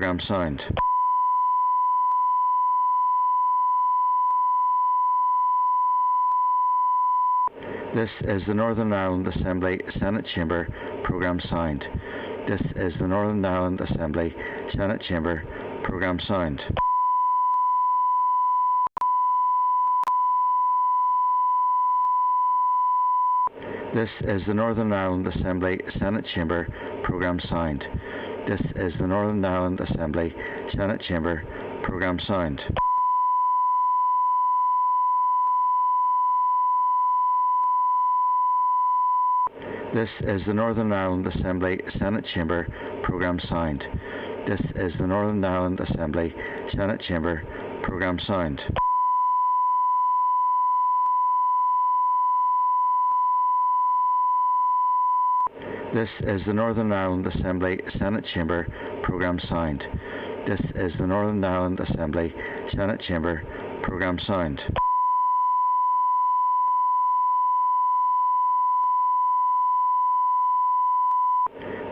Programme signed. This is the Northern Ireland Assembly Senate Chamber Programme signed. This is the Northern Ireland Assembly Senate Chamber Programme signed. This is the Northern Ireland Assembly Senate Chamber Programme signed. This is the Northern Ireland Assembly Senate Chamber Programme signed. This is the Northern Ireland Assembly Senate Chamber Programme signed. This is the Northern Ireland Assembly Senate Chamber Programme signed. This is the Northern Ireland Assembly Senate Chamber Programme signed. This is the Northern Ireland Assembly Senate Chamber Programme signed.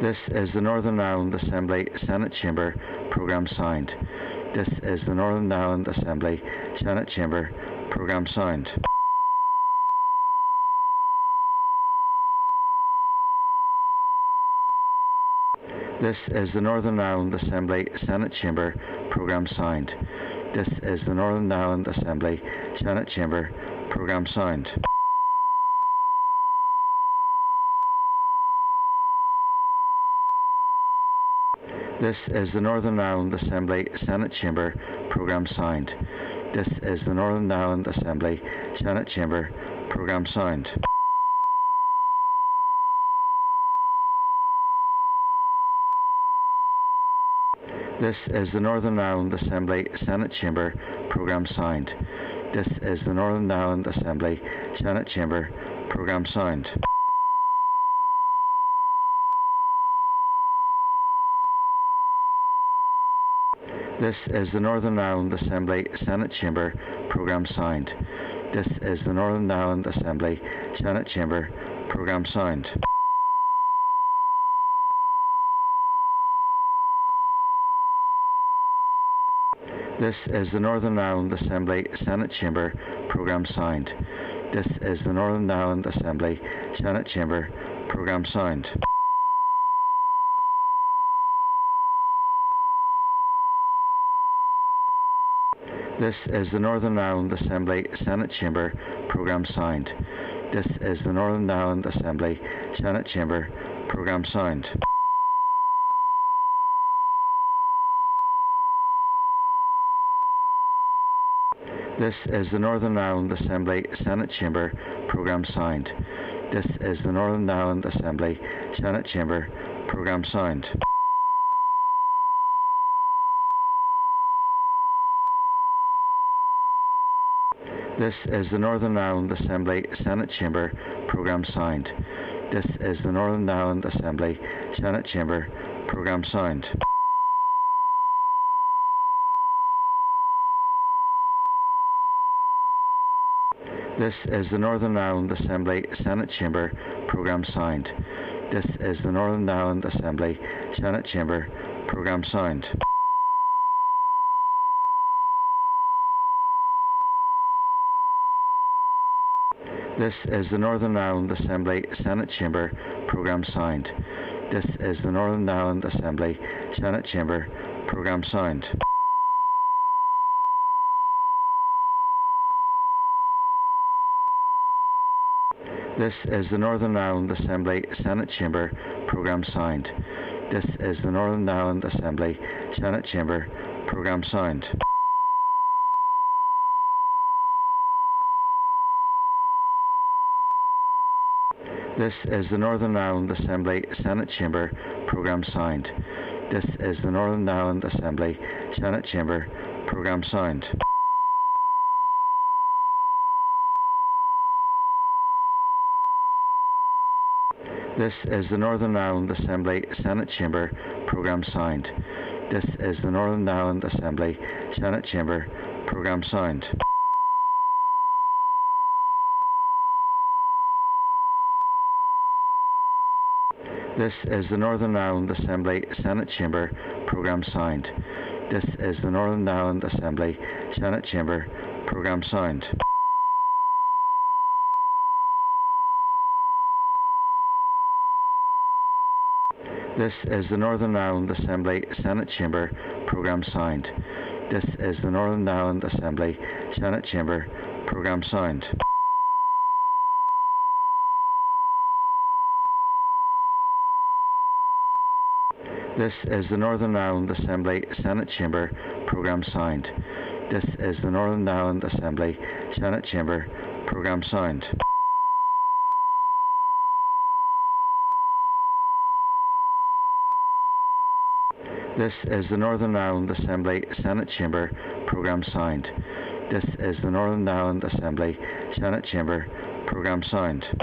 This is the Northern Ireland Assembly Senate Chamber Programme signed. This is the Northern Ireland Assembly Senate Chamber Programme signed. This is the Northern Ireland Assembly Senate Chamber Programme signed. This is the Northern Ireland Assembly Senate Chamber Programme signed. This is the Northern Ireland Assembly Senate Chamber Programme signed. This is the Northern Ireland Assembly Senate Chamber Programme signed. This is the Northern Ireland Assembly Senate Chamber Programme signed. This is the Northern Ireland Assembly Senate Chamber Programme signed. This is the Northern Ireland Assembly Senate Chamber Programme signed. This is the Northern Ireland Assembly Senate Chamber Programme signed. This is the Northern Ireland Assembly Senate Chamber Programme signed. This is the Northern Ireland Assembly Senate Chamber Programme signed. This is the Northern Ireland Assembly Senate Chamber Programme signed. This is the Northern Ireland Assembly Senate Chamber Programme signed. This is the Northern Ireland Assembly Senate Chamber Programme signed. This is the Northern Ireland Assembly Senate Chamber Programme signed. This is the Northern Ireland Assembly Senate Chamber Programme signed. This is the Northern Ireland Assembly Senate Chamber Programme signed. This is the Northern Ireland Assembly Senate Chamber Programme signed. This is the Northern Ireland Assembly Senate Chamber Programme signed. This is the Northern Ireland Assembly Senate Chamber Programme signed. This is the Northern Ireland Assembly Senate Chamber Programme signed. This is the Northern Ireland Assembly Senate Chamber Programme signed. This is the Northern Ireland Assembly Senate Chamber Programme signed. This is the Northern Ireland Assembly Senate Chamber Programme signed. This is the Northern Ireland Assembly Senate Chamber Programme signed. This is the Northern Ireland Assembly Senate Chamber Programme signed. This is the Northern Ireland Assembly Senate Chamber Programme signed. This is the Northern Ireland Assembly Senate Chamber programme signed. This is the Northern Ireland Assembly Senate Chamber programme signed. This is the Northern Ireland Assembly Senate Chamber programme signed. This is the Northern Ireland Assembly Senate Chamber programme signed. This is the Northern Ireland Assembly Senate Chamber programme signed. This is the Northern Ireland Assembly Senate Chamber programme signed. This is the Northern Ireland Assembly Senate Chamber programme signed. This is the Northern Ireland Assembly Senate Chamber programme signed.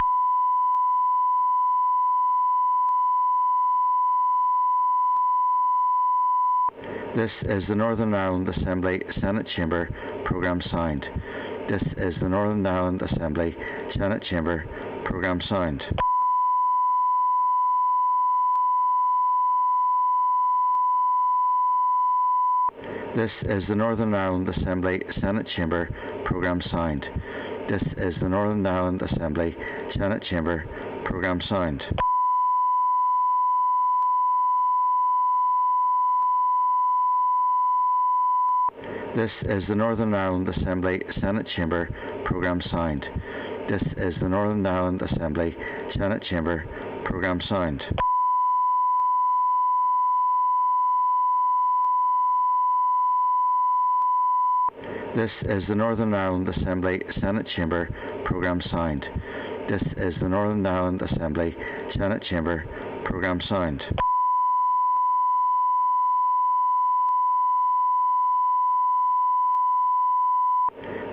This is the Northern Ireland Assembly Senate Chamber programme signed. This is the Northern Ireland Assembly Senate Chamber programme signed. This is the Northern Ireland Assembly Senate Chamber programme signed. This is the Northern Ireland Assembly Senate Chamber programme signed. This is the Northern Ireland Assembly Senate Chamber programme signed. This is the Northern Ireland Assembly Senate Chamber programme signed. This is the Northern Ireland Assembly Senate Chamber programme signed. This is the Northern Ireland Assembly Senate Chamber programme signed.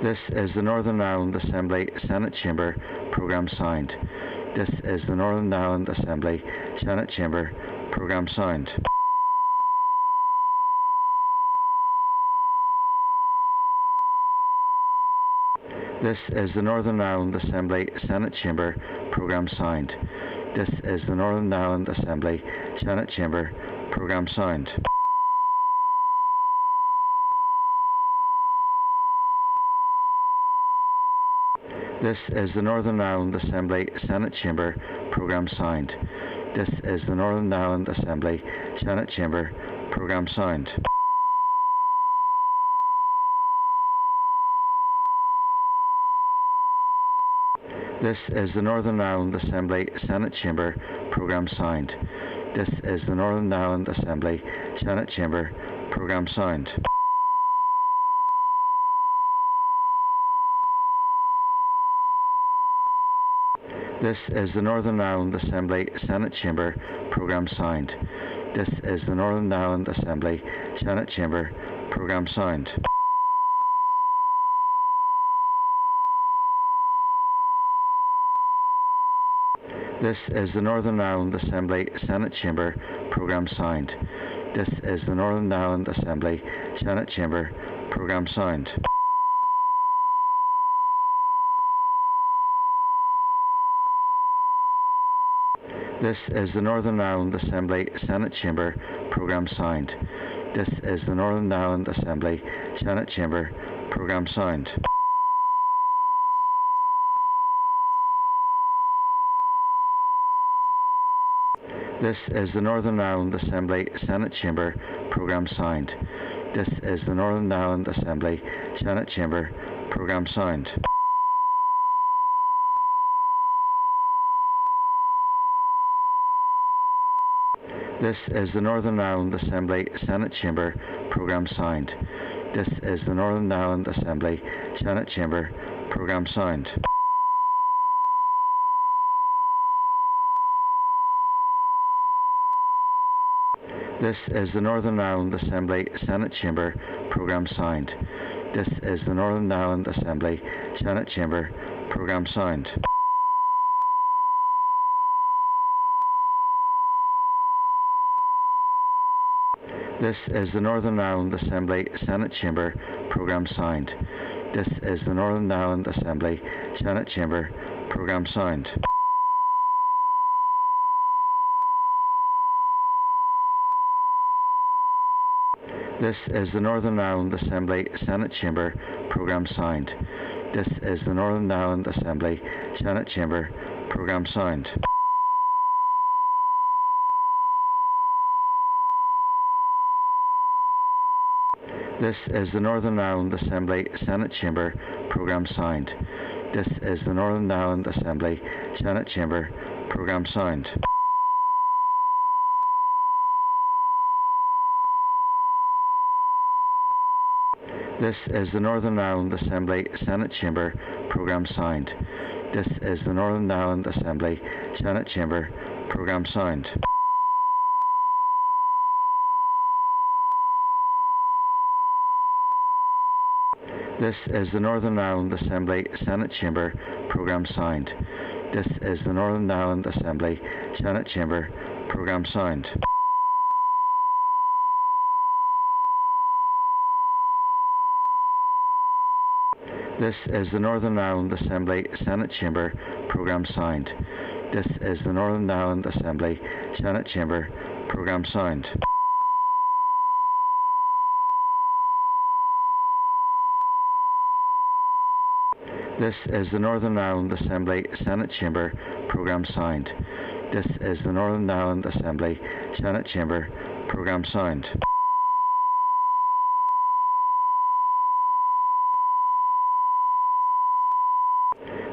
This is the Northern Ireland Assembly Senate Chamber programme signed. This is the Northern Ireland Assembly Senate Chamber programme signed. This is the Northern Ireland Assembly Senate Chamber programme signed. This is the Northern Ireland Assembly Senate Chamber programme signed. This is the Northern Ireland Assembly Senate Chamber programme signed. This is the Northern Ireland Assembly Senate Chamber programme signed. This is the Northern Ireland Assembly Senate Chamber programme signed. This is the Northern Ireland Assembly Senate Chamber programme signed. This is the Northern Ireland Assembly Senate Chamber programme signed. This is the Northern Ireland Assembly Senate Chamber programme signed. This is the Northern Ireland Assembly Senate Chamber programme signed. This is the Northern Ireland Assembly Senate Chamber programme signed. This is the Northern Ireland Assembly Senate Chamber programme signed. This is the Northern Ireland Assembly Senate Chamber programme signed. This is the Northern Ireland Assembly Senate Chamber programme signed. This is the Northern Ireland Assembly Senate Chamber programme signed. This is the Northern Ireland Assembly Senate Chamber programme signed. This is the Northern Ireland Assembly Senate Chamber programme signed. This is the Northern Ireland Assembly Senate Chamber programme signed. This is the Northern Ireland Assembly Senate Chamber programme signed. This is the Northern Ireland Assembly Senate Chamber programme signed. This is the Northern Ireland Assembly Senate Chamber programme signed. This is the Northern Ireland Assembly Senate Chamber programme signed. This is the Northern Ireland Assembly Senate Chamber programme signed. This is the Northern Ireland Assembly Senate Chamber programme signed. This is the Northern Ireland Assembly Senate Chamber programme signed. This is the Northern Ireland Assembly Senate Chamber programme signed. This is the Northern Ireland Assembly Senate Chamber programme signed. This is the Northern Ireland Assembly Senate Chamber programme signed. This is the Northern Ireland Assembly Senate Chamber programme signed. This is the Northern Ireland Assembly Senate Chamber programme signed. This is the Northern Ireland Assembly Senate Chamber programme signed. This is the Northern Ireland Assembly Senate Chamber programme signed. This is the Northern Ireland Assembly Senate Chamber programme signed.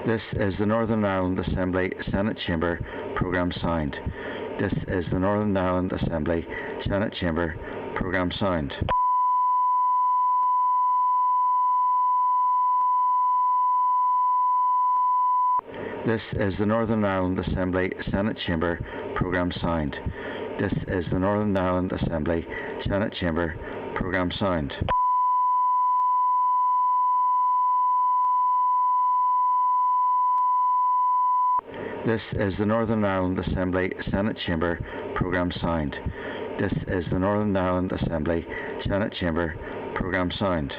This is the Northern Ireland Assembly Senate Chamber programme signed. This is the Northern Ireland Assembly Senate Chamber programme signed. This is the Northern Ireland Assembly Senate Chamber programme signed. This is the Northern Ireland Assembly Senate Chamber programme signed. This is the Northern Ireland Assembly Senate Chamber programme signed. This is the Northern Ireland Assembly Senate Chamber programme signed.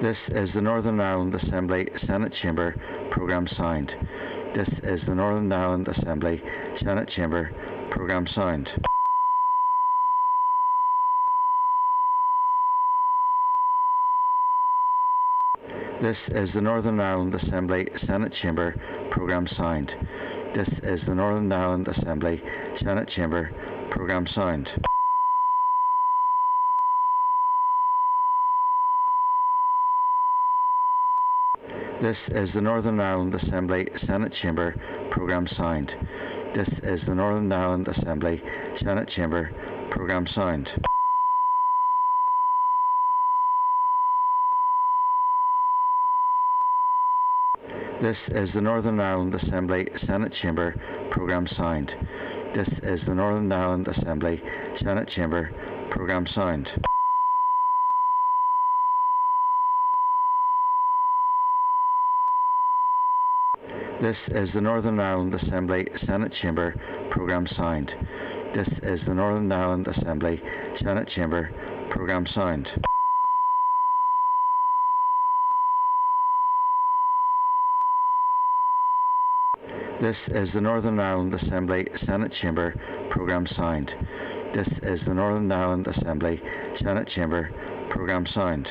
This is the Northern Ireland Assembly Senate Chamber programme signed. This is the Northern Ireland Assembly Senate Chamber programme signed. This is the Northern Ireland Assembly Senate Chamber programme signed. This is the Northern Ireland Assembly Senate Chamber programme signed. This is the Northern Ireland Assembly Senate Chamber programme signed. This is the Northern Ireland Assembly Senate Chamber programme signed. This is the Northern Ireland Assembly Senate Chamber programme signed. This is the Northern Ireland Assembly Senate Chamber programme signed. This is the Northern Ireland Assembly Senate Chamber programme signed. This is the Northern Ireland Assembly Senate Chamber programme signed. This is the Northern Ireland Assembly Senate Chamber programme signed. This is the Northern Ireland Assembly Senate Chamber programme signed.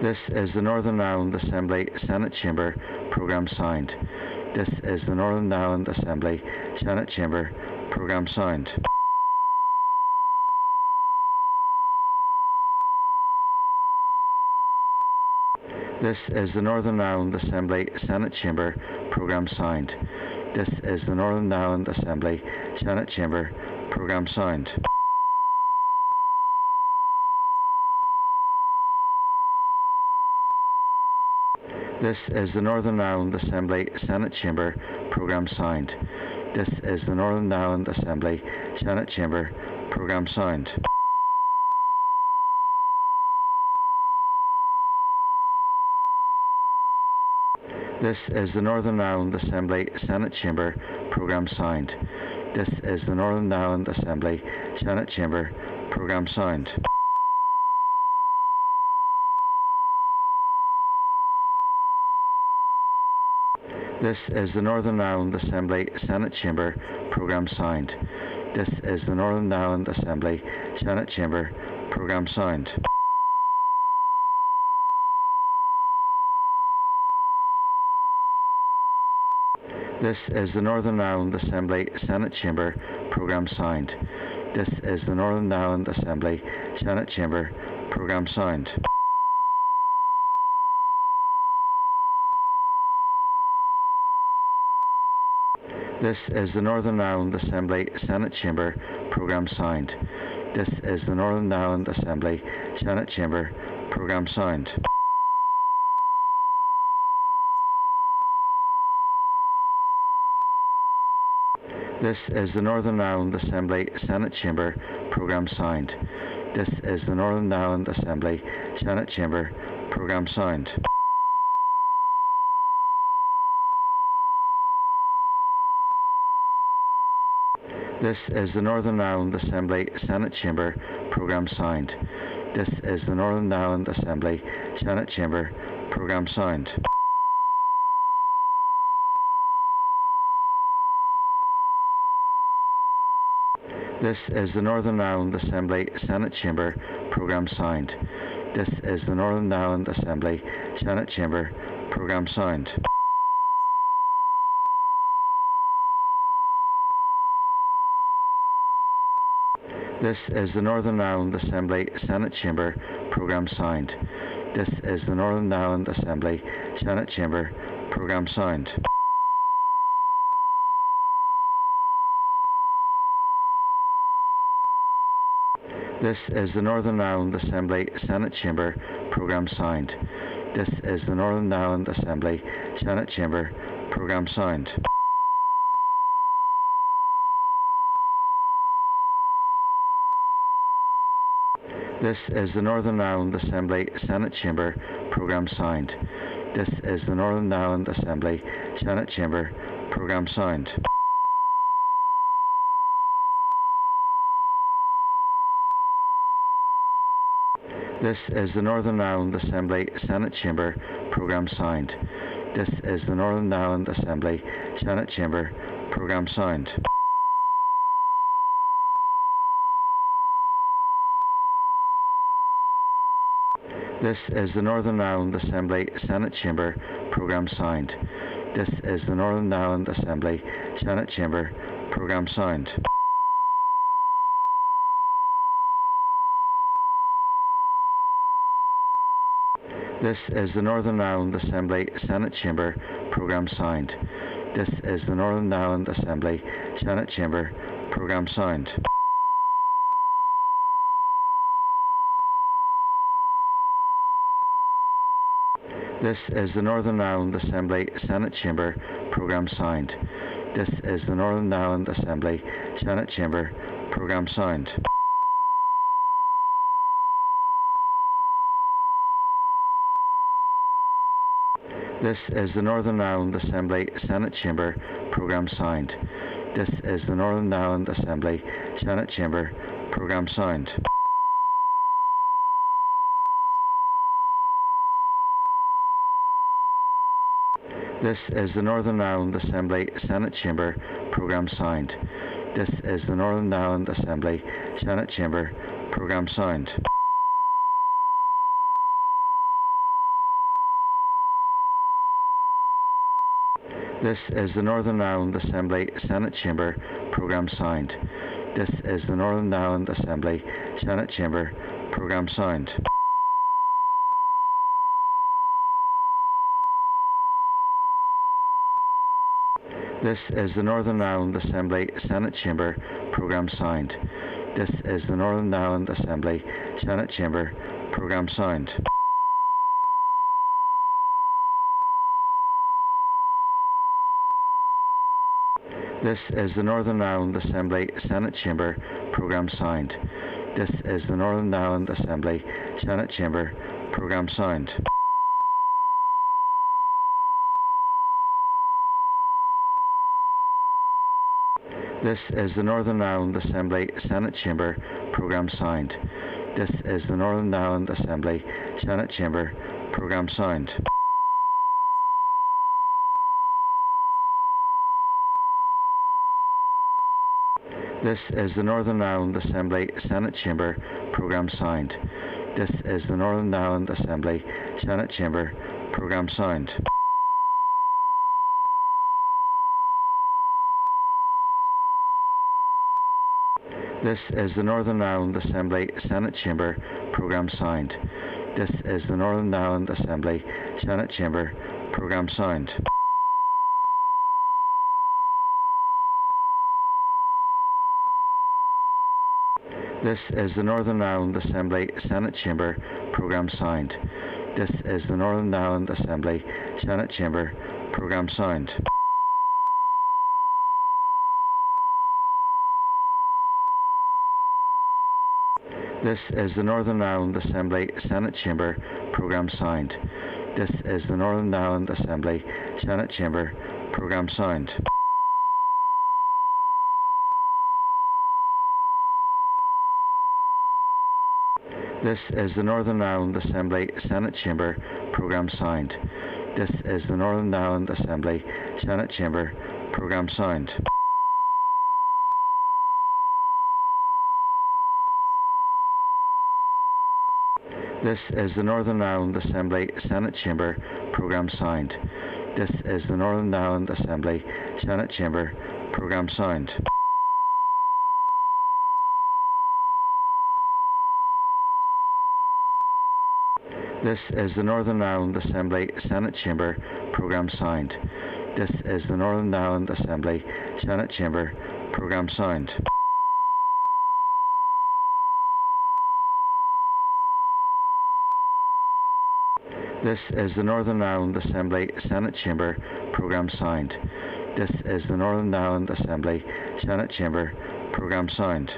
This is the Northern Ireland Assembly Senate Chamber programme signed. This is the Northern Ireland Assembly Senate Chamber programme signed. This is the Northern Ireland Assembly Senate Chamber programme signed. This is the Northern Ireland Assembly Senate Chamber programme signed. This is the Northern Ireland Assembly Senate Chamber programme signed. This is the Northern Ireland Assembly Senate Chamber programme signed. This is the Northern Ireland Assembly Senate Chamber programme signed. This is the Northern Ireland Assembly Senate Chamber programme signed. This is the Northern Ireland Assembly Senate Chamber programme signed. This is the Northern Ireland Assembly Senate Chamber programme signed. This is the Northern Ireland Assembly Senate Chamber programme signed. This is the Northern Ireland Assembly Senate Chamber programme signed. This is the Northern Ireland Assembly Senate Chamber programme signed. This is the Northern Ireland Assembly Senate Chamber programme signed. This is the Northern Ireland Assembly Senate Chamber programme signed. This is the Northern Ireland Assembly Senate Chamber programme signed. This is the Northern Ireland Assembly Senate Chamber programme signed. This is the Northern Ireland Assembly Senate Chamber programme signed. This is the Northern Ireland Assembly Senate Chamber programme signed. This is the Northern Ireland Assembly Senate Chamber programme signed. This is the Northern Ireland Assembly Senate Chamber programme signed. This is the Northern Ireland Assembly Senate Chamber programme signed. This is the Northern Ireland Assembly Senate Chamber programme signed. This is the Northern Ireland Assembly Senate Chamber programme signed. This is the Northern Ireland Assembly Senate Chamber programme signed. This is the Northern Ireland Assembly Senate Chamber programme signed. This is the Northern Ireland Assembly Senate Chamber programme signed. This is the Northern Ireland Assembly Senate Chamber programme signed. This is the Northern Ireland Assembly Senate Chamber programme signed. This is the Northern Ireland Assembly Senate Chamber programme signed. This is the Northern Ireland Assembly Senate Chamber programme signed. This is the Northern Ireland Assembly Senate Chamber programme signed. This is the Northern Ireland Assembly Senate Chamber programme signed. This is the Northern Ireland Assembly Senate Chamber programme signed. This is the Northern Ireland Assembly Senate Chamber programme signed. This is the Northern Ireland Assembly Senate Chamber programme signed. This is the Northern Ireland Assembly Senate Chamber programme signed. This is the Northern Ireland Assembly Senate Chamber programme signed. This is the Northern Ireland Assembly Senate Chamber programme signed. This is the Northern Ireland Assembly Senate Chamber programme signed. This is the Northern Ireland Assembly Senate Chamber programme signed. This is the Northern Ireland Assembly Senate Chamber programme signed. This is the Northern Ireland Assembly Senate Chamber programme signed. This is the Northern Ireland Assembly Senate Chamber programme signed. This is the Northern Ireland Assembly Senate Chamber programme signed. This is the Northern Ireland Assembly Senate Chamber programme signed. This is the Northern Ireland Assembly Senate Chamber programme sound. This is the Northern Ireland Assembly Senate Chamber programme sound. This is the Northern Ireland Assembly Senate Chamber programme sound. This is the Northern Ireland Assembly Senate Chamber programme sound. This is the Northern Ireland Assembly Senate Chamber programme sound. This is the Northern Ireland Assembly Senate Chamber programme sound. This is the Northern Ireland Assembly Senate Chamber programme sound. This is the Northern Ireland Assembly Senate Chamber programme sound. This is the Northern Ireland Assembly Senate Chamber programme sound. This is the Northern Ireland Assembly Senate Chamber programme sound. This is the Northern Ireland Assembly Senate Chamber programme sound. This is the Northern Ireland Assembly Senate Chamber programme sound. This is the Northern Ireland Assembly Senate Chamber programme sound. This is the Northern Ireland Assembly Senate Chamber programme sound. This is the Northern Ireland Assembly Senate Chamber programme sound. This is the Northern Ireland Assembly Senate Chamber programme sound.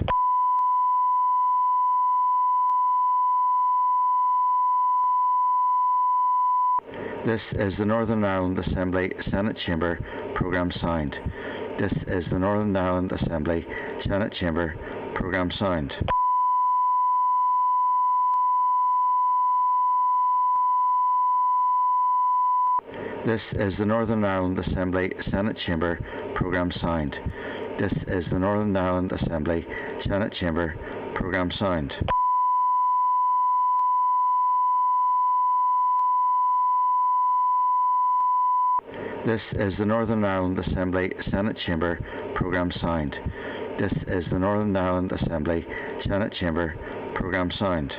This is the Northern Ireland Assembly Senate Chamber programme sound. This is the Northern Ireland Assembly Senate Chamber programme sound. This is the Northern Ireland Assembly Senate Chamber programme sound. This is the Northern Ireland Assembly Senate Chamber programme sound. This is the Northern Ireland Assembly Senate Chamber programme sound. This is the Northern Ireland Assembly Senate Chamber programme sound.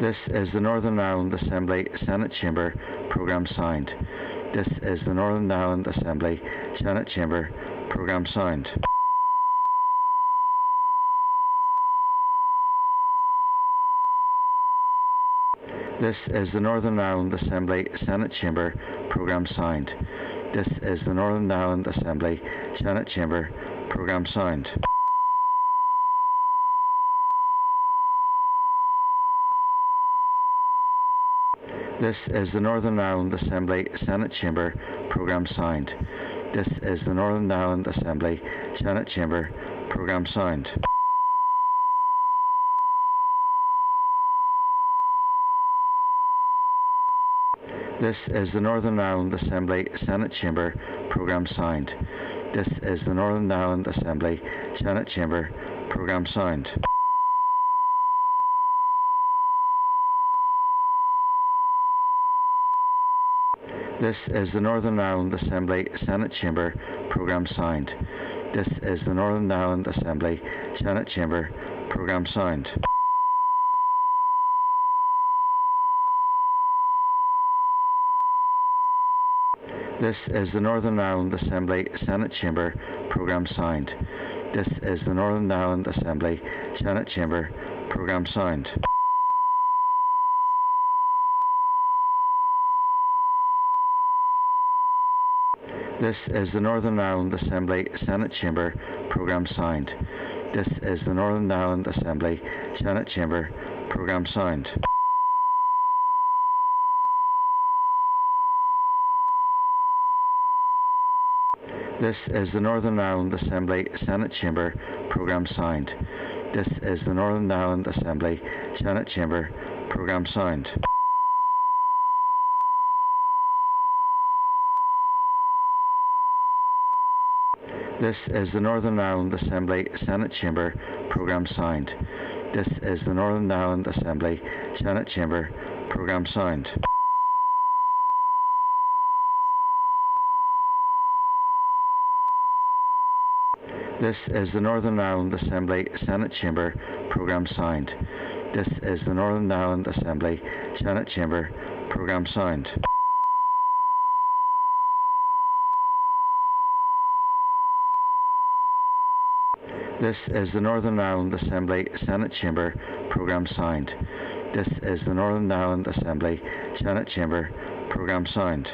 This is the Northern Ireland Assembly Senate Chamber programme sound. This is the Northern Ireland Assembly Senate Chamber programme sound. This is the Northern Ireland Assembly Senate Chamber programme sound. This is the Northern Ireland Assembly Senate Chamber programme sound. This is the Northern Ireland Assembly Senate Chamber programme sound. This is the Northern Ireland Assembly Senate Chamber programme sound. This is the Northern Ireland Assembly Senate Chamber programme sound. This is the Northern Ireland Assembly Senate Chamber programme sound. This is the Northern Ireland Assembly Senate Chamber programme sound. This is the Northern Ireland Assembly Senate Chamber programme sound. This is the Northern Ireland Assembly Senate Chamber programme sound. This is the Northern Ireland Assembly Senate Chamber programme sound. This is the Northern Ireland Assembly Senate Chamber programme sound. This is the Northern Ireland Assembly Senate Chamber programme sound. This is the Northern Ireland Assembly Senate Chamber programme sound. This is the Northern Ireland Assembly Senate Chamber programme sound. This is the Northern Ireland Assembly Senate Chamber programme sound. This is the Northern Ireland Assembly Senate Chamber programme sound. This is the Northern Ireland Assembly Senate Chamber programme sound. This is the Northern Ireland Assembly Senate Chamber programme sound. This is the Northern Ireland Assembly Senate Chamber programme sound. This is the Northern Ireland Assembly Senate Chamber programme sound.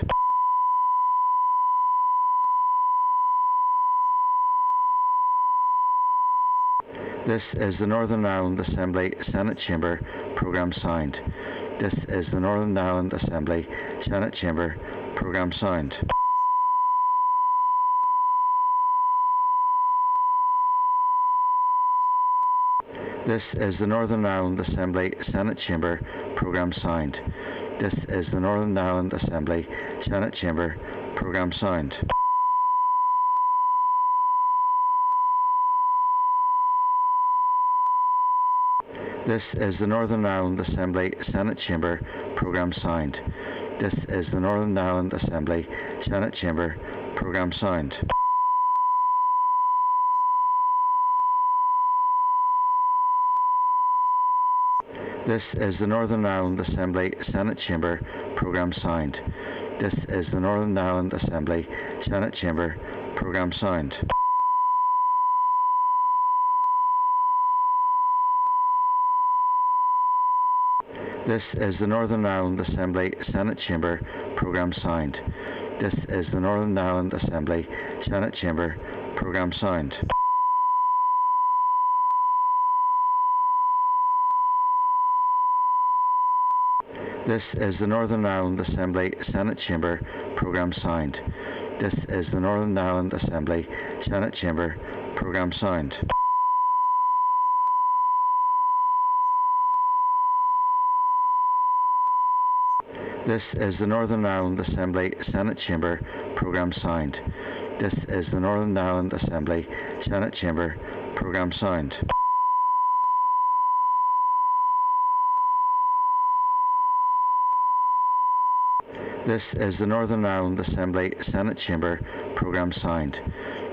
This is the Northern Ireland Assembly Senate Chamber programme sound. This is the Northern Ireland Assembly Senate Chamber programme sound. This is the Northern Ireland Assembly Senate Chamber programme sound. This is the Northern Ireland Assembly Senate Chamber programme sound. This is the Northern Ireland Assembly Senate Chamber programme sound. This is the Northern Ireland Assembly Senate Chamber programme sound. This is the Northern Ireland Assembly Senate Chamber programme sound. This is the Northern Ireland Assembly Senate Chamber programme sound. This is the Northern Ireland Assembly Senate Chamber programme sound. This is the Northern Ireland Assembly Senate Chamber programme sound. This is the Northern Ireland Assembly Senate Chamber programme sound. This is the Northern Ireland Assembly Senate Chamber programme sound. This is the Northern Ireland Assembly Senate Chamber programme sound. This is the Northern Ireland Assembly Senate Chamber programme sound. This is the Northern Ireland Assembly Senate Chamber programme sound.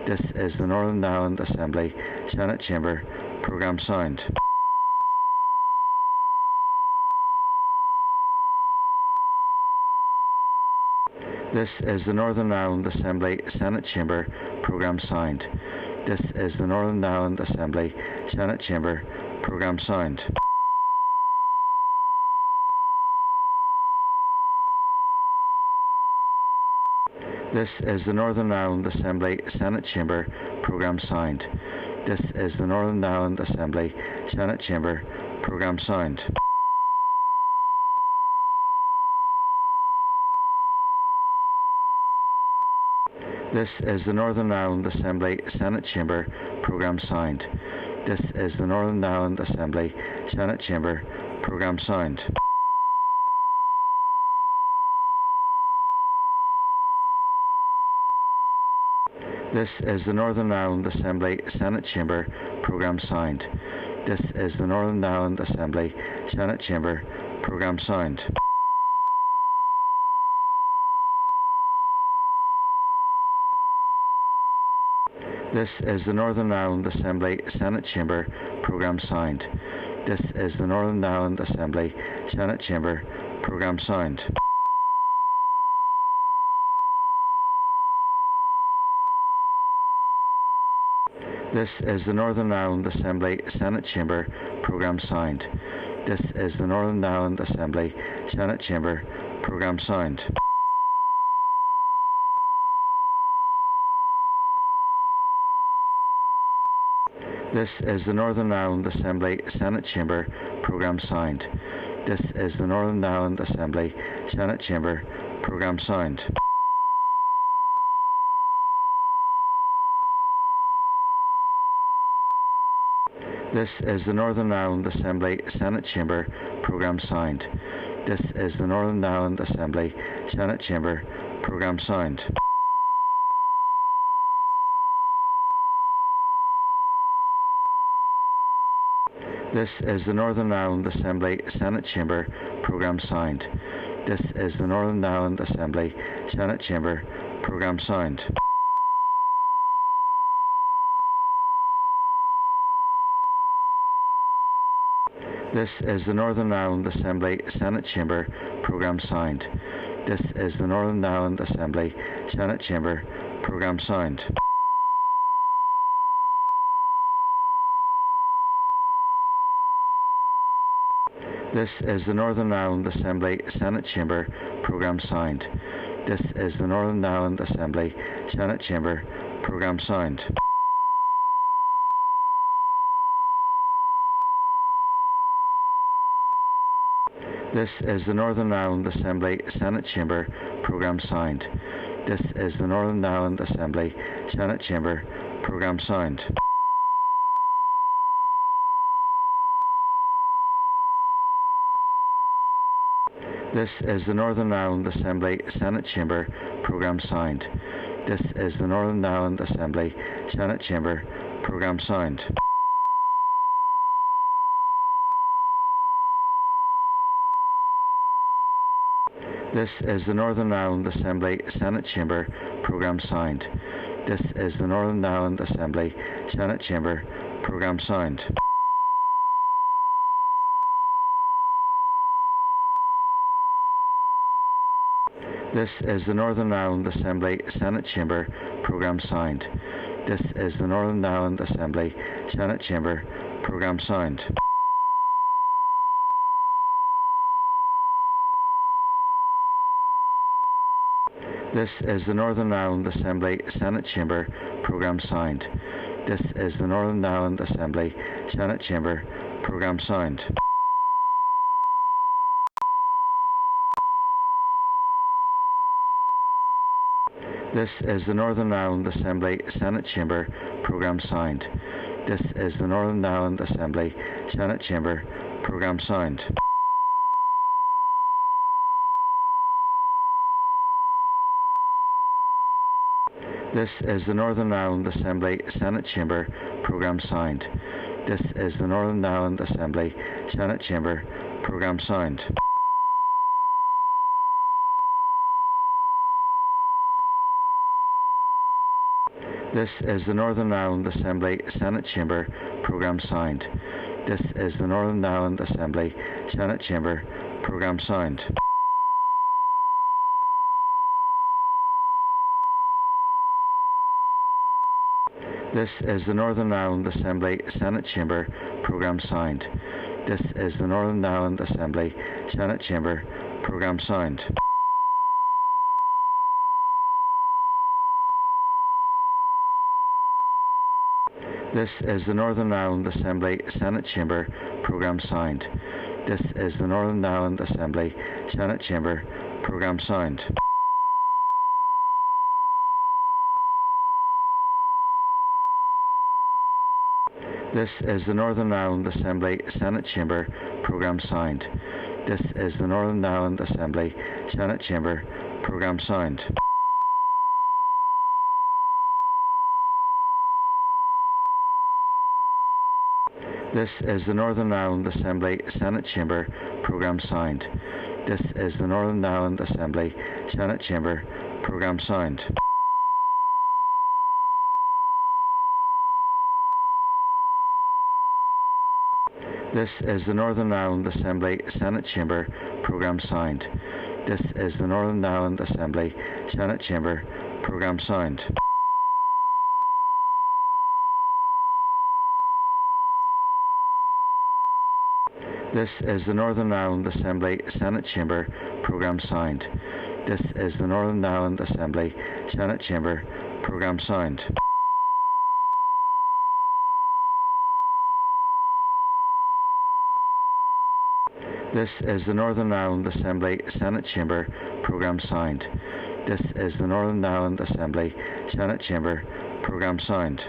This is the Northern Ireland Assembly Senate Chamber programme sound. This is the Northern Ireland Assembly Senate Chamber programme sound. This is the Northern Ireland Assembly Senate Chamber programme sound. This is the Northern Ireland Assembly Senate Chamber programme sound. This is the Northern Ireland Assembly Senate Chamber programme sound. This is the Northern Ireland Assembly Senate Chamber programme sound. This is the Northern Ireland Assembly Senate Chamber programme sound. This is the Northern Ireland Assembly Senate Chamber programme sound. This is the Northern Ireland Assembly Senate Chamber programme sound. This is the Northern Ireland Assembly Senate Chamber programme sound. This is the Northern Ireland Assembly Senate Chamber programme sound. This is the Northern Ireland Assembly Senate Chamber programme sound. This is the Northern Ireland Assembly Senate Chamber programme sound. This is the Northern Ireland Assembly Senate Chamber programme sound. This is the Northern Ireland Assembly Senate Chamber programme sound. This is the Northern Ireland Assembly Senate Chamber programme sound. This is the Northern Ireland Assembly Senate Chamber programme sound. This is the Northern Ireland Assembly Senate Chamber programme signed. This is the Northern Ireland Assembly Senate Chamber programme signed. This is the Northern Ireland Assembly Senate Chamber programme signed. This is the Northern Ireland Assembly Senate Chamber programme signed. This is the Northern Ireland Assembly Senate Chamber programme signed. This is the Northern Ireland Assembly Senate Chamber programme signed. This is the Northern Ireland Assembly Senate Chamber programme signed. This is the Northern Ireland Assembly Senate Chamber programme signed. This is the Northern Ireland Assembly Senate Chamber programme signed. This is the Northern Ireland Assembly Senate Chamber programme signed. This is the Northern Ireland Assembly Senate Chamber programme signed. This is the Northern Ireland Assembly Senate Chamber programme signed. This is the Northern Ireland Assembly Senate Chamber programme signed. This is the Northern Ireland Assembly Senate Chamber programme signed. This is the Northern Ireland Assembly Senate Chamber programme signed. This is the Northern Ireland Assembly Senate Chamber programme signed. This is the Northern Ireland Assembly Senate Chamber programme signed. This is the Northern Ireland Assembly Senate Chamber programme signed. This is the Northern Ireland Assembly Senate Chamber programme signed. This is the Northern Ireland Assembly Senate Chamber programme signed. This is the Northern Ireland Assembly Senate Chamber programme signed. This is the Northern Ireland Assembly Senate Chamber programme signed. This is the Northern Ireland Assembly Senate Chamber programme signed. This is the Northern Ireland Assembly Senate Chamber programme signed. This is the Northern Ireland Assembly Senate Chamber programme signed. This is the Northern Ireland Assembly Senate Chamber programme signed. This is the Northern Ireland Assembly Senate Chamber programme signed. This is the Northern Ireland Assembly Senate Chamber programme signed. This is the Northern Ireland Assembly Senate Chamber programme signed. This is the Northern Ireland Assembly Senate Chamber programme signed. This is the Northern Ireland Assembly Senate Chamber programme signed. This is the Northern Ireland Assembly Senate Chamber programme signed. This is the Northern Ireland Assembly Senate Chamber programme signed. This is the Northern Ireland Assembly Senate Chamber programme signed. This is the Northern Ireland Assembly Senate Chamber programme signed. This is the Northern Ireland Assembly Senate Chamber programme signed.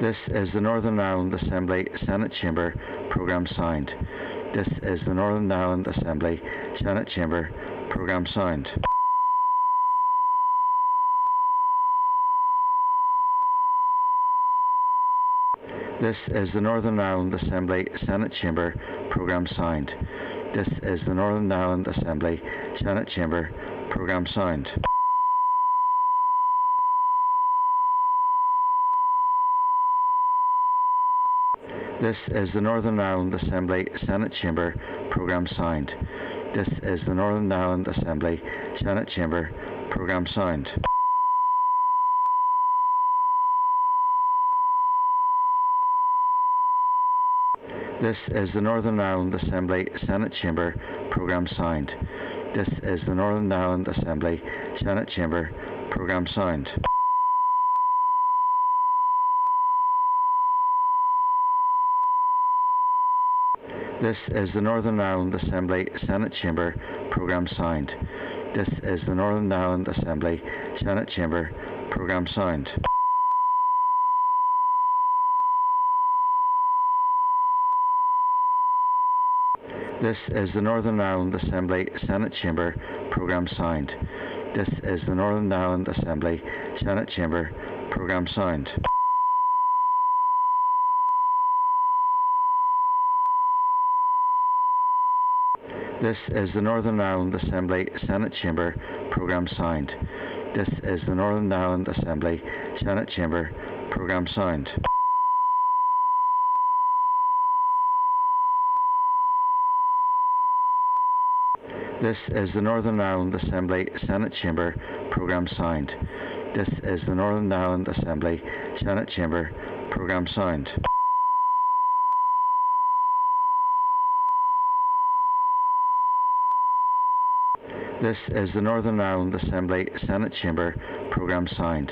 This is the Northern Ireland Assembly Senate Chamber programme signed. This is the Northern Ireland Assembly Senate Chamber programme signed. This is the Northern Ireland Assembly Senate Chamber programme signed. This is the Northern Ireland Assembly Senate Chamber programme signed. This is the Northern Ireland Assembly Senate Chamber programme signed. This is the Northern Ireland Assembly Senate Chamber programme signed. This is the Northern Ireland Assembly Senate Chamber programme signed. This is the Northern Ireland Assembly Senate Chamber programme signed. This is the Northern Ireland Assembly Senate Chamber programme signed. This is the Northern Ireland Assembly Senate Chamber programme signed. This is the Northern Ireland Assembly Senate Chamber programme signed. This is the Northern Ireland Assembly Senate Chamber programme signed. This is the Northern Ireland Assembly Senate Chamber programme signed. This is the Northern Ireland Assembly Senate Chamber programme signed. This is the Northern Ireland Assembly Senate Chamber programme signed. This is the Northern Ireland Assembly Senate Chamber programme signed. This is the Northern Ireland Assembly Senate Chamber programme signed.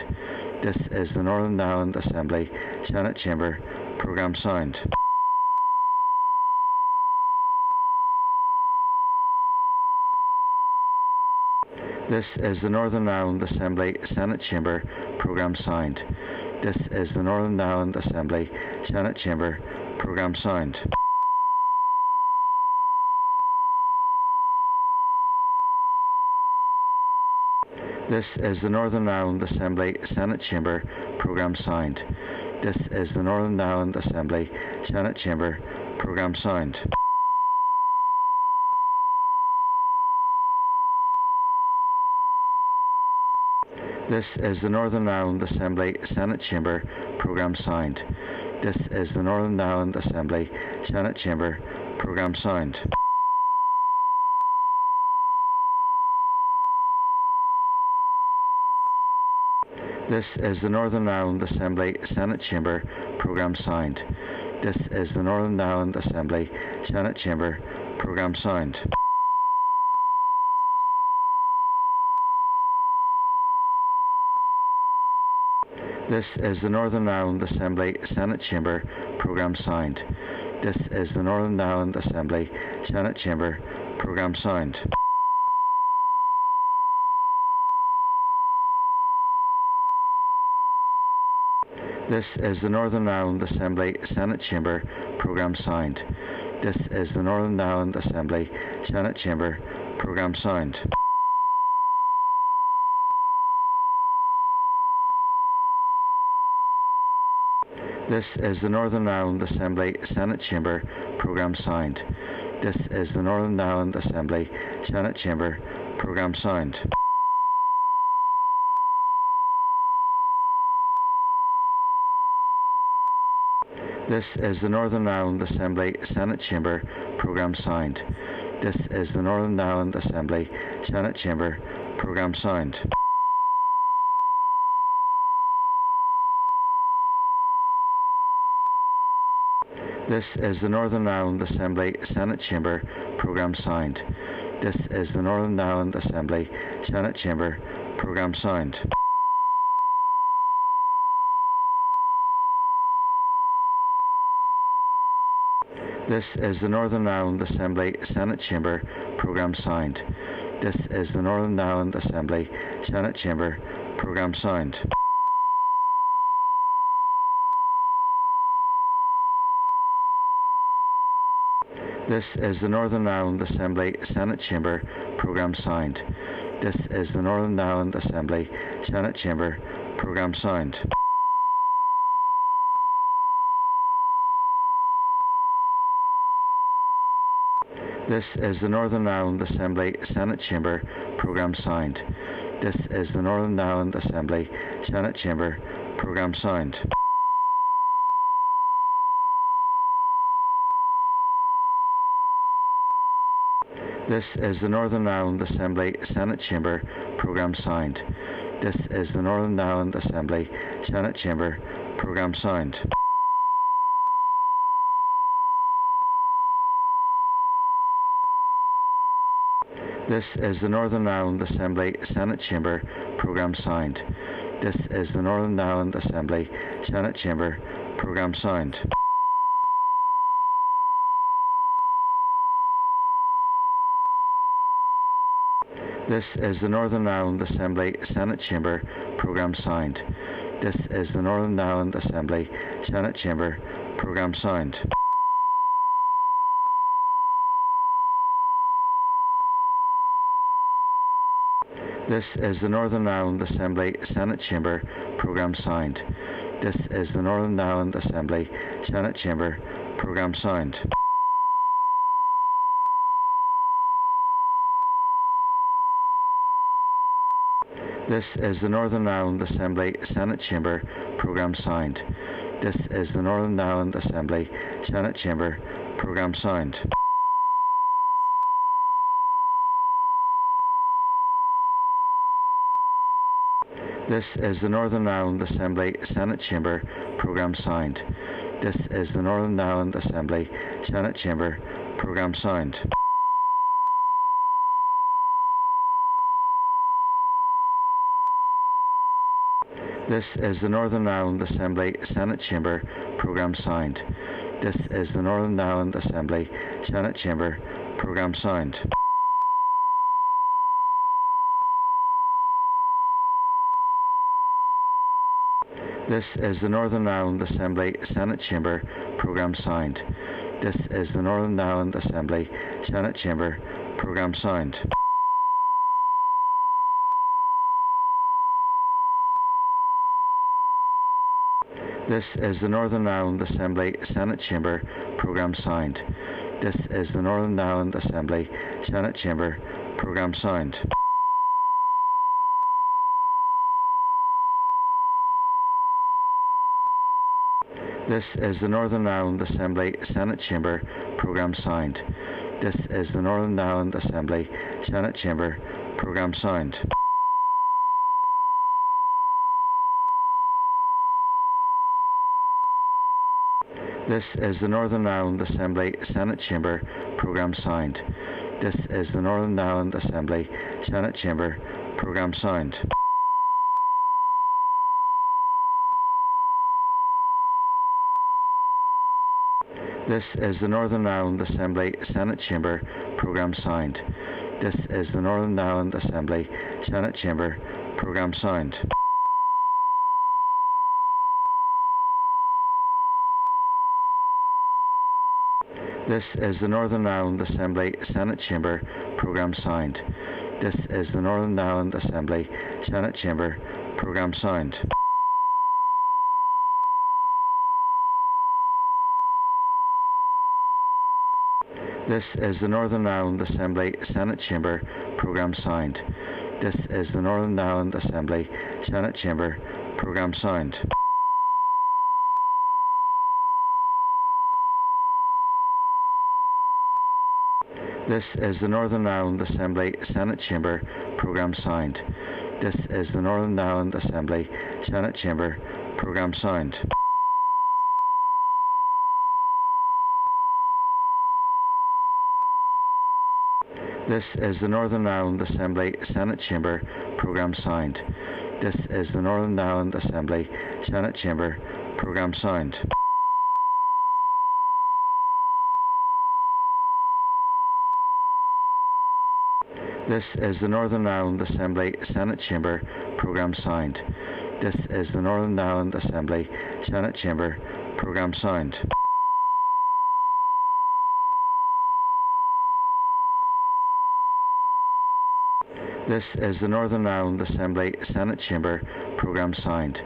This is the Northern Ireland Assembly Senate Chamber programme signed. This is the Northern Ireland Assembly Senate Chamber programme signed. This is the Northern Ireland Assembly Senate Chamber programme signed. This is the Northern Ireland Assembly Senate Chamber programme signed. This is the Northern Ireland Assembly Senate Chamber programme signed. This is the Northern Ireland Assembly Senate Chamber programme signed. This is the Northern Ireland Assembly Senate Chamber programme signed. This is the Northern Ireland Assembly Senate Chamber programme signed. This is the Northern Ireland Assembly Senate Chamber programme signed. This is the Northern Ireland Assembly Senate Chamber programme signed. This is the Northern Ireland Assembly Senate Chamber programme signed. This is the Northern Ireland Assembly Senate Chamber programme signed. This is the Northern Ireland Assembly Senate Chamber programme signed. This is the Northern Ireland Assembly Senate Chamber programme signed. This is the Northern Ireland Assembly Senate Chamber programme signed. This is the Northern Ireland Assembly Senate Chamber programme signed. This is the Northern Ireland Assembly Senate Chamber programme signed. This is the Northern Ireland Assembly Senate Chamber programme signed. This is the Northern Ireland Assembly Senate Chamber programme signed. This is the Northern Ireland Assembly Senate Chamber programme signed. This is the Northern Ireland Assembly Senate Chamber programme signed. This is the Northern Ireland Assembly Senate Chamber programme signed. This is the Northern Ireland Assembly Senate Chamber programme signed. This is the Northern Ireland Assembly Senate Chamber programme signed. This is the Northern Ireland Assembly Senate Chamber programme signed. This is the Northern Ireland Assembly Senate Chamber programme signed. This is the Northern Ireland Assembly Senate Chamber programme signed. This is the Northern Ireland Assembly Senate Chamber programme signed. This is the Northern Ireland Assembly Senate Chamber programme signed. This is the Northern Ireland Assembly Senate Chamber programme signed. This is the Northern Ireland Assembly Senate Chamber programme signed. This is the Northern Ireland Assembly Senate Chamber programme signed. This is the Northern Ireland Assembly Senate Chamber programme signed. This is the Northern Ireland Assembly Senate Chamber programme signed. This is the Northern Ireland Assembly Senate Chamber programme signed. This is the Northern Ireland Assembly Senate Chamber programme signed. This is the Northern Ireland Assembly Senate Chamber programme signed. This is the Northern Ireland Assembly Senate Chamber programme signed. This is the Northern Ireland Assembly Senate Chamber programme signed. This is the Northern Ireland Assembly Senate Chamber programme signed. This is the Northern Ireland Assembly Senate Chamber programme signed. This is the Northern Ireland Assembly Senate Chamber programme signed. This is the Northern Ireland Assembly Senate Chamber programme signed. This is the Northern Ireland Assembly Senate Chamber programme signed. This is the Northern Ireland Assembly Senate Chamber programme signed. This is the Northern Ireland Assembly Senate Chamber programme signed. This is the Northern Ireland Assembly Senate Chamber programme signed. This is the Northern Ireland Assembly Senate Chamber programme signed. This is the Northern Ireland Assembly Senate Chamber programme signed. This is the Northern Ireland Assembly Senate Chamber programme signed. This is the Northern Ireland Assembly Senate Chamber programme signed. This is the Northern Ireland Assembly Senate Chamber programme signed. This is the Northern Ireland Assembly Senate Chamber programme signed. This is the Northern Ireland Assembly Senate Chamber programme signed. This is the Northern Ireland Assembly Senate Chamber programme signed. This is the Northern Ireland Assembly Senate Chamber programme signed. This is the Northern Ireland Assembly Senate Chamber programme signed. This is the Northern Ireland Assembly Senate Chamber programme signed. This is the Northern Ireland Assembly Senate Chamber programme signed. This is the Northern Ireland Assembly Senate Chamber programme signed.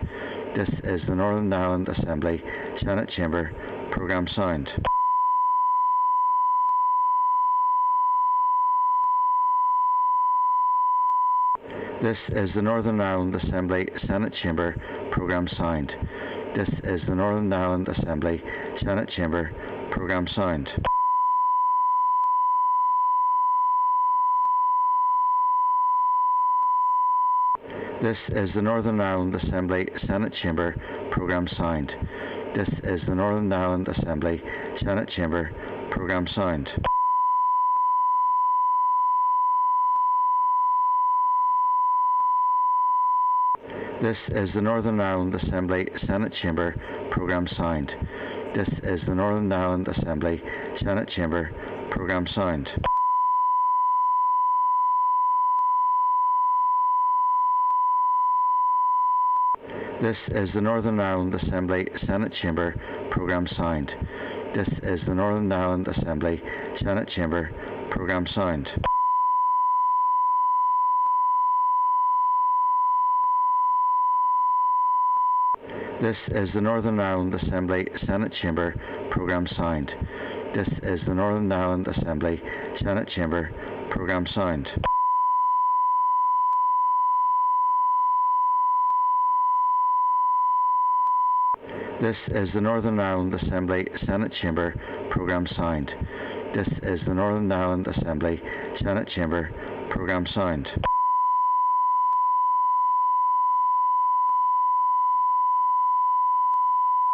This is the Northern Ireland Assembly Senate Chamber programme signed. This is the Northern Ireland Assembly Senate Chamber programme sound. This is the Northern Ireland Assembly Senate Chamber programme sound. This is the Northern Ireland Assembly Senate Chamber programme sound. This is the Northern Ireland Assembly Senate Chamber programme sound. This is the Northern Ireland Assembly Senate Chamber programme sound. This is the Northern Ireland Assembly Senate Chamber programme sound. This is the Northern Ireland Assembly Senate Chamber programme sound. This is the Northern Ireland Assembly Senate Chamber programme sound. This is the Northern Ireland Assembly Senate Chamber programme sound. This is the Northern Ireland Assembly Senate Chamber programme sound. This is the Northern Ireland Assembly Senate Chamber programme sound. This is the Northern Ireland Assembly Senate Chamber programme sound.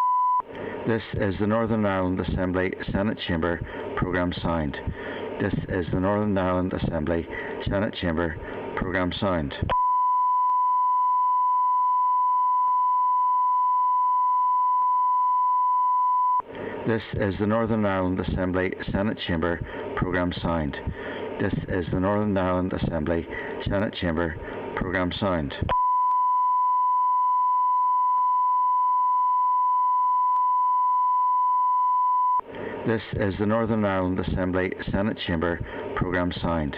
This is the Northern Ireland Assembly Senate Chamber programme sound. This is the Northern Ireland Assembly Senate Chamber programme sound. This is the Northern Ireland Assembly Senate Chamber programme sound. This is the Northern Ireland Assembly Senate Chamber programme sound.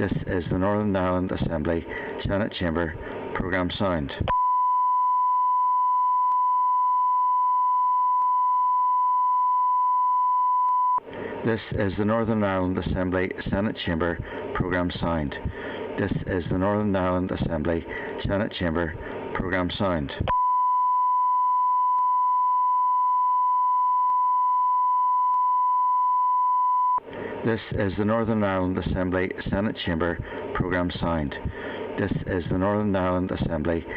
This is the Northern Ireland Assembly Senate Chamber programme sound. This is the Northern Ireland Assembly Senate Chamber programme sound. This is the Northern Ireland Assembly Senate Chamber programme sound. This is the Northern Ireland Assembly Senate Chamber programme sound. This is the Northern Ireland Assembly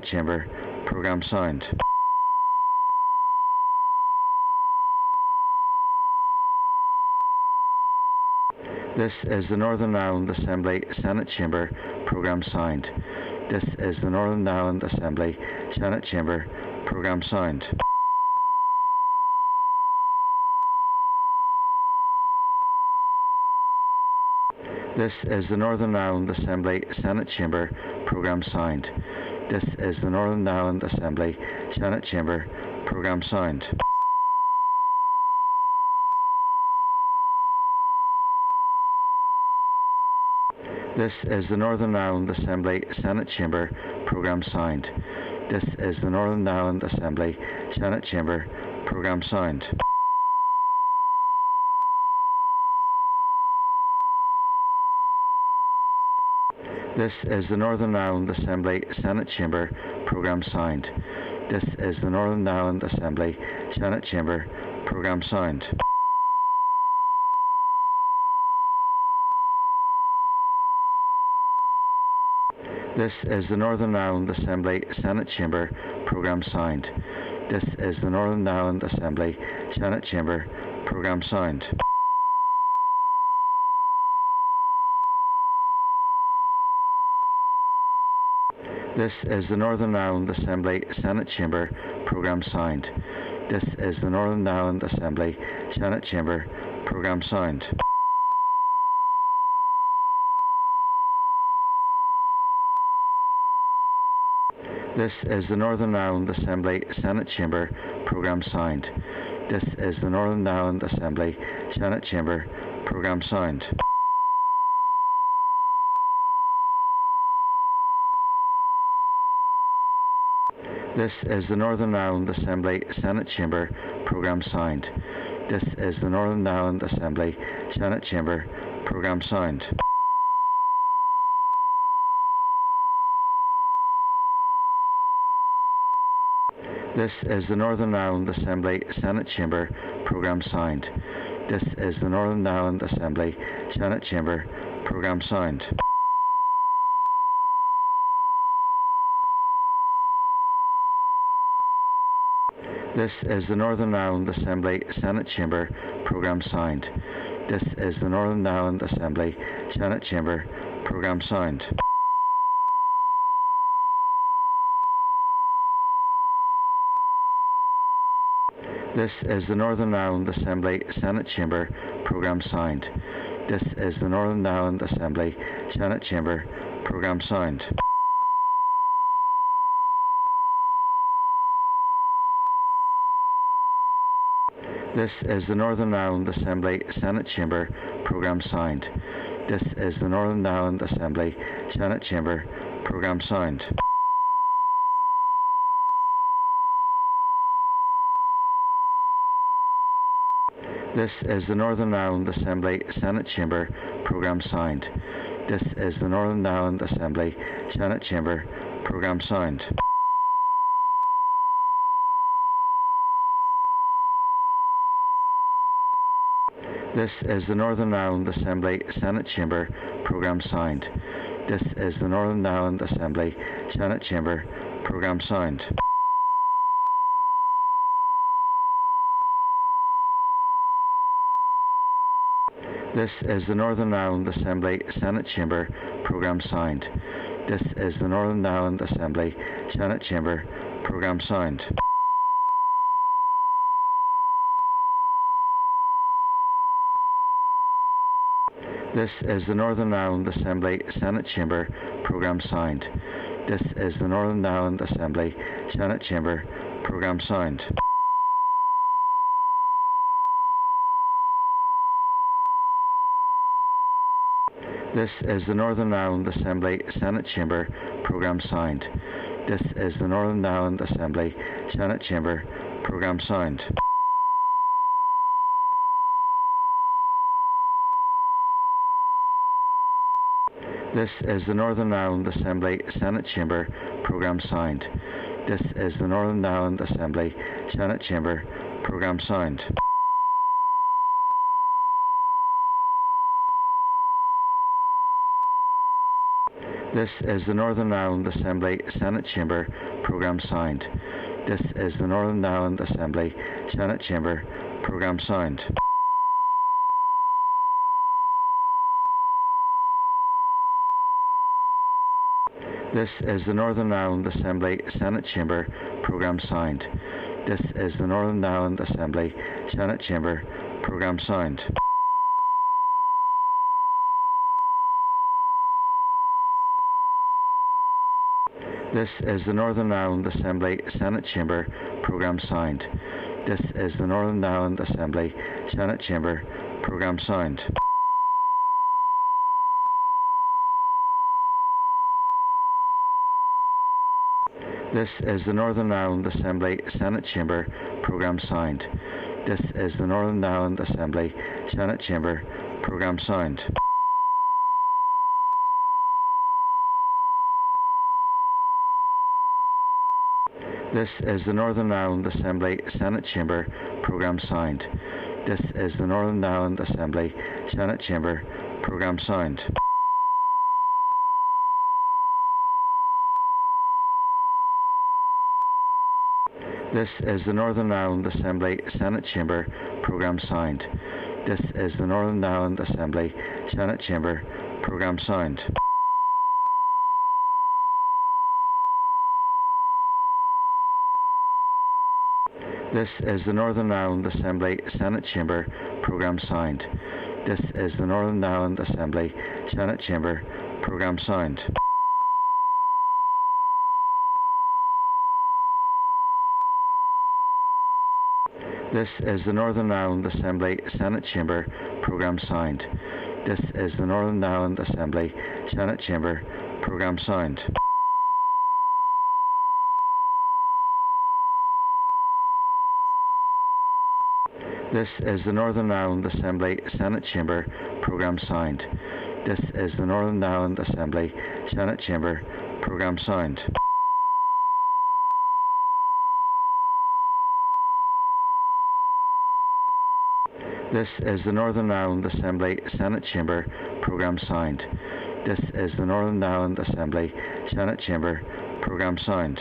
Senate Chamber programme sound. This is the Northern Ireland Assembly Senate Chamber programme sound. This is the Northern Ireland Assembly Senate Chamber programme sound. This is the Northern Ireland Assembly Senate Chamber programme sound. This is the Northern Ireland Assembly Senate Chamber programme sound. This is the Northern Ireland Assembly Senate Chamber programme sound. This is the Northern Ireland Assembly Senate Chamber programme sound. This is the Northern Ireland Assembly Senate Chamber programme sound. This is the Northern Ireland Assembly Senate Chamber programme sound. This is the Northern Ireland Assembly Senate Chamber programme sound. This is the Northern Ireland Assembly Senate Chamber programme sound. This is the Northern Ireland Assembly Senate Chamber programme sound. This is the Northern Ireland Assembly Senate Chamber programme sound. This is the Northern Ireland Assembly Senate Chamber programme sound. This is the Northern Ireland Assembly Senate Chamber programme sound. This is the Northern Ireland Assembly Senate Chamber programme sound. This is the Northern Ireland Assembly Senate Chamber programme sound. This is the Northern Ireland Assembly Senate Chamber programme sound. This is the Northern Ireland Assembly Senate Chamber programme signed. This is the Northern Ireland Assembly Senate Chamber programme signed. This is the Northern Ireland Assembly Senate Chamber programme signed. This is the Northern Ireland Assembly Senate Chamber programme signed. This is the Northern Ireland Assembly Senate Chamber programme signed. This is the Northern Ireland Assembly Senate Chamber programme signed. This is the Northern Ireland Assembly Senate Chamber programme signed. This is the Northern Ireland Assembly Senate Chamber programme signed. This is the Northern Ireland Assembly Senate Chamber programme signed. This is the Northern Ireland Assembly Senate Chamber programme signed. This is the Northern Ireland Assembly Senate Chamber programme signed. This is the Northern Ireland Assembly Senate Chamber programme signed. This is the Northern Ireland Assembly Senate Chamber programme signed. This is the Northern Ireland Assembly Senate Chamber programme signed. This is the Northern Ireland Assembly Senate Chamber programme signed. This is the Northern Ireland Assembly Senate Chamber programme signed. This is the Northern Ireland Assembly Senate Chamber programme signed. This is the Northern Ireland Assembly Senate Chamber programme signed. This is the Northern Ireland Assembly Senate Chamber programme signed. This is the Northern Ireland Assembly Senate Chamber programme signed. This is the Northern Ireland Assembly Senate Chamber programme signed. This is the Northern Ireland Assembly Senate Chamber programme signed. This is the Northern Ireland Assembly Senate Chamber programme signed. This is the Northern Ireland Assembly Senate Chamber programme signed. This is the Northern Ireland Assembly Senate Chamber programme signed. This is the Northern Ireland Assembly Senate Chamber programme signed. This is the Northern Ireland Assembly Senate Chamber programme signed. This is the Northern Ireland Assembly Senate Chamber programme signed. This is the Northern Ireland Assembly Senate Chamber programme signed. This is the Northern Ireland Assembly Senate Chamber programme signed. This is the Northern Ireland Assembly Senate Chamber programme signed. This is the Northern Ireland Assembly Senate Chamber programme signed. This is the Northern Ireland Assembly Senate Chamber programme signed. This is the Northern Ireland Assembly Senate Chamber programme signed. This is the Northern Ireland Assembly Senate Chamber programme signed. This is the Northern Ireland Assembly Senate Chamber programme signed. This is the Northern Ireland Assembly Senate Chamber programme signed. This is the Northern Ireland Assembly Senate Chamber programme signed. This is the Northern Ireland Assembly Senate Chamber programme signed. This is the Northern Ireland Assembly Senate Chamber programme signed.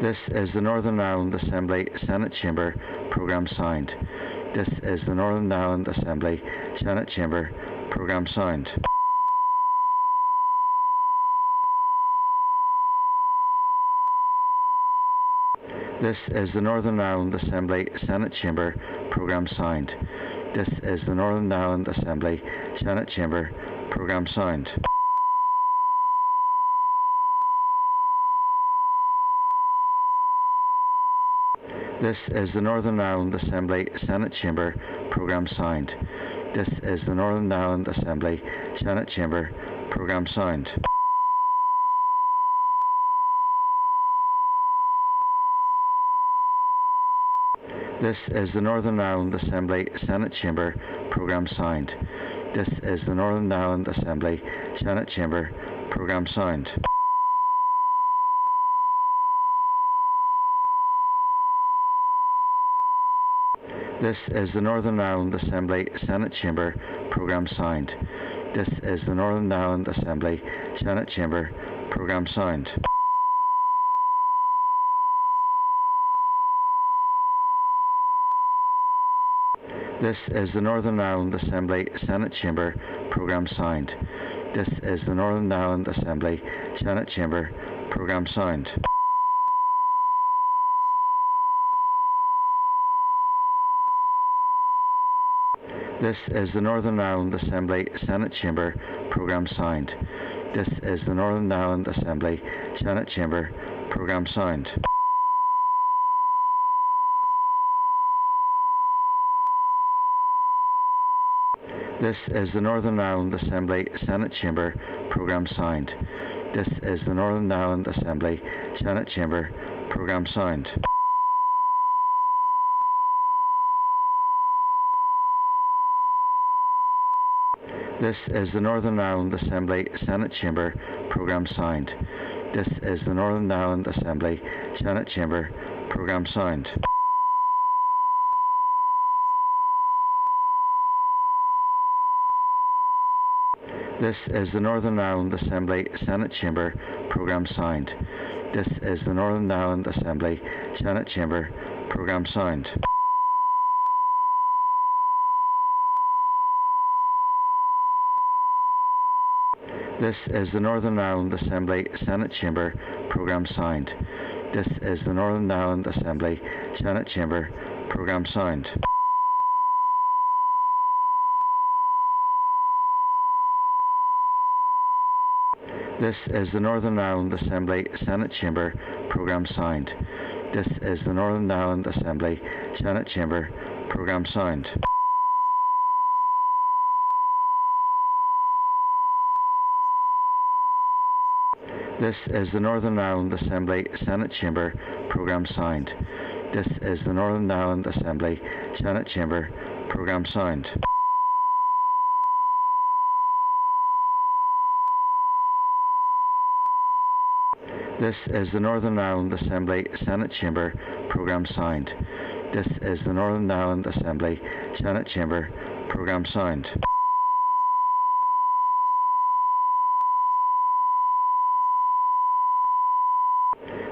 This is the Northern Ireland Assembly Senate Chamber programme signed. This is the Northern Ireland Assembly Senate Chamber programme signed. This is the Northern Ireland Assembly Senate Chamber programme signed. This is the Northern Ireland Assembly Senate Chamber programme signed. This is the Northern Ireland Assembly Senate Chamber programme signed. This is the Northern Ireland Assembly Senate Chamber programme signed. This is the Northern Ireland Assembly Senate Chamber programme signed. This is the Northern Ireland Assembly Senate Chamber programme signed. This is the Northern Ireland Assembly Senate Chamber programme signed. This is the Northern Ireland Assembly Senate Chamber programme signed. This is the Northern Ireland Assembly Senate Chamber programme signed. This is the Northern Ireland Assembly Senate Chamber programme signed. This is the Northern Ireland Assembly Senate Chamber programme signed. This is the Northern Ireland Assembly Senate Chamber programme signed. This is the Northern Ireland Assembly Senate Chamber programme signed. This is the Northern Ireland Assembly Senate Chamber programme signed. This is the Northern Ireland Assembly Senate Chamber programme signed. This is the Northern Ireland Assembly Senate Chamber programme signed. This is the Northern Ireland Assembly Senate Chamber programme signed. This is the Northern Ireland Assembly Senate Chamber programme signed. This is the Northern Ireland Assembly Senate Chamber programme signed. This is the Northern Ireland Assembly Senate Chamber programme signed. This is the Northern Ireland Assembly Senate Chamber programme signed. This is the Northern Ireland Assembly Senate Chamber programme signed. This is the Northern Ireland Assembly Senate Chamber programme signed. This is the Northern Ireland Assembly Senate Chamber programme signed. This is the Northern Ireland Assembly Senate Chamber programme signed. This is the Northern Ireland Assembly Senate Chamber programme signed.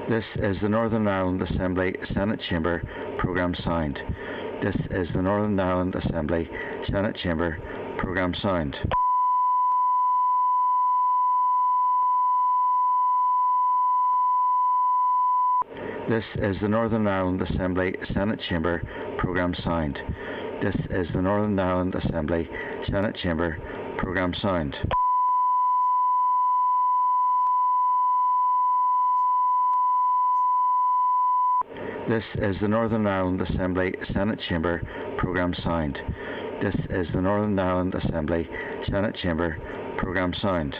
This is the Northern Ireland Assembly Senate Chamber programme signed. This is the Northern Ireland Assembly Senate Chamber programme signed. This is the Northern Ireland Assembly Senate Chamber programme signed. This is the Northern Ireland Assembly Senate Chamber programme signed. This is the Northern Ireland Assembly Senate Chamber programme signed. This is the Northern Ireland Assembly Senate Chamber programme signed.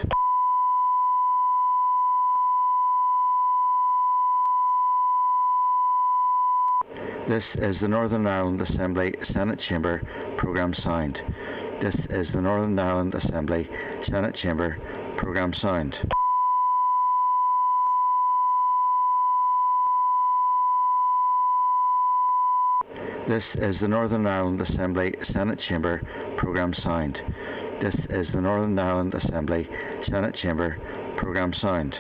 This is the Northern Ireland Assembly Senate Chamber programme signed. This is the Northern Ireland Assembly Senate Chamber programme signed. This is the Northern Ireland Assembly Senate Chamber Programme Sound. This is the Northern Ireland Assembly Senate Chamber Programme Sound.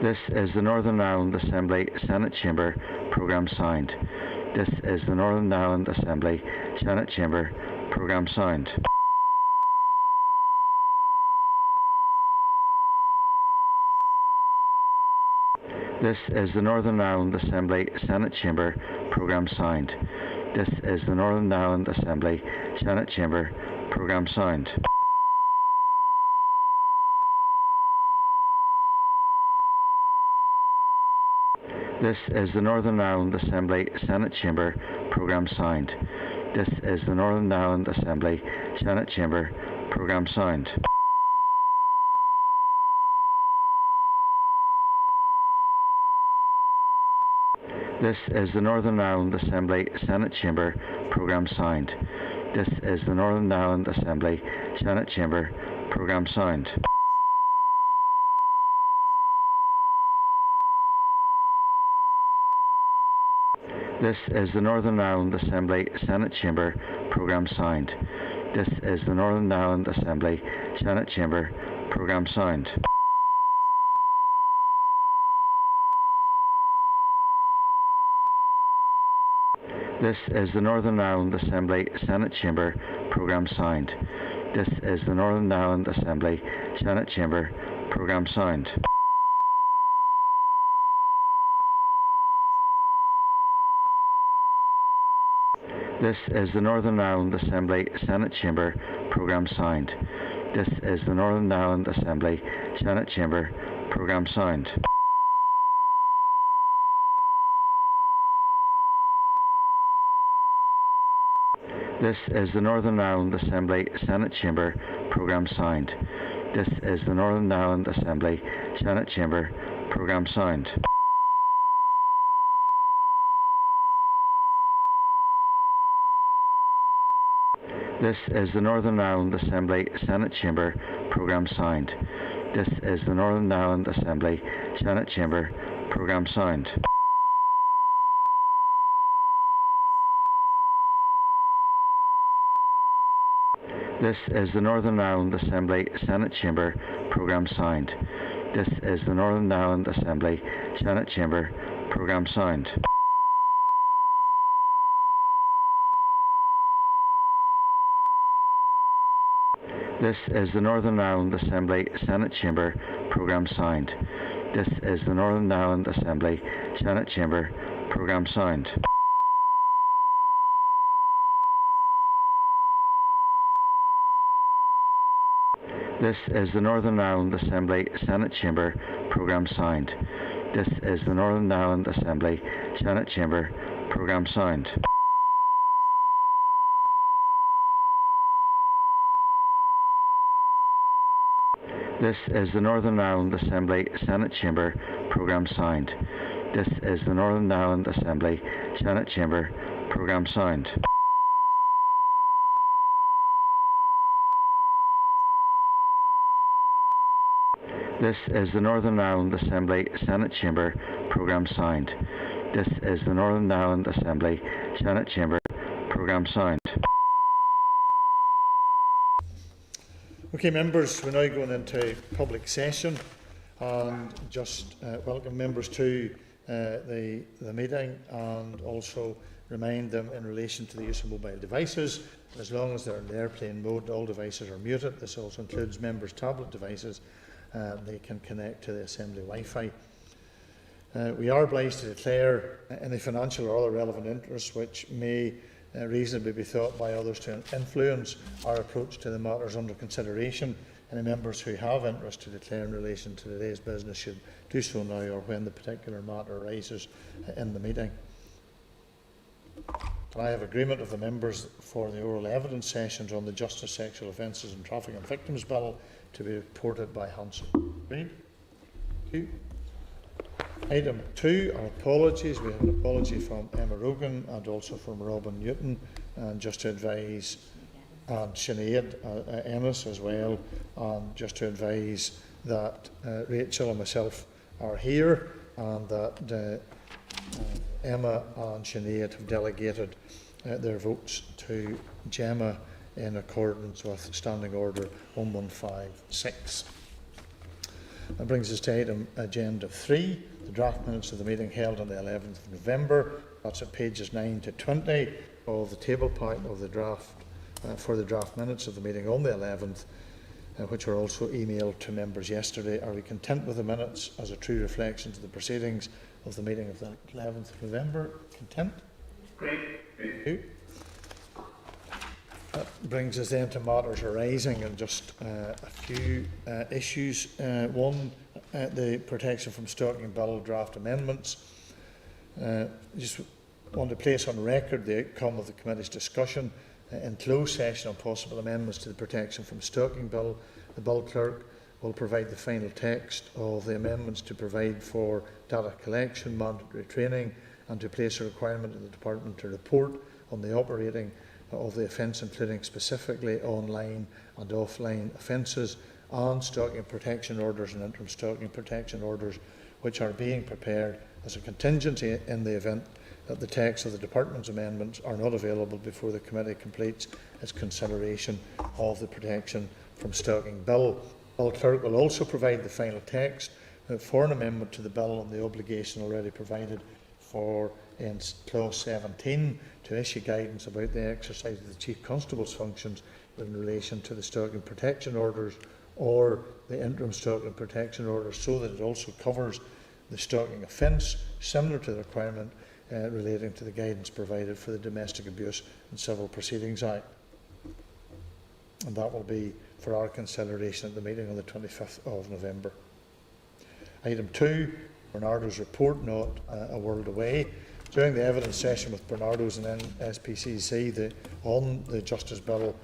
This is the Northern Ireland Assembly Senate Chamber Programme Sound. This is the Northern Ireland Assembly Senate Chamber Programme Sound. This is the Northern Ireland Assembly Senate Chamber Programme Sound. This is the Northern Ireland Assembly Senate Chamber Programme Sound. This is the Northern Ireland Assembly Senate Chamber Programme Sound. This is the Northern Ireland Assembly Senate Chamber Programme Sound. This is the Northern Ireland Assembly Senate Chamber Programme Sound. This is the Northern Ireland Assembly Senate Chamber Programme Sound. This is the Northern Ireland Assembly Senate Chamber Programme Sound. This is the Northern Ireland Assembly Senate Chamber Programme Sound. This is the Northern Ireland Assembly Senate Chamber Programme Sound. This is the Northern Ireland Assembly Senate Chamber Programme Sound. This is the Northern Ireland Assembly Senate Chamber Programme Sound. This is the Northern Ireland Assembly Senate Chamber Programme Sound. This is the Northern Ireland Assembly Senate Chamber Programme Sound. This is the Northern Ireland Assembly Senate Chamber Programme Sound. This is the Northern Ireland Assembly Senate Chamber Programme Sound. This is the Northern Ireland Assembly Senate Chamber Programme Sound. This is the Northern Ireland Assembly Senate Chamber Programme Sound. This is the Northern Ireland Assembly Senate Chamber Programme Sound. This is the Northern Ireland Assembly Senate Chamber Programme Sound. This is the Northern Ireland Assembly Senate Chamber Programme Sound. This is the Northern Ireland Assembly Senate Chamber Programme Sound. This is the Northern Ireland Assembly Senate Chamber Programme Sound. This is the Northern Ireland Assembly Senate Chamber Programme Sound. This is the Northern Ireland Assembly Senate Chamber Programme Sound. This is the Northern Ireland Assembly Senate Chamber Programme Sound. This is the Northern Ireland Assembly Senate Chamber Programme Sound. Okay, members, we're now going into public session, and just welcome members to the meeting, and also remind them in relation to the use of mobile devices. As long as they're in the airplane mode, all devices are muted. This also includes members' tablet devices. They can connect to the Assembly Wi-Fi. We are obliged to declare any financial or other relevant interests which may reasonably be thought by others to influence our approach to the matters under consideration. Any members who have interest to declare in relation to today's business should do so now or when the particular matter arises in the meeting. Can I have agreement of the members for the oral evidence sessions on the Justice, Sexual Offences and Trafficking Victims Bill to be reported by Hanson? Agreed? Thank you. Item 2 are apologies. We have an apology from Emma Rogan and also from Robin Newton, and just to advise, and Sinead Ennis as well, and just to advise that Rachel and myself are here, and that Emma and Sinead have delegated their votes to Gemma in accordance with Standing Order 1156. That brings us to item agenda 3, the draft minutes of the meeting held on the 11th of November. That's at pages 9 to 20 of the table pack of the draft for the draft minutes of the meeting on the 11th, which were also emailed to members yesterday. Are we content with the minutes as a true reflection to the proceedings of the meeting of the 11th of November? Content? Great. Thank you. That brings us then to matters arising, and just a few issues. One, the Protection from Stalking Bill draft amendments. Just want to place on record the outcome of the committee's discussion in closed session on possible amendments to the Protection from Stalking Bill. The Bill Clerk will provide the final text of the amendments to provide for data collection, mandatory training, and to place a requirement in the Department to report on the operating of the offence, including specifically online and offline offences, and stalking protection orders and interim stalking protection orders, which are being prepared as a contingency in the event that the text of the Department's amendments are not available before the committee completes its consideration of the Protection from Stalking Bill. Bill Clerk will also provide the final text for an amendment to the bill on the obligation already provided for in clause 17 to issue guidance about the exercise of the Chief Constable's functions in relation to the stalking protection orders or the interim stalking protection orders, so that it also covers the stalking offence, similar to the requirement relating to the guidance provided for the Domestic Abuse and Civil Proceedings Act. And that will be for our consideration at the meeting on the 25th of November. Item 2, Bernardo's report, not a world away. During the evidence session with Bernardo's and SPCC on the Justice Bill,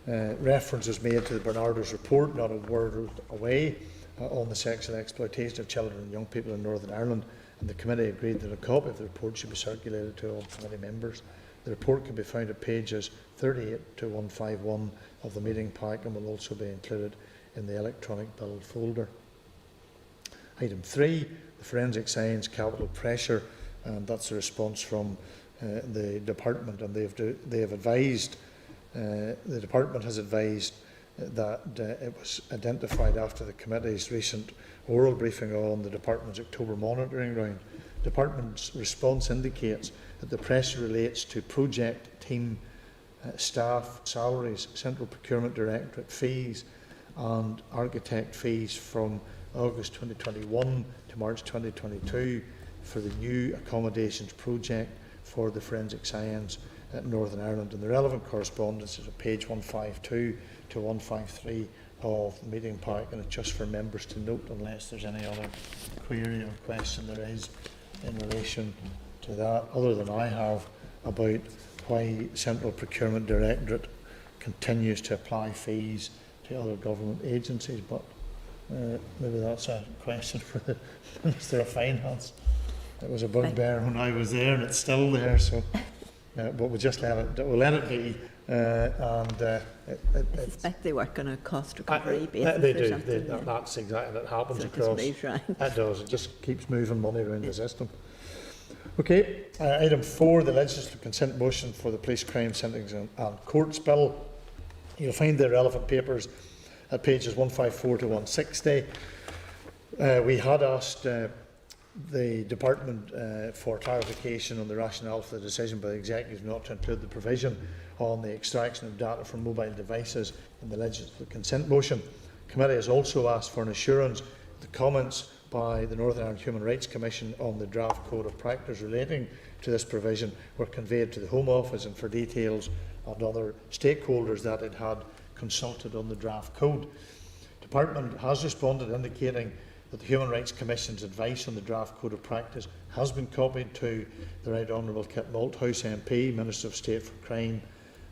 reference was made to the Bernardo's report, not a world away, on the sexual exploitation of children and young people in Northern Ireland, and the committee agreed that a copy of the report should be circulated to all committee members. The report can be found at pages 38 to 151 of the meeting pack and will also be included in the electronic bill folder. Item 3, the forensic science capital pressure, and that's a response from the department, and they have advised, the department has advised that it was identified after the committee's recent oral briefing on the department's October monitoring round. The department's response indicates that the pressure relates to project team staff salaries, Central Procurement Directorate fees and architect fees from August 2021 to March 2022 for the new accommodations project for the forensic science at Northern Ireland, and the relevant correspondence is at page 152 to 153 of the meeting pack, and it's just for members to note unless there's any other query or question there is in relation to that, other than I have, about why Central Procurement Directorate continues to apply fees to other government agencies, but maybe that's a question for the Minister of Finance. It was a bugbear when I was there, and it's still there. So, but we'll just let it be. I suspect they work on a cost recovery basis. They do. Yeah. That's exactly that happens so across. Right. It does. It just keeps moving money around the system. Okay. Item 4, the legislative consent motion for the Police Crime Sentencing and Courts Bill. You'll find the relevant papers at pages 154 to 160. We had asked the department for clarification on the rationale for the decision by the executive not to include the provision on the extraction of data from mobile devices in the legislative consent motion. The committee has also asked for an assurance that the comments by the Northern Ireland Human Rights Commission on the draft code of practice relating to this provision were conveyed to the Home Office, and for details and other stakeholders that it had consulted on the draft code. The department has responded indicating that the Human Rights Commission's advice on the draft code of practice has been copied to the Right Honourable Kit Malthouse MP, Minister of State for Crime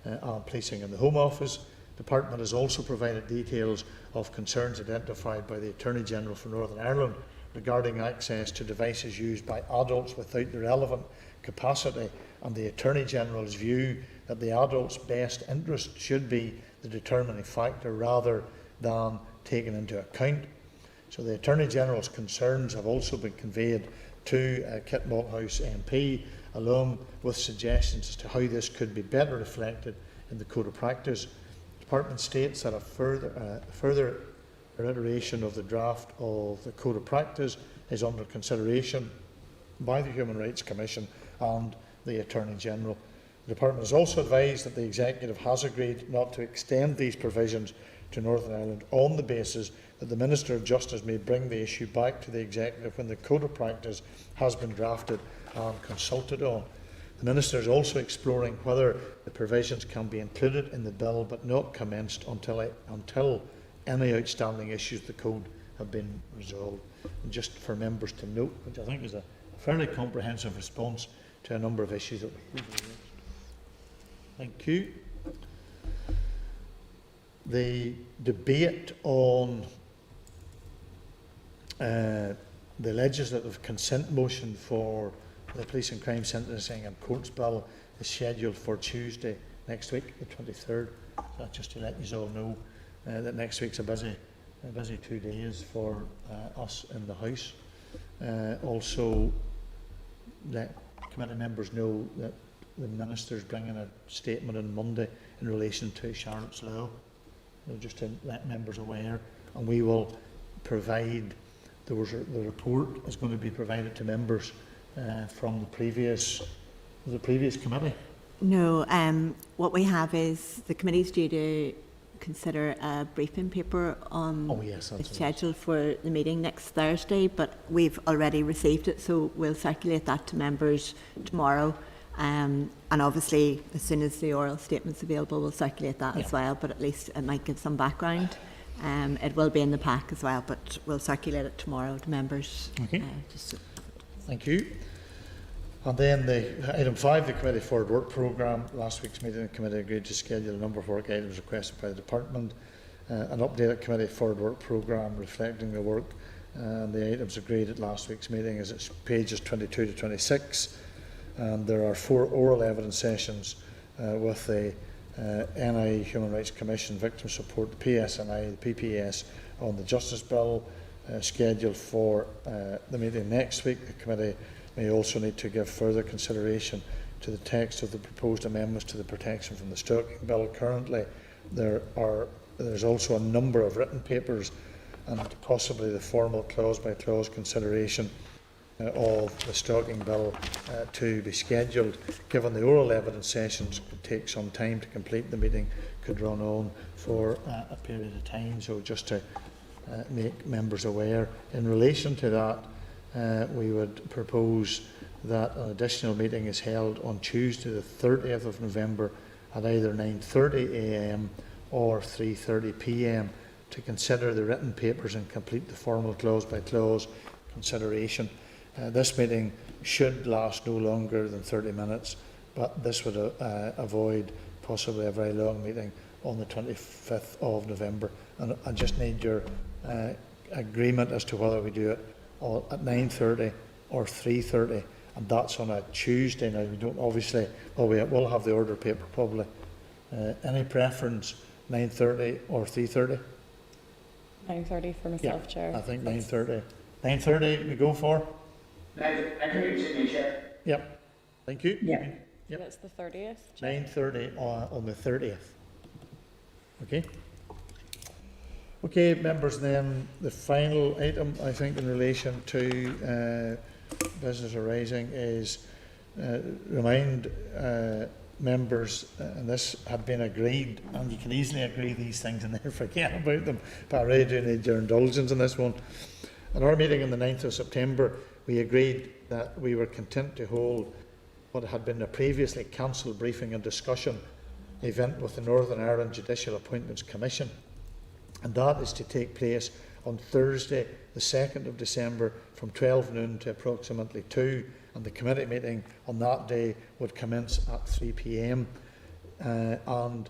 and Policing in the Home Office. The department has also provided details of concerns identified by the Attorney General for Northern Ireland regarding access to devices used by adults without the relevant capacity, and the Attorney General's view that the adult's best interest should be the determining factor rather than taken into account So the Attorney-General's concerns have also been conveyed to Kit Malthouse MP, along with suggestions as to how this could be better reflected in the Code of Practice. The Department states that a further iteration of the draft of the Code of Practice is under consideration by the Human Rights Commission and the Attorney-General. The Department has also advised that the Executive has agreed not to extend these provisions to Northern Ireland on the basis that the Minister of Justice may bring the issue back to the Executive when the Code of Practice has been drafted and consulted on. The Minister is also exploring whether the provisions can be included in the bill but not commenced until any outstanding issues of the Code have been resolved. And just for members to note, which I think is a fairly comprehensive response to a number of issues that we've raised. Thank you. The debate on the legislative consent motion for the Police and Crime Sentencing and Courts Bill is scheduled for Tuesday next week, the 23rd. So just to let you all know that next week's a busy 2 days for us in the House. Also, let committee members know that the Minister is bringing a statement on Monday in relation to Charlotte's Law, just to let members aware, and we will provide, the report is going to be provided to members from the previous committee. No, what we have is the committee's due to consider a briefing paper on the schedule for the meeting next Thursday, but we've already received it, so we'll circulate that to members tomorrow. And obviously, as soon as the oral statement's available, we'll circulate that as well, but at least it might give some background. It will be in the pack as well, but we'll circulate it tomorrow to members. Okay. Thank you. And then item 5, the Committee Forward Work Programme. Last week's meeting, the committee agreed to schedule a number of work items requested by the Department. An updated Committee Forward Work Programme reflecting the work and the items agreed at last week's meeting is at pages 22 to 26. And there are 4 oral evidence sessions with the NI Human Rights Commission, Victim Support, the PSNI, the PPS on the Justice Bill scheduled for the meeting next week. The committee may also need to give further consideration to the text of the proposed amendments to the protection from the Stalking Bill. Currently, there's also a number of written papers and possibly the formal clause-by-clause consideration of the Stalking Bill to be scheduled. Given the oral evidence sessions could take some time to complete, the meeting could run on for a period of time. So just to make members aware, in relation to that, we would propose that an additional meeting is held on Tuesday the 30th of November at either 9:30 a.m. or 3:30 p.m. to consider the written papers and complete the formal clause-by-clause consideration. This meeting should last no longer than 30 minutes, but this would avoid possibly a very long meeting on the 25th of November. And I just need your agreement as to whether we do it at 9:30 or 3:30, and that's on a Tuesday. Now, we don't obviously, well, we will have the order paper probably. Any preference, 9:30 or 3:30? 9:30 for myself, yeah, Chair. I think 9:30. 9:30 we go for? 9:30, Chair. Yep. Thank you. Yeah. Yep. That's the 30th. 9:30 on the 30th. Okay. Okay, members, then the final item, I think, in relation to business arising is remind members, and this had been agreed, and you can easily agree these things and then forget about them, but I really do need your indulgence in this one. At our meeting on the 9th of September, we agreed that we were content to hold what had been a previously cancelled briefing and discussion event with the Northern Ireland Judicial Appointments Commission, and that is to take place on Thursday the 2nd of December from 12 noon to approximately 2, and the committee meeting on that day would commence at 3 p.m. And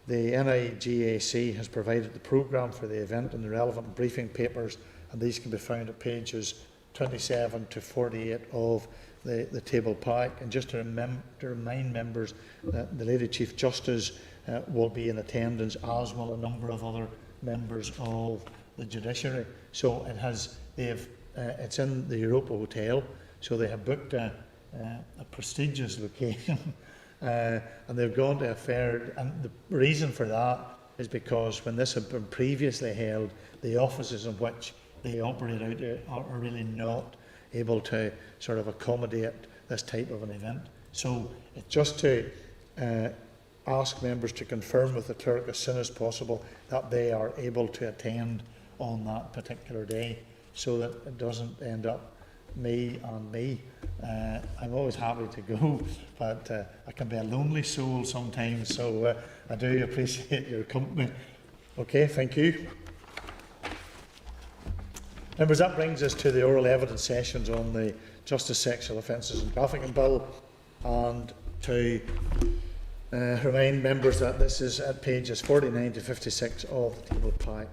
the NIGAC has provided the programme for the event and the relevant briefing papers, and these can be found at pages 27 to 48 of the table pack. And just to remind members that the Lady Chief Justice will be in attendance, as will a number of other members of the judiciary. So it's in the Europa Hotel, so they have booked a prestigious location and they've gone to a fair, and the reason for that is because when this had been previously held, the offices in which they operate out are really not able to sort of accommodate this type of an event. So it's just to ask members to confirm with the clerk as soon as possible that they are able to attend on that particular day, so that it doesn't end up me. I'm always happy to go, but I can be a lonely soul sometimes, so I do appreciate your company. Okay, thank you. Members, that brings us to the oral evidence sessions on the Justice Sexual Offences and Trafficking Bill, and to remind members that this is at pages 49 to 56 of the table pack.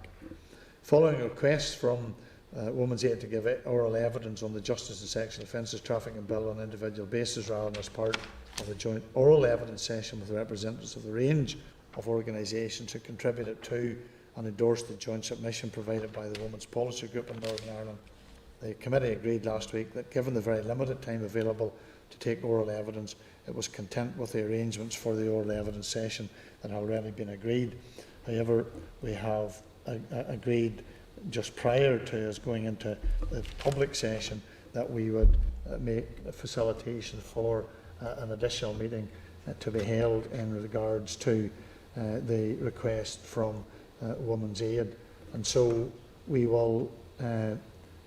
Following a request from Women's Aid to give oral evidence on the Justice and Sexual Offences Trafficking Bill on an individual basis rather than as part of a joint oral evidence session with representatives of the range of organisations who contributed to and endorsed the joint submission provided by the Women's Policy Group in Northern Ireland, the committee agreed last week that given the very limited time available to take oral evidence, it was content with the arrangements for the oral evidence session that had already been agreed. However, we have agreed just prior to us going into the public session that we would make a facilitation for an additional meeting to be held in regards to the request from Women's Aid, and so we will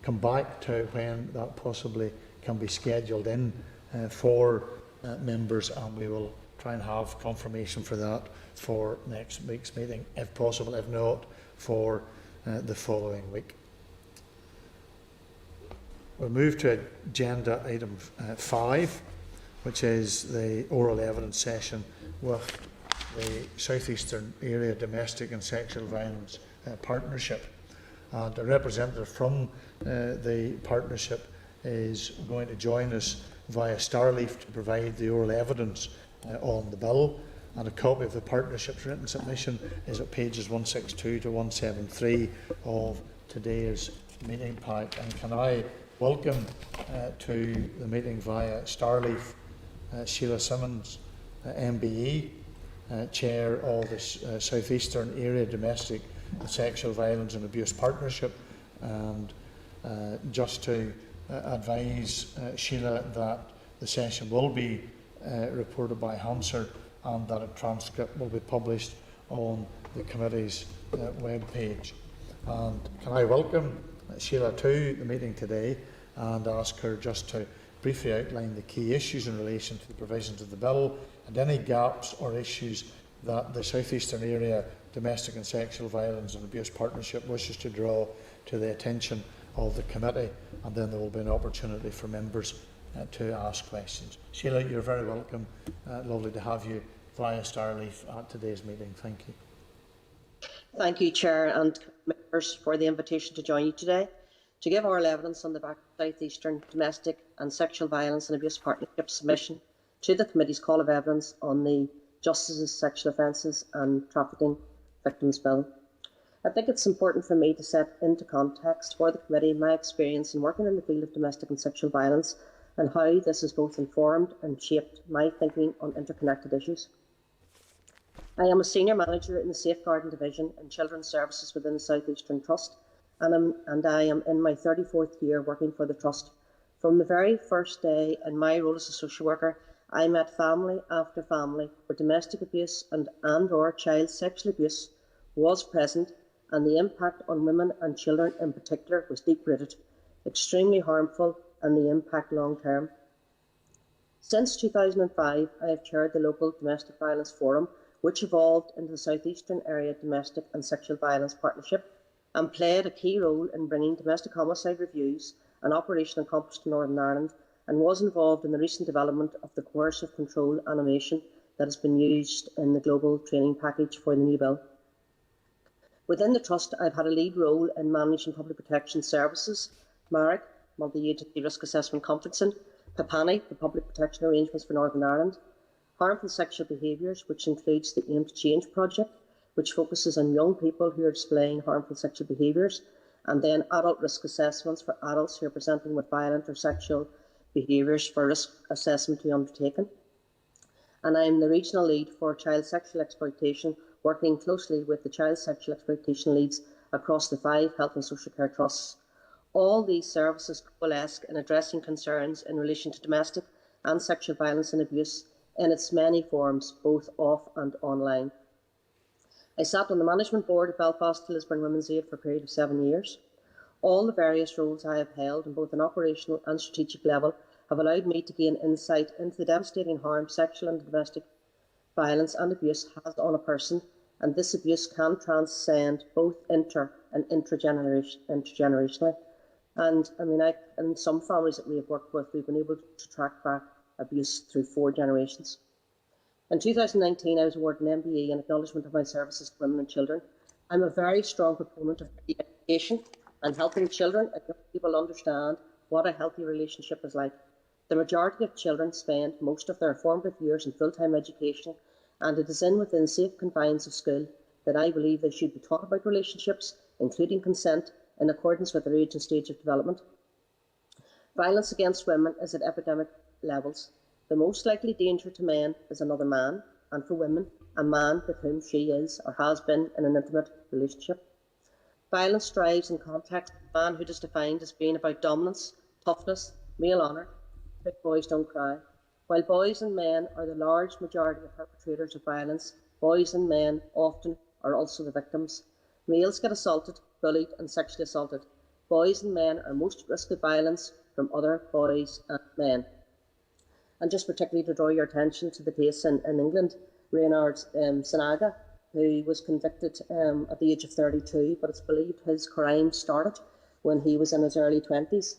come back to when that possibly can be scheduled in for members, and we will try and have confirmation for that for next week's meeting, if possible, if not, for the following week. We'll move to agenda item 5, which is the oral evidence session with the South Eastern Area Domestic and Sexual Violence Partnership. And a representative from the partnership is going to join us via Starleaf to provide the oral evidence on the bill, and a copy of the partnership's written submission is at pages 162 to 173 of today's meeting pack. And can I welcome to the meeting via Starleaf Sheila Simmons, MBE, Chair of the South Eastern Area Domestic and Sexual Violence and Abuse Partnership, and just to advise Sheila that the session will be reported by Hansard and that a transcript will be published on the committee's web page. And can I welcome Sheila to the meeting today and ask her just to briefly outline the key issues in relation to the provisions of the bill and any gaps or issues that the South Eastern Area Domestic and Sexual Violence and Abuse Partnership wishes to draw to the attention of the committee, and then there will be an opportunity for members to ask questions. Sheila, you're very welcome. Lovely to have you via Starleaf at today's meeting. Thank you. Thank you, Chair and members, for the invitation to join you today to give oral evidence on the back of South Eastern Domestic and Sexual Violence and Abuse Partnership submission to the Committee's call of evidence on the Justice's Sexual Offences and Trafficking Victims Bill. I think it's important for me to set into context for the Committee my experience in working in the field of domestic and sexual violence and how this has both informed and shaped my thinking on interconnected issues. I am a Senior Manager in the Safeguarding Division and Children's Services within the South Eastern Trust, and I am in my 34th year working for the Trust. From the very first day in my role as a social worker, I met family after family where domestic abuse and or child sexual abuse was present, and the impact on women and children in particular was deep-rooted, extremely harmful, and the impact long-term. Since 2005, I have chaired the local Domestic Violence Forum, which evolved into the South Eastern Area Domestic and Sexual Violence Partnership, and played a key role in bringing domestic homicide reviews and operation accomplished in Northern Ireland, and was involved in the recent development of the coercive control animation that has been used in the global training package for the new bill. Within the Trust, I've had a lead role in managing public protection services, MARIC, Multi-Agency Risk Assessment Conferencing, PAPANI, the Public Protection Arrangements for Northern Ireland, Harmful Sexual Behaviours, which includes the Aim to Change project, which focuses on young people who are displaying harmful sexual behaviours, and then adult risk assessments for adults who are presenting with violent or sexual behaviours for risk assessment to be undertaken. And I am the regional lead for child sexual exploitation, working closely with the child sexual exploitation leads across the 5 health and social care trusts. All these services coalesce in addressing concerns in relation to domestic and sexual violence and abuse in its many forms, both off and online. I sat on the management board of Belfast to Lisburn Women's Aid for a period of 7 years. All the various roles I have held on both an operational and strategic level have allowed me to gain insight into the devastating harm sexual and domestic violence and abuse has on a person, and this abuse can transcend both inter- and intergenerationally. And I mean, in some families that we have worked with, we've been able to track back abuse through 4 generations. In 2019, I was awarded an MBE in acknowledgement of my services to women and children. I'm a very strong proponent of education and helping children and young people understand what a healthy relationship is like. The majority of children spend most of their formative years in full-time education, and it is within safe confines of school that I believe they should be taught about relationships, including consent, in accordance with their age and stage of development. Violence against women is at epidemic levels. The most likely danger to men is another man, and for women, a man with whom she is or has been in an intimate relationship. Violence thrives in context of a man who is defined as being about dominance, toughness, male honour, big boys don't cry. While boys and men are the large majority of perpetrators of violence, boys and men often are also the victims. Males get assaulted, bullied and sexually assaulted. Boys and men are most at risk of violence from other boys and men. And just particularly to draw your attention to the case in England, Reynard Sanaga, who was convicted at the age of 32, but it's believed his crime started when he was in his early 20s.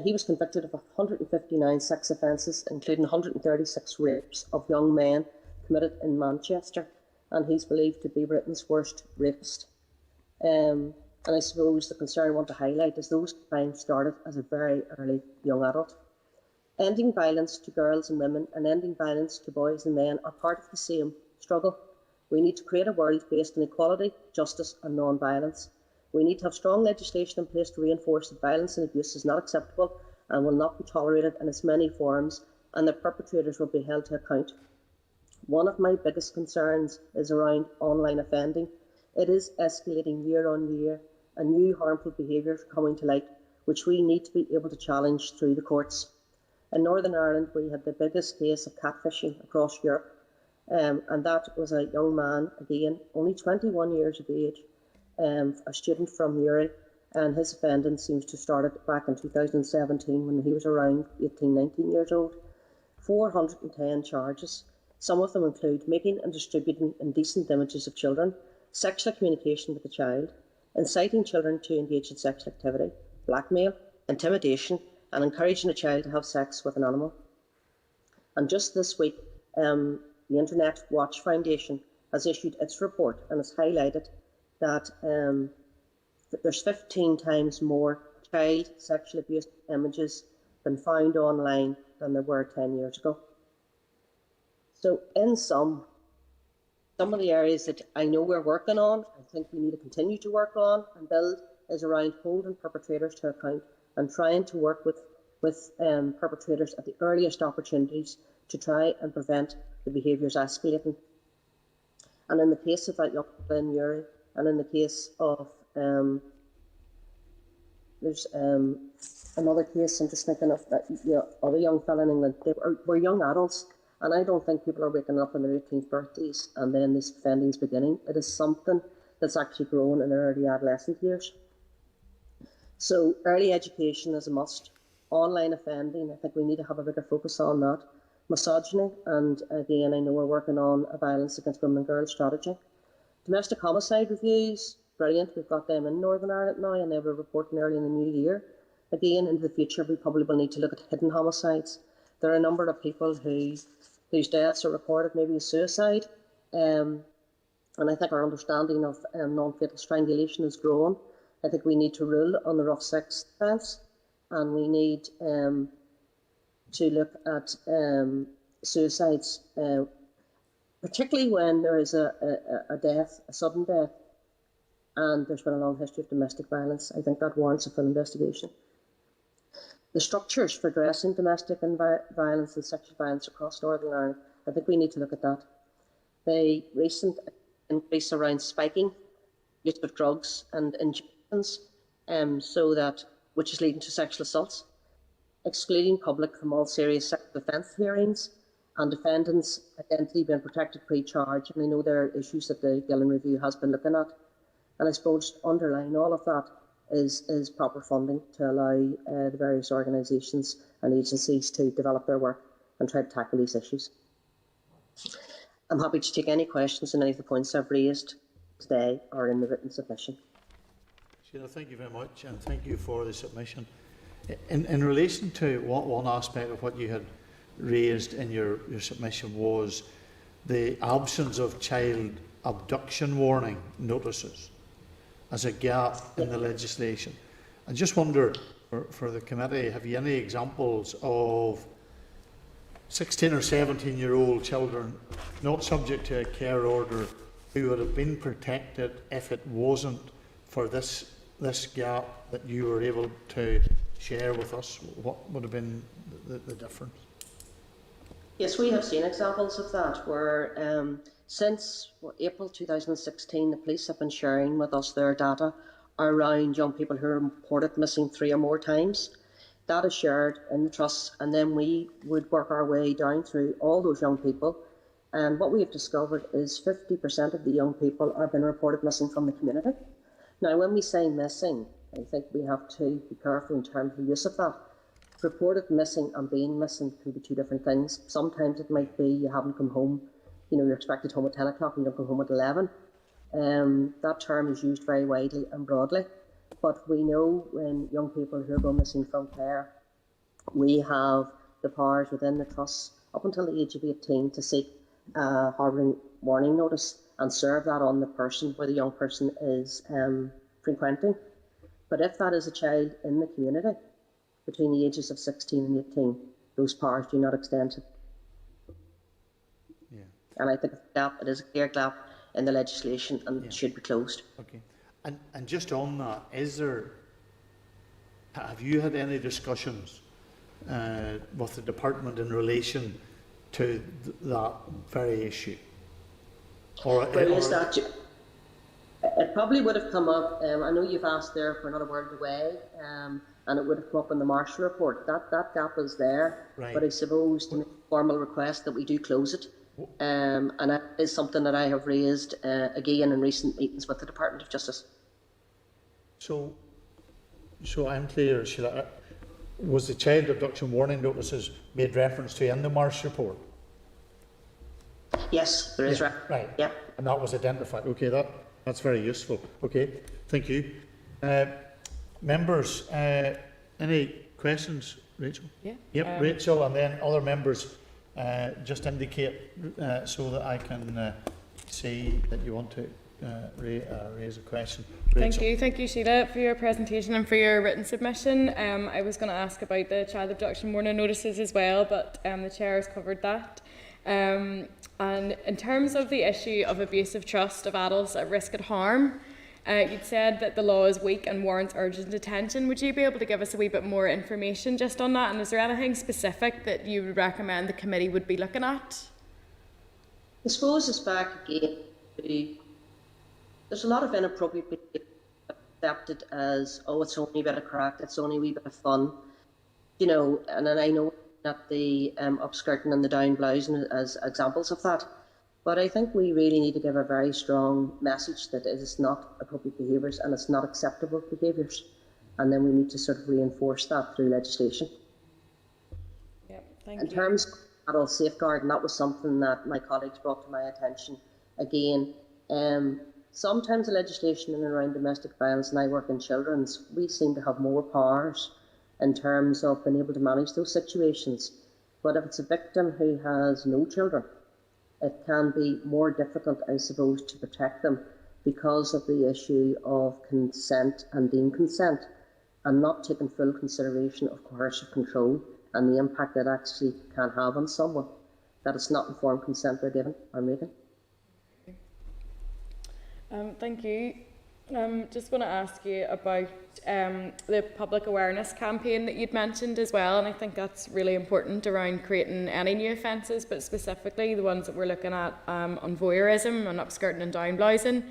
He was convicted of 159 sex offences, including 136 rapes of young men committed in Manchester, and he's believed to be Britain's worst rapist. And I suppose the concern I want to highlight is those crimes started as a very early young adult. Ending violence to girls and women and ending violence to boys and men are part of the same struggle. We need to create a world based on equality, justice and non-violence. We need to have strong legislation in place to reinforce that violence and abuse is not acceptable and will not be tolerated in its many forms, and that perpetrators will be held to account. One of my biggest concerns is around online offending. It is escalating year on year, and new harmful behaviours are coming to light, which we need to be able to challenge through the courts. In Northern Ireland, we had the biggest case of catfishing across Europe, and that was a young man, again, only 21 years of age, a student from Uri, and his offending seems to have started back in 2017 when he was around 18, 19 years old. 410 charges. Some of them include making and distributing indecent images of children, sexual communication with a child, inciting children to engage in sexual activity, blackmail, intimidation, and encouraging a child to have sex with an animal. And just this week, the Internet Watch Foundation has issued its report and has highlighted that there's 15 times more child sexual abuse images been found online than there were 10 years ago. So in some of the areas that I know we're working on, I think we need to continue to work on and build, is around holding perpetrators to account and trying to work with perpetrators at the earliest opportunities to try and prevent the behaviours escalating. And in the case of that young girl in Uri, and in the case of, there's another case I'm just thinking of, that other young fella in England. They were young adults, and I don't think people are waking up on their 18th birthdays and then this offending's beginning. It is something that's actually grown in their early adolescent years. So early education is a must. Online offending, I think we need to have a bigger focus on that. Misogyny, and again, I know we're working on a violence against women and girls strategy. Domestic homicide reviews, brilliant. We've got them in Northern Ireland now, and they were reporting early in the new year. Again, into the future, we probably will need to look at hidden homicides. There are a number of people whose deaths are reported maybe as suicide, and I think our understanding of non-fatal strangulation has grown. I think we need to rule on the rough sex offence, and we need to look at suicides particularly when there is a death, a sudden death, and there's been a long history of domestic violence. I think that warrants a full investigation. The structures for addressing domestic violence and sexual violence across Northern Ireland, I think we need to look at that. The recent increase around spiking use of drugs and injections, which is leading to sexual assaults, excluding public from all serious sexual offence hearings, and defendants' identity being protected pre-charge. And I know there are issues that the Gillen Review has been looking at. And I suppose underlying all of that is proper funding to allow the various organisations and agencies to develop their work and try to tackle these issues. I'm happy to take any questions on any of the points I've raised today or in the written submission. Sheila, thank you very much, and thank you for the submission. In relation to one aspect of what you had raised in your submission was the absence of child abduction warning notices as a gap in the legislation. I just wonder, for the committee, have you any examples of 16 or 17-year-old children not subject to a care order who would have been protected if it wasn't for this gap that you were able to share with us? What would have been the difference? Yes, we have seen examples of that where since April 2016 the police have been sharing with us their data around young people who are reported missing 3 or more times. That is shared in the trusts, and then we would work our way down through all those young people, and what we have discovered is 50% of the young people are being reported missing from the community. Now, when we say missing, I think we have to be careful in terms of the use of that. Reported missing and being missing can be 2 different things. Sometimes it might be you haven't come home, you're expected home at 10 o'clock and you don't come home at 11. That term is used very widely and broadly, but we know when young people who are going missing from Clare, we have the powers within the trusts up until the age of 18 to seek a harbouring warning notice and serve that on the person where the young person is frequenting. But if that is a child in the community between the ages of 16 and 18, those powers do not extend to. Yeah. And I think it is a clear gap in the legislation and it should be closed. Okay. And just on that, have you had any discussions with the department in relation to that very issue? It probably would have come up. I know you've asked there for another word away, and it would have come up in the Marshall report. That gap is there, right. But I suppose to make a formal request that we do close it. And that is something that I have raised again in recent meetings with the Department of Justice. So I'm clear, Sheila, was the child abduction warning notices made reference to in the Marsh report? Yes, there is. Right. Yeah. And that was identified. Okay, that's very useful. Okay, thank you. Members, any questions, Rachel? Yeah. Yep, Rachel, and then other members. Just indicate so that I can see that you want to raise a question. Rachel. Thank you, Sheila, for your presentation and for your written submission. I was going to ask about the child abduction warning notices as well, but the chair has covered that. And in terms of the issue of abusive trust of adults at risk of harm, you'd said that the law is weak and warrants urgent attention. Would you be able to give us a wee bit more information just on that? And is there anything specific that you would recommend the committee would be looking at? I suppose it's back again to, there's a lot of inappropriate behaviour accepted as, oh, it's only a bit of crack, it's only a wee bit of fun. And then I know that the upskirting and the down blousing as examples of that. But I think we really need to give a very strong message that it is not appropriate behaviours and it's not acceptable behaviours. And then we need to sort of reinforce that through legislation. Yep, thank you. In terms of adult safeguard, and that was something that my colleagues brought to my attention again. Sometimes the legislation in and around domestic violence, and I work in children's, we seem to have more powers in terms of being able to manage those situations. But if it's a victim who has no children, it can be more difficult, I suppose, to protect them because of the issue of consent and deemed consent and not taking full consideration of coercive control and the impact that actually can have on someone. that it's not informed consent they're given or making. Thank you. Just want to ask you about the public awareness campaign that you'd mentioned as well, and I think that's really important around creating any new offences, but specifically the ones that we're looking at on voyeurism and upskirting and downblousing,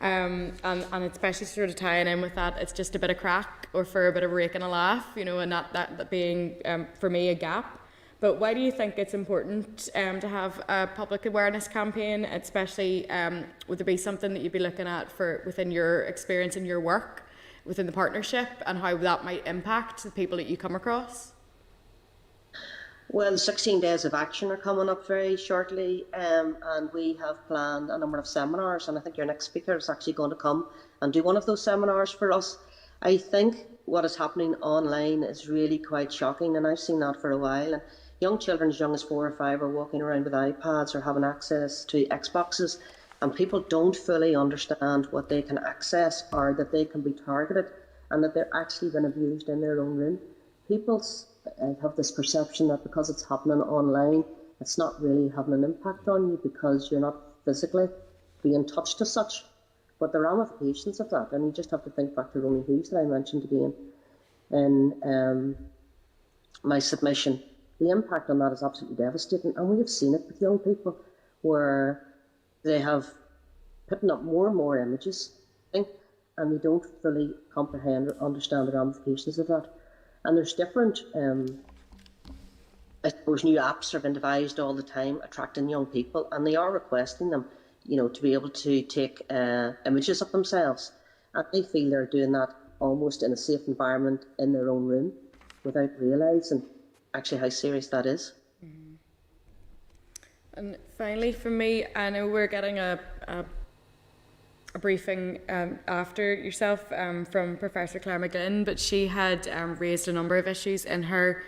and especially sort of tying in with that, it's just a bit of crack or for a bit of rake and a laugh, you know, and that being for me a gap. But why do you think it's important to have a public awareness campaign, especially would there be something that you'd be looking at for within your experience in your work, within the partnership, and how that might impact the people that you come across? Well, 16 days of action are coming up very shortly, and we have planned a number of seminars, and I think your next speaker is actually going to come and do one of those seminars for us. I think what is happening online is really quite shocking, and I've seen that for a while. And young children as young as 4 or 5 are walking around with iPads or having access to Xboxes, and people don't fully understand what they can access or that they can be targeted and that they're actually being abused in their own room. People have this perception that because it's happening online, it's not really having an impact on you because you're not physically being touched as such. But the ramifications of that, and you just have to think back to Ronnie Hughes that I mentioned again in my submission. The impact on that is absolutely devastating, and we have seen it with young people where they have putting up more and more images, and they don't fully comprehend or understand the ramifications of that. And there's different, I suppose, new apps are being devised all the time, attracting young people, and they are requesting them, you know, to be able to take images of themselves, and they feel they're doing that almost in a safe environment in their own room, without realising actually how serious that is. Mm-hmm. And finally, for me, I know we're getting a briefing after yourself from Professor Clare McGlynn, but she had raised a number of issues in her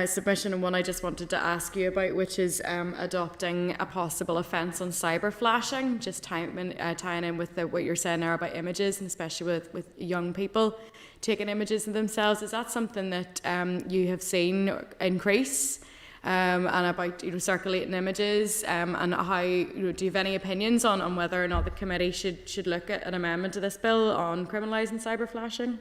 submission, and one I just wanted to ask you about, which is adopting a possible offence on cyber flashing, just tying in with what you're saying there about images, and especially with young people taking images of themselves. Is that something that you have seen increase? And about circulating images, and how do you have any opinions on whether or not the committee should look at an amendment to this bill on criminalising cyber flashing?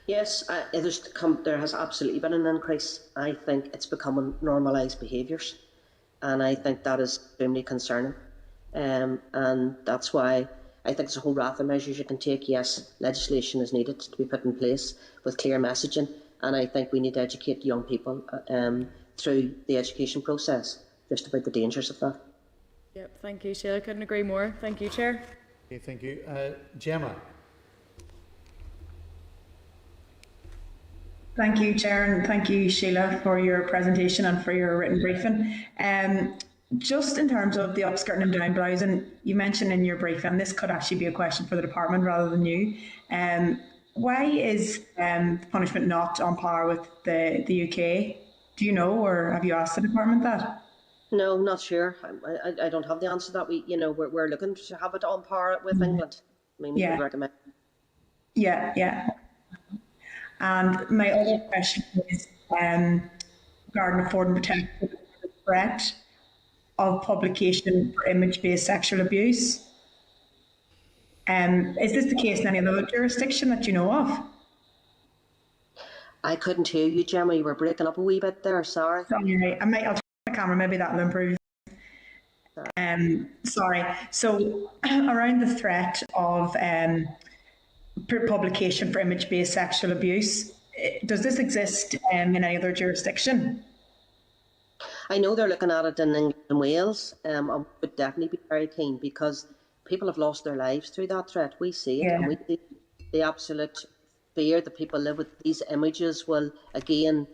Yes, there has absolutely been an increase. I think it's becoming normalised behaviours, and I think that is extremely concerning. And that's why I think there's a whole raft of measures you can take. Yes, legislation is needed to be put in place with clear messaging. And I think we need to educate young people through the education process just about the dangers of that. Yep, thank you, Sheila. Couldn't agree more. Thank you, Chair. Okay, thank you. Gemma. Thank you, Chair, and thank you, Sheila, for your presentation and for your written briefing. Just in terms of the upskirting and downblousing, you mentioned in your briefing, this could actually be a question for the department rather than you. Why is punishment not on par with the UK? Do you know, or have you asked the department that? No, not sure. I don't have the answer to that. We're looking to have it on par with England. I mean, we would recommend. Yeah. And my other question is regarding afford and protect the threat of publication for image-based sexual abuse. Is this the case in any other jurisdiction that you know of? I couldn't hear you, Gemma. You were breaking up a wee bit there. Sorry. Sorry, I'll turn my camera. Maybe that will improve. Sorry. So around the threat of publication for image-based sexual abuse, does this exist in any other jurisdiction? I know they're looking at it in England and Wales. I would definitely be very keen because people have lost their lives through that threat. We see it, and we see the absolute fear that people live with. These images will again,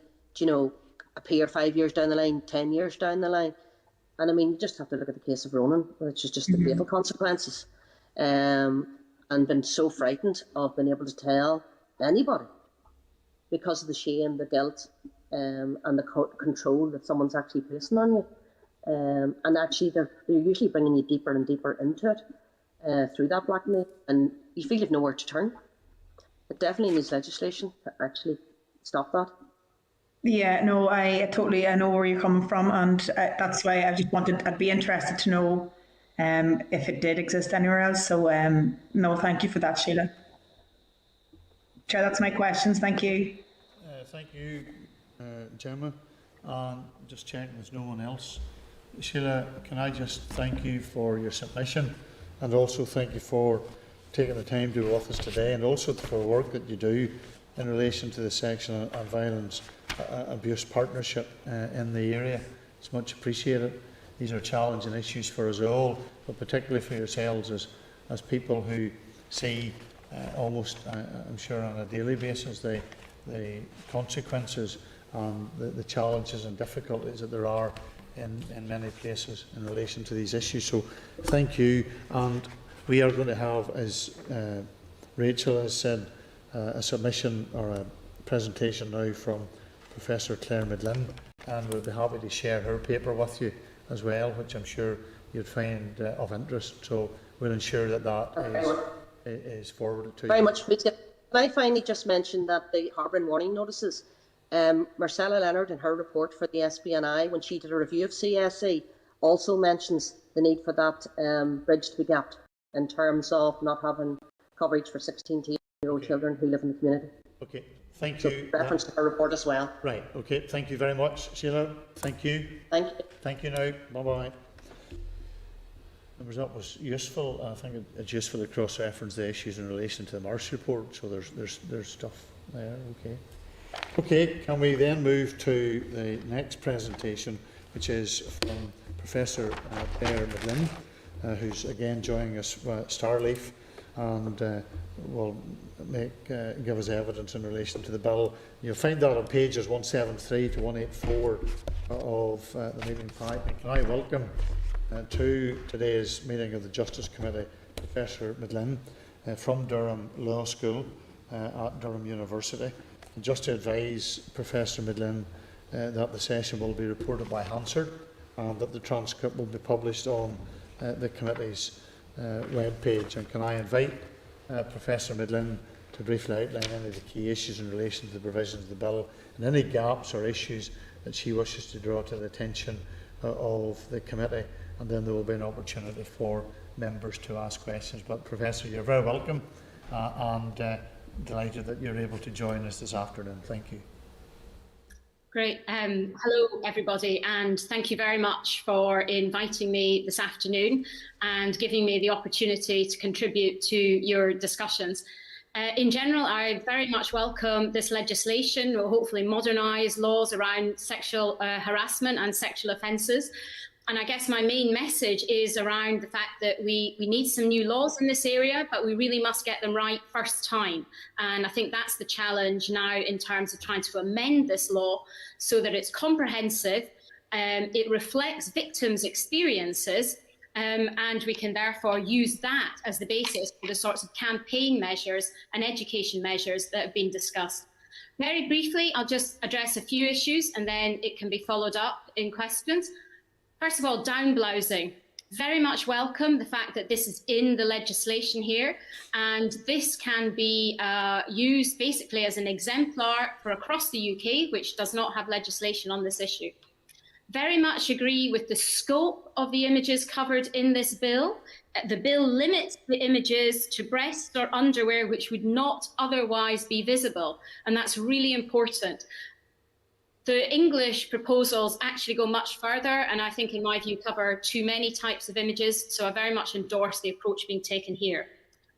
appear 5 years down the line, 10 years down the line. And I mean, you just have to look at the case of Ronan, which is just the fatal consequences. And been so frightened of being able to tell anybody because of the shame, the guilt, and the control that someone's actually placing on you. And actually, they're usually bringing you deeper and deeper into it through that blackmail, and you feel you've nowhere to turn. It definitely needs legislation to actually stop that. Yeah, no, I know where you're coming from, and that's why I'd be interested to know if it did exist anywhere else. So, no, thank you for that, Sheila. Chair, that's my questions. Thank you. Thank you, Gemma. Just checking there's no one else. Sheila, can I just thank you for your submission, and also thank you for taking the time to be with us today, and also for the work that you do in relation to the Sexual and Violence Abuse Partnership in the area. It's much appreciated. These are challenging issues for us all, but particularly for yourselves as people who see almost, I'm sure on a daily basis, the consequences and the challenges and difficulties that there are in many places in relation to these issues. So thank you. And we are going to have, as Rachel has said, a submission or a presentation now from Professor Clare McGlynn, and we'll be happy to share her paper with you as well, which I'm sure you'd find of interest. So we'll ensure that is forwarded to you. Very much. Can I finally just mention that the harbouring warning notices, Marcella Leonard in her report for the SPNI, when she did a review of CSE, also mentions the need for that bridge to be gapped in terms of not having coverage for 16 to 18-year-old children who live in the community. Okay, thank you. Reference to her report as well. Right, okay, thank you very much, Sheila. Thank you. Thank you. Thank you now. Bye-bye. Members, that was useful. I think it's useful to cross-reference the issues in relation to the Marsh report, so there's stuff there, okay. Okay, can we then move to the next presentation, which is from Professor Clare McGlynn, who's again joining us Starleaf, and will give us evidence in relation to the bill. You'll find that on pages 173 to 184 of the meeting pipe. And can I welcome to today's meeting of the Justice Committee Professor McGlynn from Durham Law School at Durham University. And just to advise Professor McGlynn that the session will be reported by Hansard, and that the transcript will be published on the committee's web page. And can I invite Professor McGlynn to briefly outline any of the key issues in relation to the provisions of the bill, and any gaps or issues that she wishes to draw to the attention of the committee, and then there will be an opportunity for members to ask questions. But Professor, you're very welcome, and delighted that you're able to join us this afternoon. Thank you. Great. Hello, everybody, and thank you very much for inviting me this afternoon and giving me the opportunity to contribute to your discussions. In general, I very much welcome this legislation. It will hopefully modernise laws around sexual harassment and sexual offences. And I guess my main message is around the fact that we need some new laws in this area, but we really must get them right first time. And I think that's the challenge now in terms of trying to amend this law so that it's comprehensive, it reflects victims' experiences, and we can therefore use that as the basis for the sorts of campaign measures and education measures that have been discussed. Very briefly, I'll just address a few issues and then it can be followed up in questions. First of all, downblousing. Very much welcome the fact that this is in the legislation here, and this can be used basically as an exemplar for across the UK, which does not have legislation on this issue. Very much agree with the scope of the images covered in this bill. The bill limits the images to breasts or underwear which would not otherwise be visible, and that's really important. The English proposals actually go much further, and I think, in my view, cover too many types of images, so I very much endorse the approach being taken here.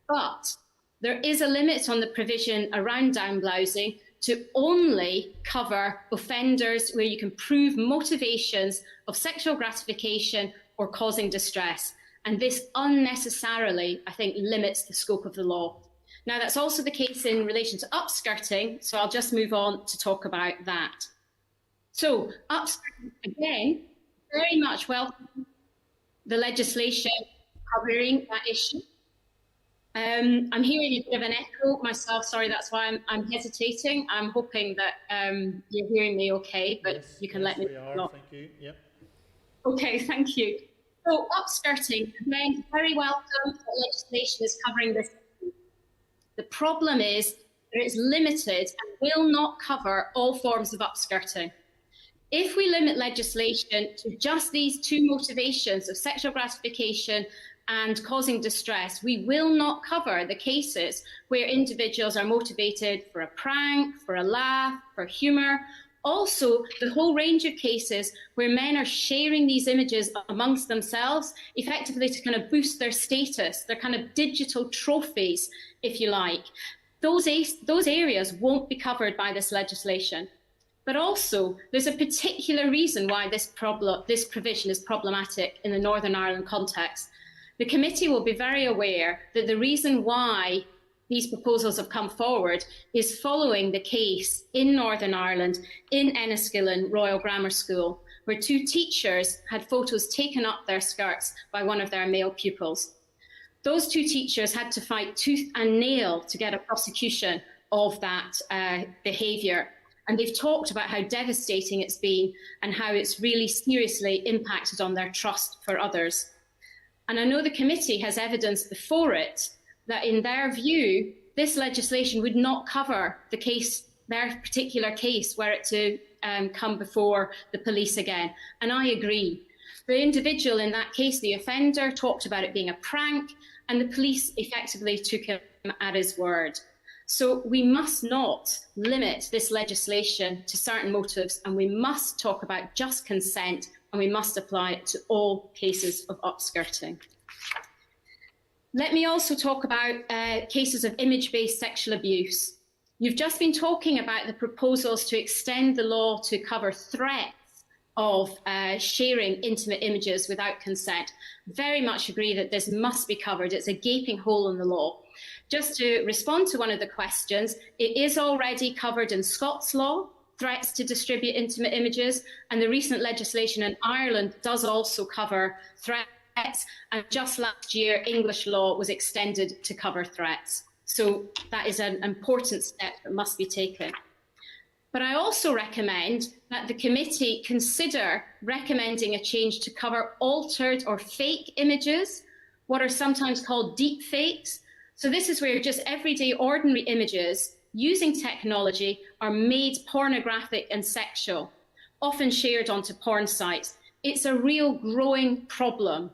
But there is a limit on the provision around downblousing to only cover offenders where you can prove motivations of sexual gratification or causing distress. And this unnecessarily, I think, limits the scope of the law. Now, that's also the case in relation to upskirting, so I'll just move on to talk about that. So, upskirting, again, very much welcome the legislation covering that issue. I'm hearing a bit of an echo myself, sorry, that's why I'm hesitating. I'm hoping that you're hearing me okay, but yes, you can let me know. Thank you. Yep. Okay, thank you. So, upskirting, again, very welcome that legislation is covering this. The problem is that it's limited and will not cover all forms of upskirting. If we limit legislation to just these two motivations of sexual gratification and causing distress, we will not cover the cases where individuals are motivated for a prank, for a laugh, for humour. Also, the whole range of cases where men are sharing these images amongst themselves, effectively to kind of boost their status, their kind of digital trophies, if you like. Those areas won't be covered by this legislation. But also, there's a particular reason why this provision is problematic in the Northern Ireland context. The committee will be very aware that the reason why these proposals have come forward is following the case in Northern Ireland in Enniskillen Royal Grammar School, where two teachers had photos taken up their skirts by one of their male pupils. Those two teachers had to fight tooth and nail to get a prosecution of that behaviour. And they've talked about how devastating it's been and how it's really seriously impacted on their trust for others. And I know the committee has evidence before it that in their view, this legislation would not cover the case, their particular case, were it to come before the police again. And I agree. The individual in that case, the offender, talked about it being a prank, and the police effectively took him at his word. So we must not limit this legislation to certain motives, and we must talk about just consent, and we must apply it to all cases of upskirting. Let me also talk about cases of image-based sexual abuse. You've just been talking about the proposals to extend the law to cover threats of sharing intimate images without consent. Very much agree that this must be covered. It's a gaping hole in the law. Just to respond to one of the questions, it is already covered in Scots law, threats to distribute intimate images, and the recent legislation in Ireland does also cover threats, and just last year English law was extended to cover threats. So that is an important step that must be taken. But I also recommend that the committee consider recommending a change to cover altered or fake images, what are sometimes called deep fakes. So this is where just everyday ordinary images using technology are made pornographic and sexual, often shared onto porn sites. It's a real growing problem.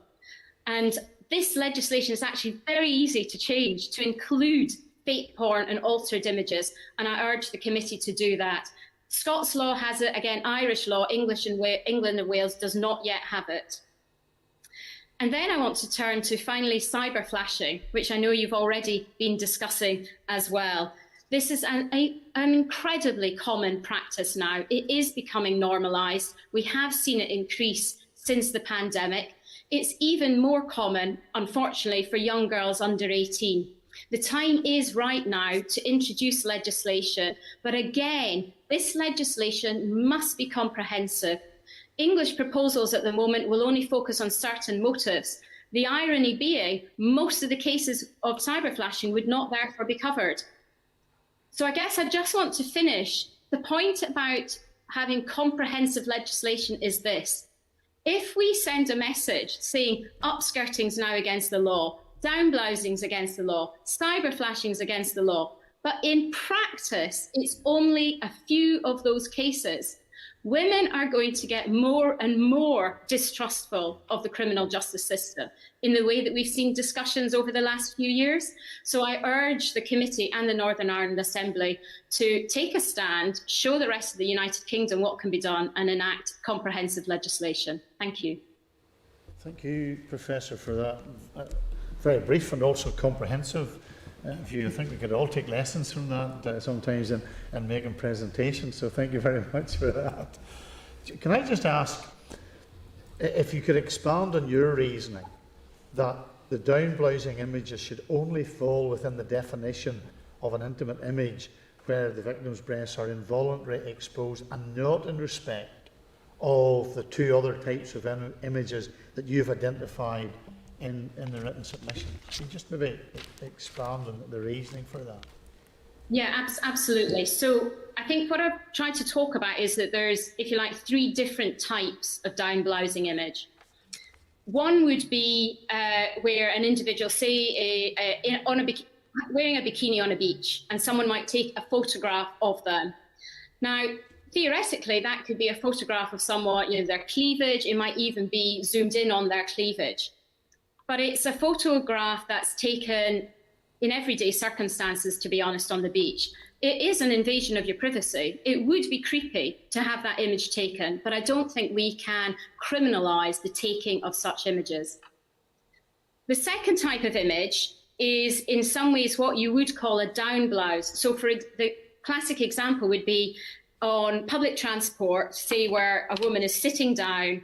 And this legislation is actually very easy to change to include fake porn and altered images, and I urge the committee to do that. Scots law has it, again, Irish law, England and Wales does not yet have it. And then I want to turn to finally cyber flashing, which I know you've already been discussing as well. This is an incredibly common practice now. It is becoming normalised. We have seen it increase since the pandemic. It's even more common, unfortunately, for young girls under 18. The time is right now to introduce legislation, but again, this legislation must be comprehensive. English proposals at the moment will only focus on certain motives. The irony being, most of the cases of cyber flashing would not therefore be covered. So I guess I just want to finish. The point about having comprehensive legislation is this. If we send a message saying upskirting is now against the law, downblousing is against the law, cyber flashing is against the law, but in practice, it's only a few of those cases, women are going to get more and more distrustful of the criminal justice system in the way that we've seen discussions over the last few years. So I urge the committee and the Northern Ireland Assembly to take a stand, show the rest of the United Kingdom what can be done, and enact comprehensive legislation. Thank you. Thank you, Professor, for that very brief and also comprehensive view. I think we could all take lessons from that sometimes in making presentations, so thank you very much for that. Can I just ask if you could expand on your reasoning that the downblousing images should only fall within the definition of an intimate image where the victim's breasts are involuntarily exposed and not in respect of the two other types of images that you've identified in the written submission? Can you just maybe expand on the reasoning for that? Yeah, absolutely. So I think what I've tried to talk about is that there's, if you like, three different types of downblousing image. One would be where an individual, say, on wearing a bikini on a beach, and someone might take a photograph of them. Now, theoretically, that could be a photograph of someone, their cleavage. It might even be zoomed in on their cleavage. But it's a photograph that's taken in everyday circumstances, to be honest, on the beach. It is an invasion of your privacy. It would be creepy to have that image taken, but I don't think we can criminalise the taking of such images. The second type of image is in some ways what you would call a down blouse. So for the classic example would be on public transport, say where a woman is sitting down,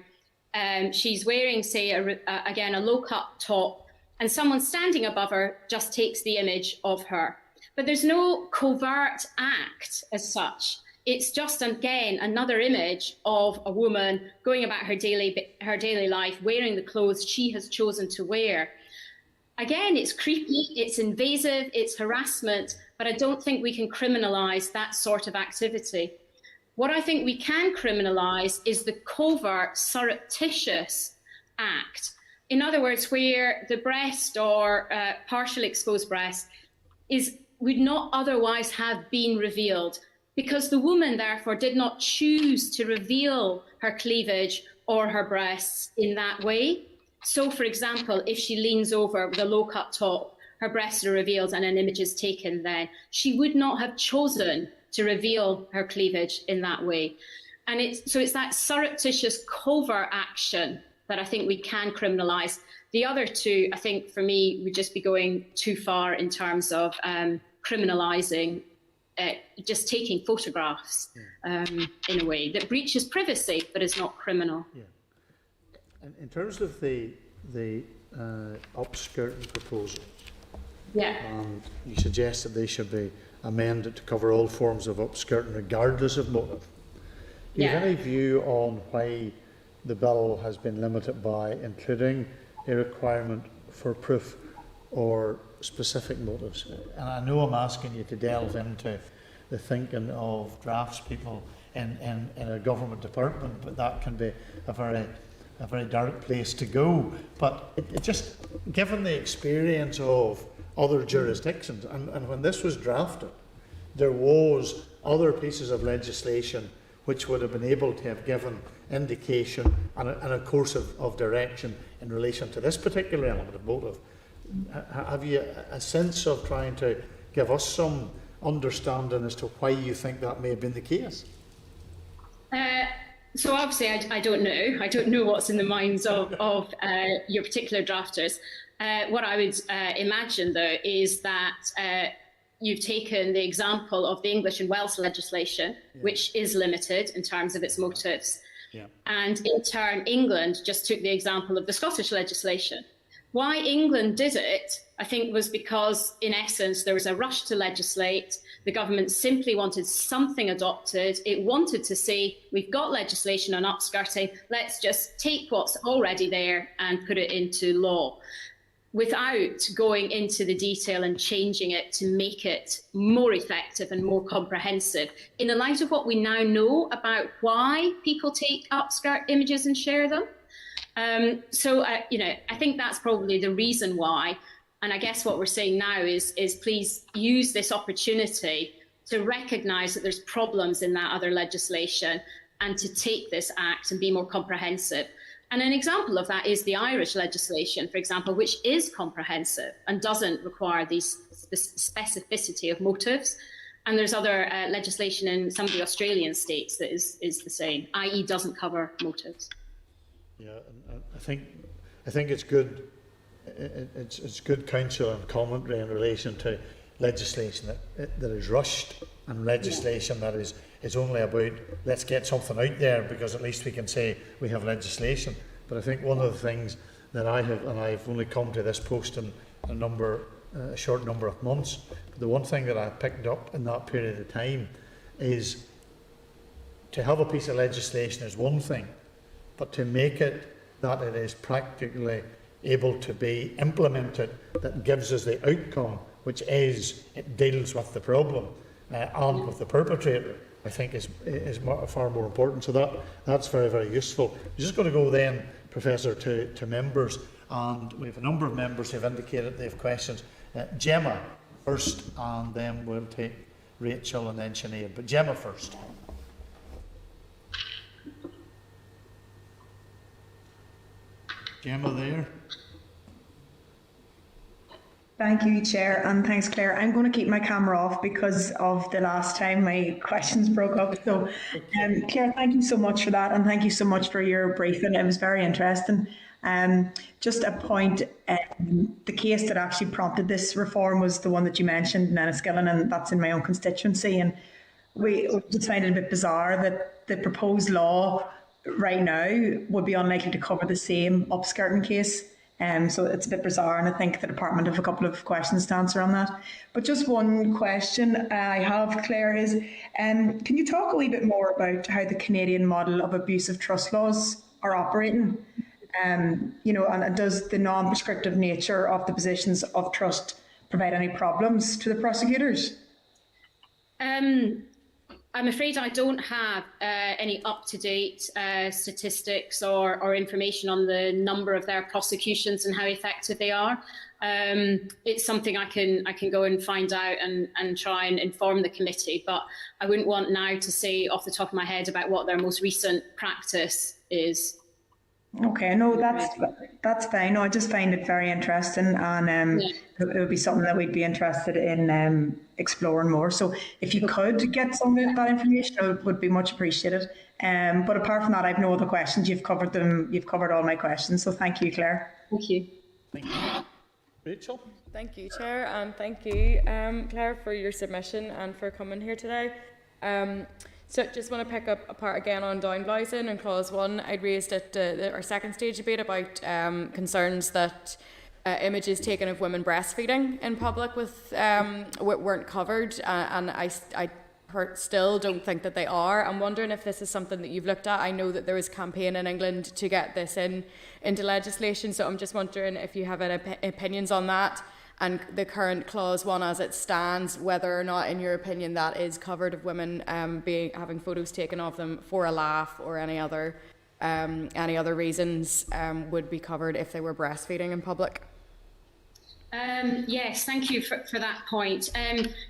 she's wearing, say, again, a low-cut top, and someone standing above her just takes the image of her. But there's no covert act as such. It's just, again, another image of a woman going about her daily life, wearing the clothes she has chosen to wear. Again, it's creepy, it's invasive, it's harassment, but I don't think we can criminalise that sort of activity. What I think we can criminalise is the covert, surreptitious act. In other words, where the breast or partially exposed breast would not otherwise have been revealed, because the woman therefore did not choose to reveal her cleavage or her breasts in that way. So, for example, if she leans over with a low-cut top, her breasts are revealed and an image is taken then, she would not have chosen to reveal her cleavage in that way. And it's that surreptitious covert action that I think we can criminalise. The other two, I think, for me, would just be going too far in terms of criminalising just taking photographs in a way that breaches privacy but is not criminal. Yeah. And in terms of the upskirting proposals, and you suggest that they should be amended to cover all forms of upskirting regardless of motive. Do you have any view on why the bill has been limited by including a requirement for proof or specific motives? And I know I'm asking you to delve into the thinking of draftspeople in a government department, but that can be a very dark place to go. But it just, given the experience of other jurisdictions, and when this was drafted, there was other pieces of legislation which would have been able to have given indication and a course of direction in relation to this particular element of motive. Have you a sense of trying to give us some understanding as to why you think that may have been the case? So obviously I don't know. I don't know what's in the minds of your particular drafters. What I would imagine, though, is that you've taken the example of the English and Welsh legislation, which is limited in terms of its motives. And in turn, England just took the example of the Scottish legislation. Why England did it, I think, was because, in essence, there was a rush to legislate. The government simply wanted something adopted. It wanted to say, we've got legislation on upskirting, let's just take what's already there and put it into law, without going into the detail and changing it to make it more effective and more comprehensive. In the light of what we now know about why people take upskirt images and share them. I think that's probably the reason why. And I guess what we're saying now is please use this opportunity to recognise that there's problems in that other legislation and to take this act and be more comprehensive. And an example of that is the Irish legislation, for example, which is comprehensive and doesn't require these specificity of motives. And there's other legislation in some of the Australian states that is the same, i.e. doesn't cover motives. Yeah, and I think it's good. It's good counsel and commentary in relation to legislation that is rushed and legislation that is only about let's get something out there because at least we can say we have legislation. But I think one of the things that I've only come to this post in a short number of months, the one thing that I picked up in that period of time is to have a piece of legislation is one thing, but to make it that it is practically able to be implemented, that gives us the outcome, which is it deals with the problem and with the perpetrator, I think is far more important. So that's very, very useful. I'm just going to go then, Professor, to members, and we have a number of members who have indicated they have questions. Gemma, first, and then we'll take Rachel and then Sinead. But Gemma first. Gemma there. Thank you, Chair, and thanks, Claire. I'm going to keep my camera off because of the last time my questions broke up. So, Claire, thank you so much for that, and thank you so much for your briefing. It was very interesting. Just a point, the case that actually prompted this reform was the one that you mentioned in Enniskillen, and that's in my own constituency. And we just find it a bit bizarre that the proposed law right now would be unlikely to cover the same upskirting case. So it's a bit bizarre, and I think the department have a couple of questions to answer on that. But just one question I have, Claire, is can you talk a wee bit more about how the Canadian model of abusive trust laws are operating? You know, and does the non-prescriptive nature of the positions of trust provide any problems to the prosecutors? I'm afraid I don't have any up-to-date statistics or information on the number of their prosecutions and how effective they are. It's something I can go and find out and try and inform the committee, but I wouldn't want now to say off the top of my head about what their most recent practice is. Okay, no, that's fine. No, I just find it very interesting, and it would be something that we'd be interested in exploring more. So if you could get some of that information, it would be much appreciated. But apart from that, I have no other questions. You've covered them. You've covered all my questions. So thank you, Claire. Thank you. Thank you. Rachel? Thank you, Chair, and thank you, Claire, for your submission and for coming here today. So just want to pick up apart again on downblousing and clause 1. I'd raised at our second stage debate about concerns that images taken of women breastfeeding in public weren't covered, and I still don't think that they are. I'm wondering if this is something that you've looked at. I know that there was a campaign in England to get this into legislation, so I'm just wondering if you have any opinions on that. And the current clause 1 as it stands, whether or not, in your opinion, that is covered of women having photos taken of them for a laugh or any other reasons would be covered if they were breastfeeding in public. Yes, thank you for that point.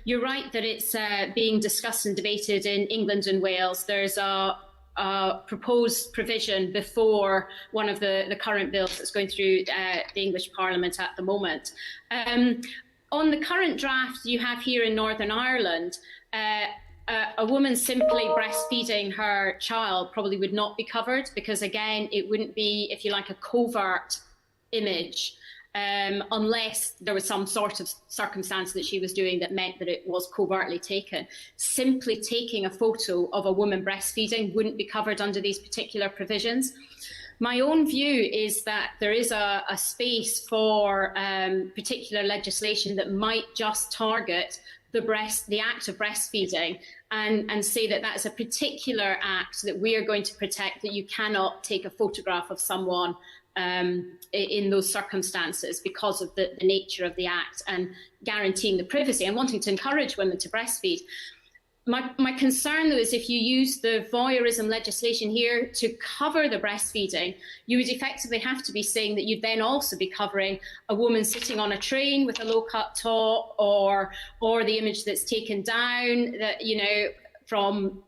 You're right that it's being discussed and debated in England and Wales. There's a proposed provision before one of the current bills that's going through the English Parliament at the moment. On the current draft you have here in Northern Ireland, a woman simply breastfeeding her child probably would not be covered, because again it wouldn't be, if you like, a covert image. Unless there was some sort of circumstance that she was doing that meant that it was covertly taken. Simply taking a photo of a woman breastfeeding wouldn't be covered under these particular provisions. My own view is that there is a space for particular legislation that might just target the act of breastfeeding and say that that's a particular act that we are going to protect, that you cannot take a photograph of someone in those circumstances because of the nature of the act, and guaranteeing the privacy and wanting to encourage women to breastfeed. My concern, though, is if you use the voyeurism legislation here to cover the breastfeeding, you would effectively have to be saying that you'd then also be covering a woman sitting on a train with a low-cut top, or the image that's taken down, that from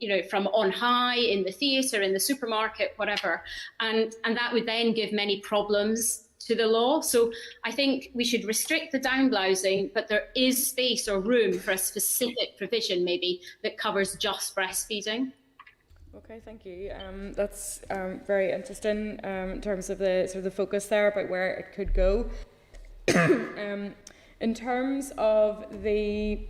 on high in the theatre, in the supermarket, whatever, and that would then give many problems to the law. So I think we should restrict the downblousing, but there is space or room for a specific provision maybe that covers just breastfeeding. Okay, thank you. That's very interesting in terms of the sort of the focus there about where it could go. In terms of the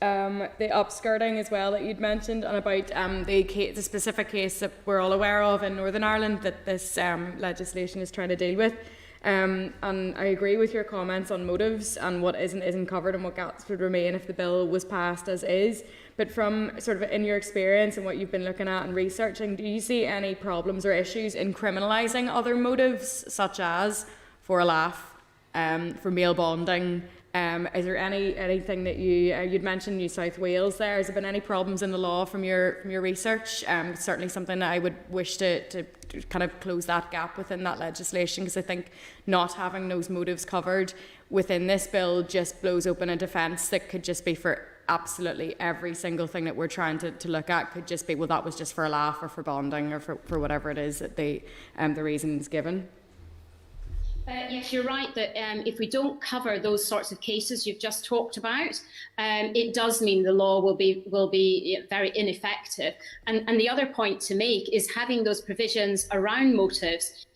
upskirting as well that you'd mentioned, and about the specific case that we're all aware of in Northern Ireland that this legislation is trying to deal with. And I agree with your comments on motives and what isn't covered and what gaps would remain if the bill was passed as is. But from sort of in your experience and what you've been looking at and researching, do you see any problems or issues in criminalising other motives, such as for a laugh, for male bonding, Is there anything that you'd mentioned New South Wales there? Has there been any problems in the law from your research? Certainly something that I would wish to kind of close that gap within that legislation, because I think not having those motives covered within this bill just blows open a defence that could just be for absolutely every single thing that we're trying to look at. Could just be, well, that was just for a laugh or for bonding or for whatever it is that the reasons given. Yes, you're right that if we don't cover those sorts of cases you've just talked about, it does mean the law will be very ineffective. And the other point to make is having those provisions around motives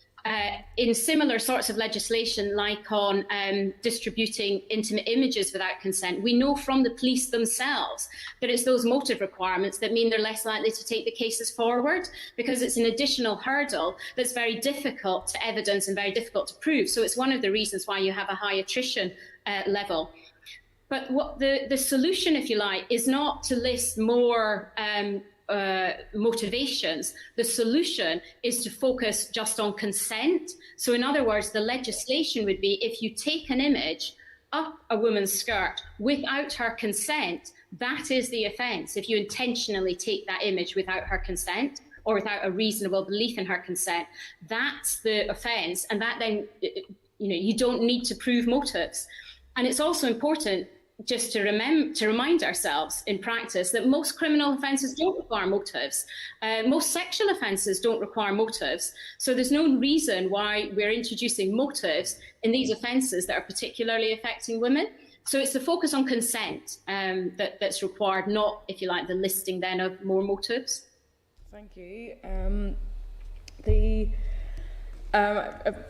in similar sorts of legislation, like on distributing intimate images without consent. We know from the police themselves that it's those motive requirements that mean they're less likely to take the cases forward, because it's an additional hurdle that's very difficult to evidence and very difficult to prove. So it's one of the reasons why you have a high attrition level. But what the solution, if you like, is not to list more motivations. The solution is to focus just on consent. So in other words, the legislation would be, if you take an image up a woman's skirt without her consent, that is the offence. If you intentionally take that image without her consent or without a reasonable belief in her consent, that's the offence. And that then, you don't need to prove motives. And it's also important just to remind ourselves in practice that most criminal offences don't require motives. Most sexual offences don't require motives. So there's no reason why we're introducing motives in these offences that are particularly affecting women. So it's the focus on consent that's required, not, if you like, the listing then of more motives. Thank you.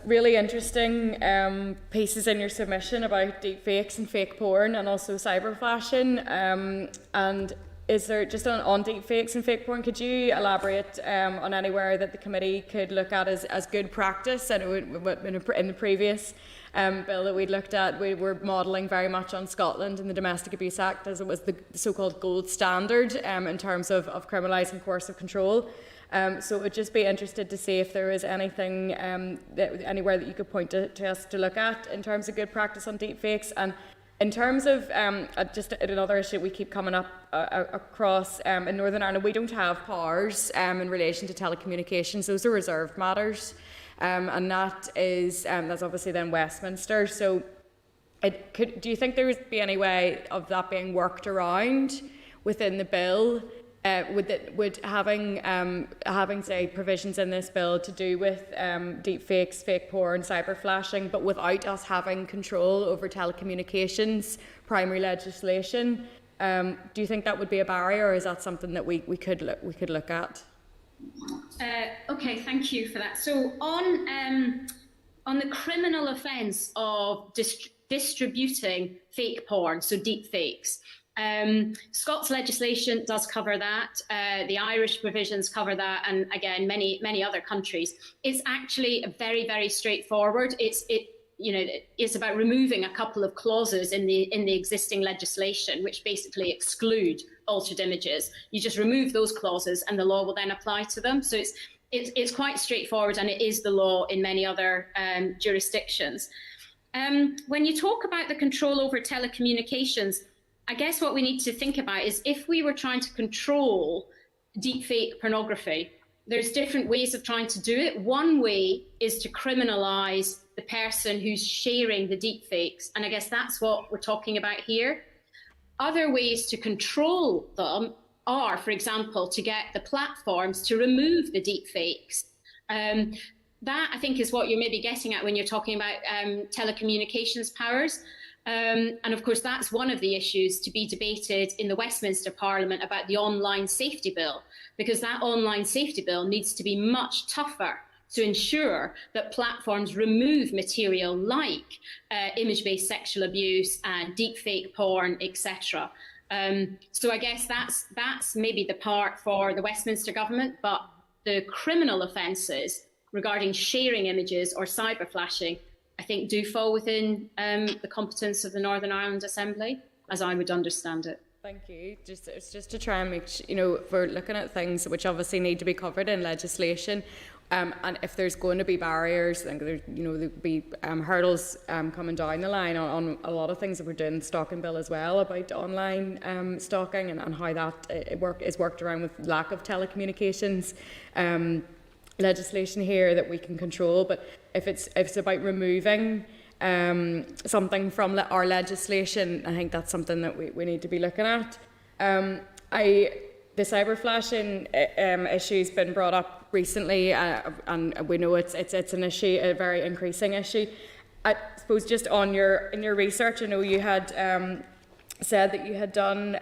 Really interesting pieces in your submission about deep fakes and fake porn and also cyber flashing. And is there, just on deep fakes and fake porn, could you elaborate on anywhere that the committee could look at as good practice? And in the previous bill that we'd looked at, we were modelling very much on Scotland and the Domestic Abuse Act, as it was the so-called gold standard in terms of criminalising coercive control. So it would just be interested to see if there is anything, anywhere that you could point to us to look at in terms of good practice on deepfakes. And in terms of just another issue we keep coming up across in Northern Ireland, we don't have powers in relation to telecommunications. Those are reserved matters, and that's obviously then Westminster. So do you think there would be any way of that being worked around within the bill? Would having say provisions in this bill to do with deep fakes, fake porn, cyber flashing, but without us having control over telecommunications primary legislation, do you think that would be a barrier, or is that something that we could look at? Okay, thank you for that. So on the criminal offence of distributing fake porn, so deep fakes. Scots legislation does cover that. The Irish provisions cover that, and again, many other countries. It's actually very, very straightforward. It's about removing a couple of clauses in the existing legislation, which basically exclude altered images. You just remove those clauses, and the law will then apply to them. So it's quite straightforward, and it is the law in many other jurisdictions. When you talk about the control over telecommunications, I guess what we need to think about is, if we were trying to control deepfake pornography, there's different ways of trying to do it. One way is to criminalise the person who's sharing the deepfakes, and I guess that's what we're talking about here. Other ways to control them are, for example, to get the platforms to remove the deepfakes. That, I think, is what you're maybe getting at when you're talking about telecommunications powers. And of course, that's one of the issues to be debated in the Westminster Parliament about the online safety bill, because that online safety bill needs to be much tougher to ensure that platforms remove material like image-based sexual abuse and deepfake porn, etc. So I guess that's maybe the part for the Westminster government, but the criminal offences regarding sharing images or cyber flashing, I think, do fall within the competence of the Northern Ireland Assembly, as I would understand it. Thank you. It's just to try and make if we're looking at things which obviously need to be covered in legislation, And if there's going to be barriers, then there'll be hurdles coming down the line on a lot of things that we're doing in the Stalking Bill as well, about online stalking and how that is worked around with lack of telecommunications legislation here that we can control. But if it's about removing something from our legislation, I think that's something that we need to be looking at. The cyber flashing issue's been brought up recently, and we know it's an issue, a very increasing issue. I suppose just in your research, I know you had said that you had done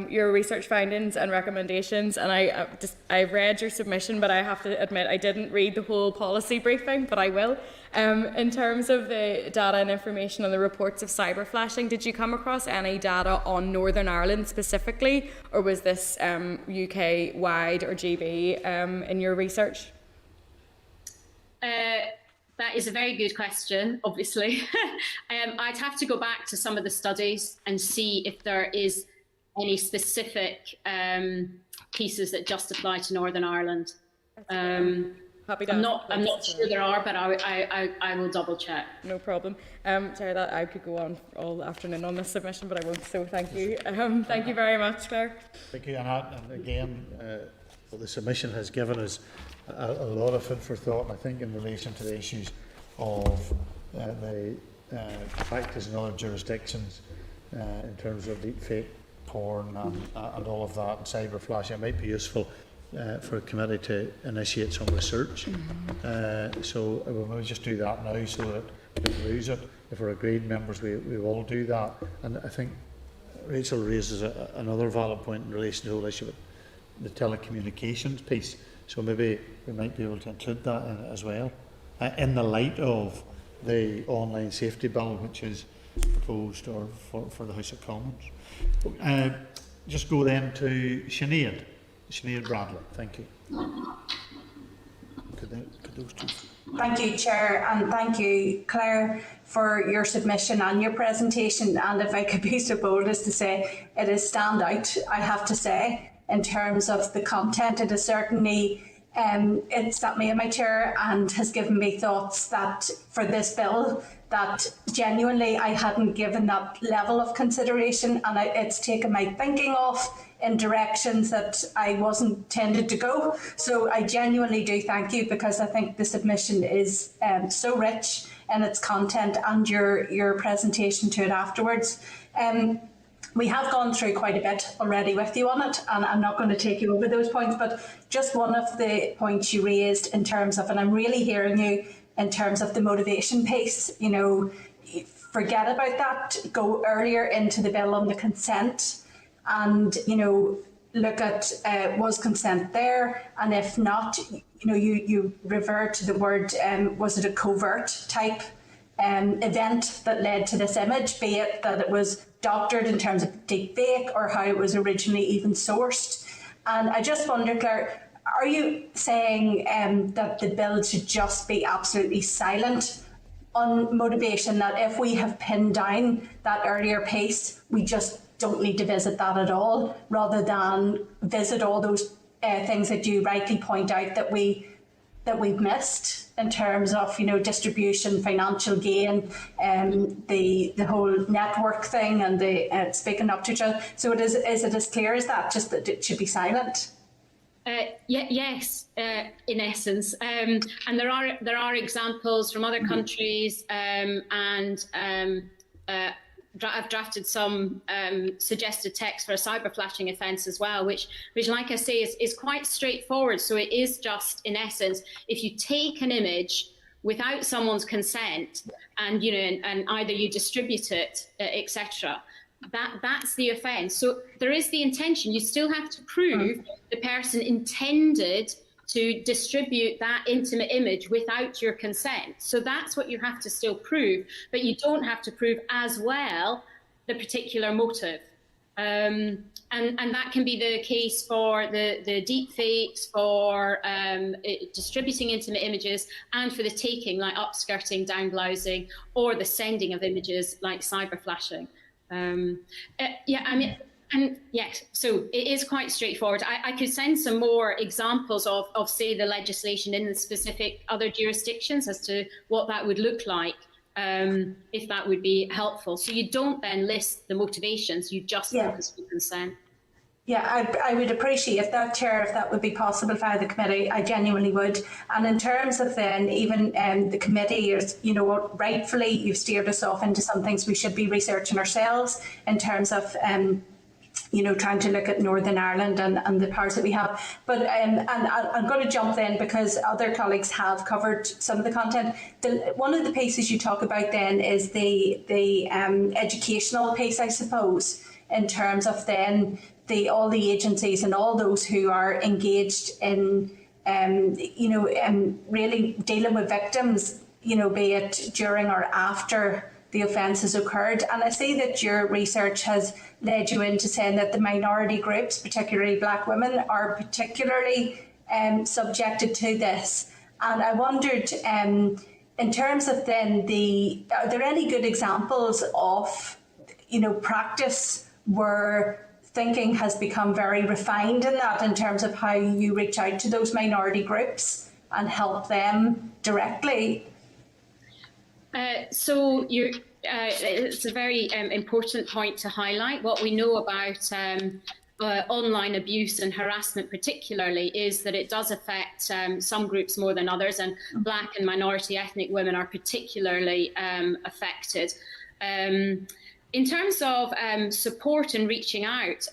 your research findings and recommendations, and I read your submission, but I have to admit I didn't read the whole policy briefing, but I will. In terms of the data and information on the reports of cyber flashing, did you come across any data on Northern Ireland specifically, or was this UK wide or GB in your research? That is a very good question, obviously. I'd have to go back to some of the studies and see if there is any specific pieces that just apply to Northern Ireland. I'm not sure there are, but I will double check. No problem. Sorry that I could go on all afternoon on this submission, but I won't. So thank you. Thank you very much, Clare. Thank you, and again, well, the submission has given us a lot of food for thought, I think, in relation to the issues of the practice in other jurisdictions in terms of deep fake porn and all of that, and cyber flashing. It might be useful for a committee to initiate some research. So we'll just do that now so that we don't lose it. If we're agreed members, we will do that. And I think Rachel raises another valid point in relation to the whole issue of the telecommunications piece. So maybe we might be able to include that in it as well, in the light of the online safety bill, which is proposed or for the House of Commons. Just go then to Sinead Bradley. Thank you. Could those two? Thank you, Chair, and thank you, Clare, for your submission and your presentation. And if I could be so bold as to say, it is standout, I have to say, in terms of the content. It is certainly, it sat me in my chair and has given me thoughts that for this bill that genuinely I hadn't given that level of consideration, and it's taken my thinking off in directions that I wasn't tended to go. So I genuinely do thank you, because I think the submission is so rich in its content, and your presentation to it afterwards. We have gone through quite a bit already with you on it, and I'm not going to take you over those points, but just one of the points you raised in terms of, and I'm really hearing you in terms of the motivation piece, forget about that, go earlier into the bill on the consent, and, look at was consent there, and if not, you revert to the word, was it a covert type event that led to this image, be it that it was doctored in terms of deep fake or how it was originally even sourced. And I just wonder, Clare, are you saying that the bill should just be absolutely silent on motivation, that if we have pinned down that earlier piece, we just don't need to visit that at all, rather than visit all those things that you rightly point out that we've missed in terms of distribution, financial gain, the whole network thing, and the speaking up to each other. So is it as clear as that, just that it should be silent? Yes, in essence, and there are examples from other countries, I've drafted some suggested text for a cyber flashing offence as well, which, like I say, is quite straightforward. So it is just, in essence, if you take an image without someone's consent, and and either you distribute it, etc., that's the offence. So there is the intention. You still have to prove the person intended to distribute that intimate image without your consent. So that's what you have to still prove, but you don't have to prove as well the particular motive. And that can be the case for the deep fakes, for distributing intimate images, and for the taking, like upskirting, downblousing, or the sending of images like cyber flashing. And yes, so it is quite straightforward. I could send some more examples of, say, the legislation in the specific other jurisdictions as to what that would look like, if that would be helpful. So you don't then list the motivations, you just focus on consent. Yeah, I would appreciate that, Chair, if that would be possible via the committee. I genuinely would. And in terms of then even the committee, is, you know, rightfully you've steered us off into some things we should be researching ourselves in terms of you know, trying to look at Northern Ireland and the powers that we have. But and I'm going to jump then because other colleagues have covered some of the content. One of the pieces you talk about then is the educational piece, I suppose, in terms of then all the agencies and all those who are engaged in you know, really dealing with victims, you know, be it during or after the offence has occurred. And I see that your research has led you into saying that the minority groups, particularly Black women, are particularly subjected to this. And I wondered, in terms of then are there any good examples of, you know, practice where thinking has become very refined in that, in terms of how you reach out to those minority groups and help them directly? So it's a very important point to highlight. What we know about online abuse and harassment particularly is that it does affect some groups more than others, and Black and minority ethnic women are particularly affected. In terms of support and reaching out,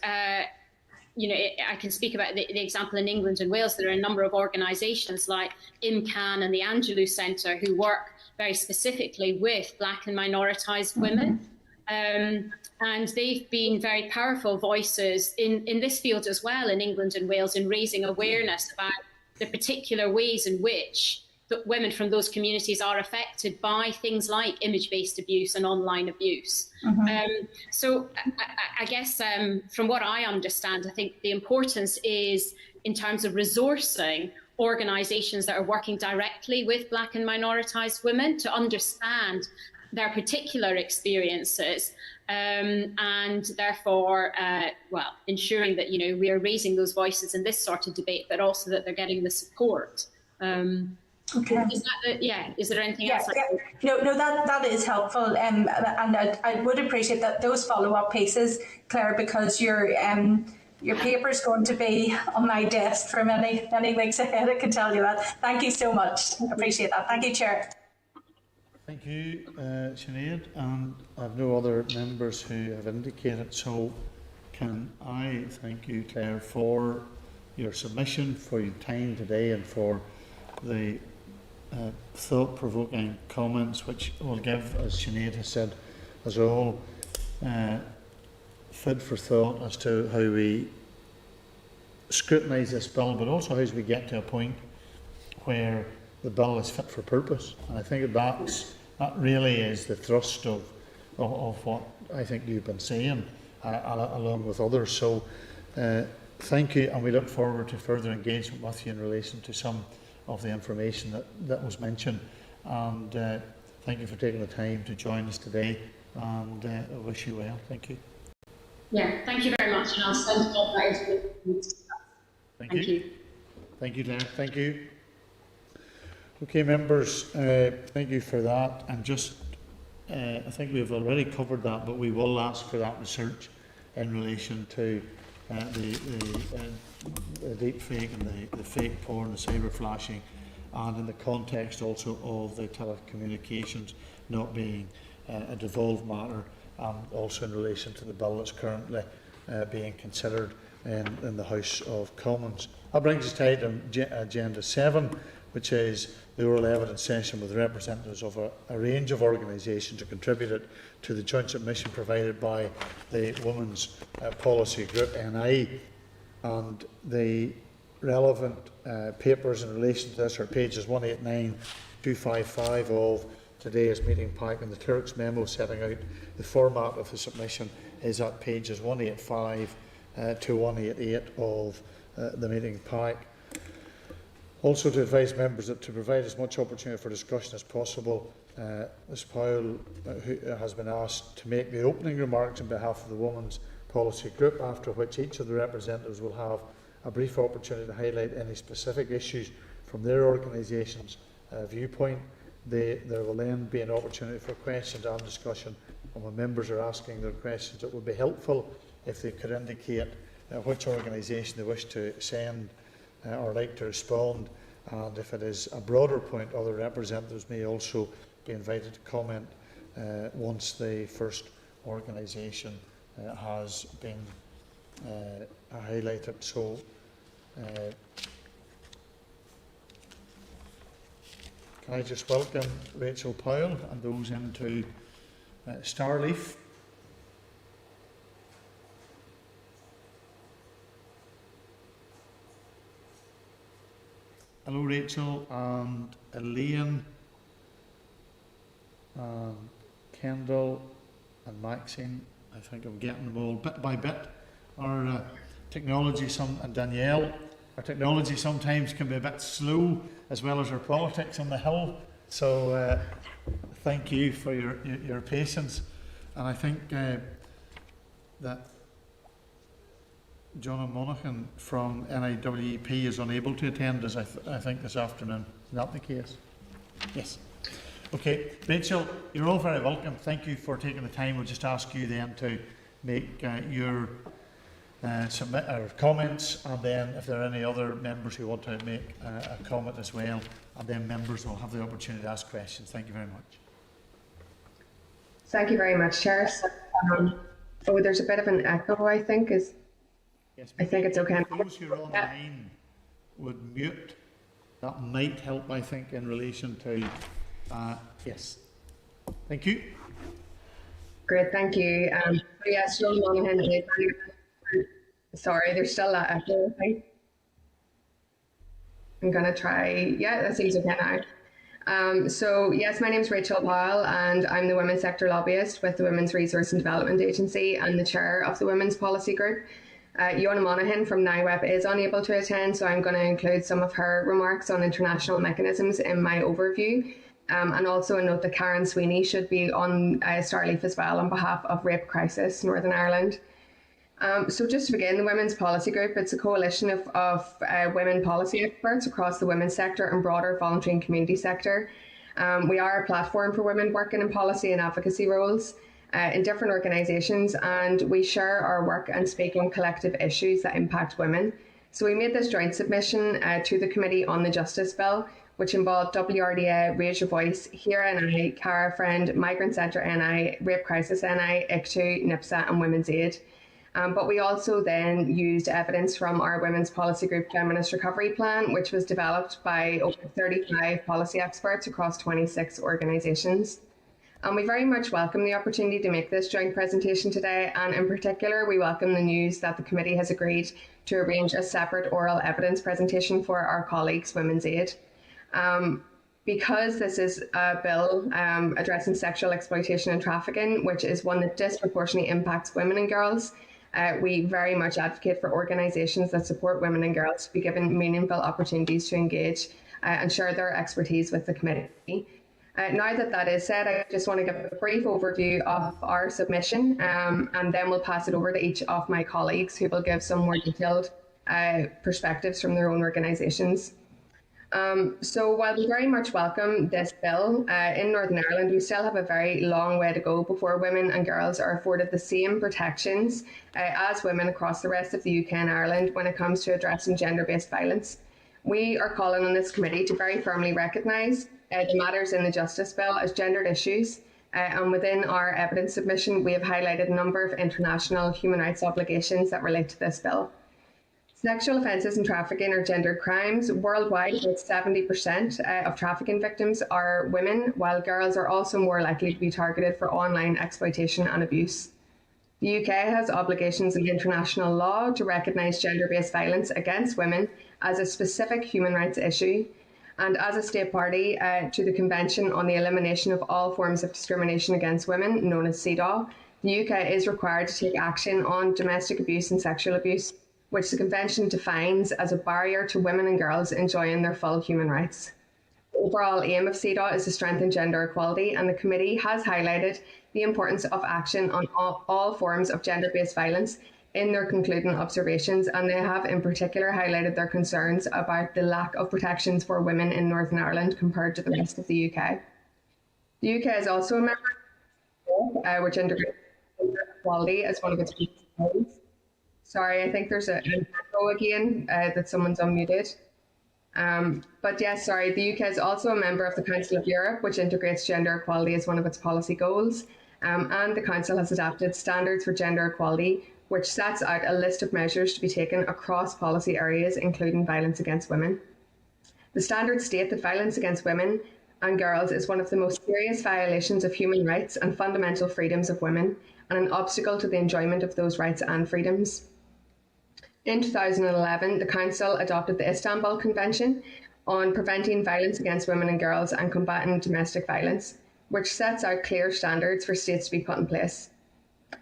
you know, I can speak about the example in England and Wales. There are a number of organisations like IMCAN and the Angelou Centre who work very specifically with Black and minoritised women. And they've been very powerful voices in this field as well in England and Wales, in raising awareness about the particular ways in which women from those communities are affected by things like image-based abuse and online abuse. So I guess from what I understand, I think the importance is in terms of resourcing organisations that are working directly with Black and minoritised women to understand their particular experiences, and therefore, well, ensuring that, you know, we are raising those voices in this sort of debate, but also that they're getting the support. Okay. Is there anything else? No, that is helpful, and I would appreciate that those follow-up pieces, Claire, because your paper is going to be on my desk for many weeks ahead. I can tell you that. Thank you so much. I appreciate that. Thank you, Chair. Thank you, Sinead. And I have no other members who have indicated. So, can I thank you, Claire, for your submission, for your time today, and for the thought-provoking comments, which will give, as Sinead has said, us all food for thought as to how we scrutinise this bill, but also how we get to a point where the bill is fit for purpose. And I think that really is the thrust of what I think you've been saying, along with others. So thank you, and we look forward to further engagement with you in relation to some of the information that was mentioned. And thank you for taking the time to join us today, and I wish you well. Thank you. Yeah, thank you very much, and I'll send all that information. Thank you. Thank you, Claire. Thank you. Okay, members, thank you for that. And just, I think we've already covered that, but we will ask for that research in relation to the deep fake and the fake porn, the cyber flashing, and in the context also of the telecommunications not being a devolved matter, and also in relation to the bill that's currently being considered in the House of Commons. That brings us to item Agenda 7, which is the oral evidence session with representatives of a range of organisations who contributed to the joint submission provided by the Women's Policy Group, NI, and the relevant papers in relation to this are pages 189 255 of today's meeting pack, and the clerk's memo setting out the format of the submission is at pages 185 to 188 of the meeting pack. Also, to advise members that to provide as much opportunity for discussion as possible, Ms Powell who has been asked to make the opening remarks on behalf of the Women's policy group, after which each of the representatives will have a brief opportunity to highlight any specific issues from their organisation's viewpoint. There will then be an opportunity for questions and discussion, and when members are asking their questions, it would be helpful if they could indicate which organisation they wish to send or like to respond, and if it is a broader point, other representatives may also be invited to comment once the first organisation has been highlighted. So can I just welcome Rachel Powell and those into Starleaf. Hello Rachel, and Elaine, and Kendall and Maxine. I think I'm getting them all bit by bit. Our technology, and Danielle, our technology sometimes can be a bit slow, as well as our politics on the Hill. So thank you for your patience. And I think that John Monaghan from NIWEP is unable to attend us, I think, this afternoon. Is that the case? Yes. Okay, Rachel, you're all very welcome. Thank you for taking the time. We'll just ask you then to make your submit our comments, and then if there are any other members who want to make a comment as well, and then members will have the opportunity to ask questions. Thank you very much. Thank you very much, Chair. Oh, there's a bit of an echo, I think. Yes, I think it's okay. Those who are online would mute. That might help, I think, in relation to yes. Thank you. Great, thank you. Yes, John Monaghan is. Sorry, there's still that echo. I'm going to try. Yeah, that seems okay now. So, yes, my name is Rachel Powell, and I'm the Women's Sector Lobbyist with the Women's Resource and Development Agency and the Chair of the Women's Policy Group. Joanna Monaghan from NIWEP is unable to attend, so I'm going to include some of her remarks on international mechanisms in my overview. And also a note that Karen Sweeney should be on Starleaf as well on behalf of Rape Crisis Northern Ireland. So just to begin, the Women's Policy Group, it's a coalition of women policy experts across the women's sector and broader voluntary and community sector. We are a platform for women working in policy and advocacy roles in different organisations, and we share our work and speak on collective issues that impact women. So we made this joint submission to the Committee on the Justice Bill, which involved WRDA, Raise Your Voice, HERA NI, Cara Friend, Migrant Centre NI, Rape Crisis NI, ICTU, NIPSA and Women's Aid. But we also then used evidence from our Women's Policy Group Feminist Recovery Plan, which was developed by over 35 policy experts across 26 organisations. And we very much welcome the opportunity to make this joint presentation today, and in particular we welcome the news that the committee has agreed to arrange a separate oral evidence presentation for our colleagues Women's Aid. Because this is a bill addressing sexual exploitation and trafficking, which is one that disproportionately impacts women and girls, we very much advocate for organisations that support women and girls to be given meaningful opportunities to engage and share their expertise with the committee. Now that that is said, I just want to give a brief overview of our submission, and then we'll pass it over to each of my colleagues who will give some more detailed perspectives from their own organisations. So while we very much welcome this bill, in Northern Ireland we still have a very long way to go before women and girls are afforded the same protections as women across the rest of the UK and Ireland when it comes to addressing gender-based violence. We are calling on this committee to very firmly recognise the matters in the Justice Bill as gendered issues, and within our evidence submission we have highlighted a number of international human rights obligations that relate to this bill. Sexual offences and trafficking are gendered crimes. Worldwide, about 70% of trafficking victims are women, while girls are also more likely to be targeted for online exploitation and abuse. The UK has obligations in international law to recognise gender-based violence against women as a specific human rights issue, and as a state party to the Convention on the Elimination of All Forms of Discrimination Against Women, known as CEDAW, the UK is required to take action on domestic abuse and sexual abuse, which the Convention defines as a barrier to women and girls enjoying their full human rights. overall aim of CDOT is to strengthen gender equality, and the committee has highlighted the importance of action on all forms of gender-based violence in their concluding observations, and they have in particular highlighted their concerns about the lack of protections for women in Northern Ireland compared to the rest of the UK. The UK is also a member which integrates gender equality as one of its goals. Sorry, I think there's an echo again that someone's unmuted. But yes, sorry, the UK is also a member of the Council of Europe, which integrates gender equality as one of its policy goals. And the Council has adopted standards for gender equality, which sets out a list of measures to be taken across policy areas, including violence against women. The standards state that violence against women and girls is one of the most serious violations of human rights and fundamental freedoms of women, and an obstacle to the enjoyment of those rights and freedoms. In 2011, the Council adopted the Istanbul Convention on preventing violence against women and girls and combating domestic violence, which sets out clear standards for states to be put in place.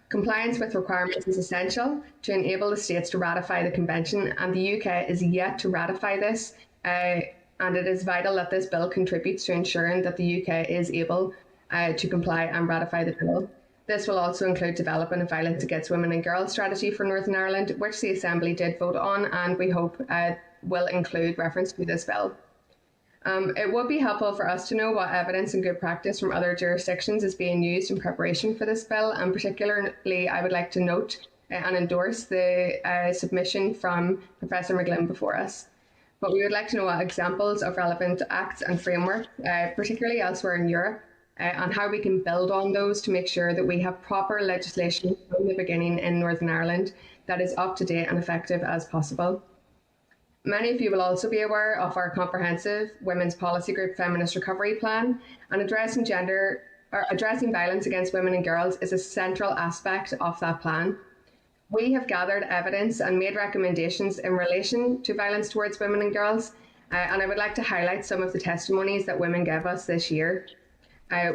Compliance with requirements is essential to enable the states to ratify the convention, and the UK is yet to ratify this, and it is vital that this bill contributes to ensuring that the UK is able to comply and ratify the bill. This will also include developing a violence against women and girls strategy for Northern Ireland, which the Assembly did vote on, and we hope will include reference to this bill. It would be helpful for us to know what evidence and good practice from other jurisdictions is being used in preparation for this bill, and particularly I would like to note and endorse the submission from Professor McGlynn before us. But we would like to know what examples of relevant acts and framework, particularly elsewhere in Europe, and how we can build on those to make sure that we have proper legislation from the beginning in Northern Ireland that is up to date and effective as possible. Many of you will also be aware of our comprehensive Women's Policy Group Feminist Recovery Plan, and addressing violence against women and girls is a central aspect of that plan. We have gathered evidence and made recommendations in relation to violence towards women and girls, and I would like to highlight some of the testimonies that women gave us this year.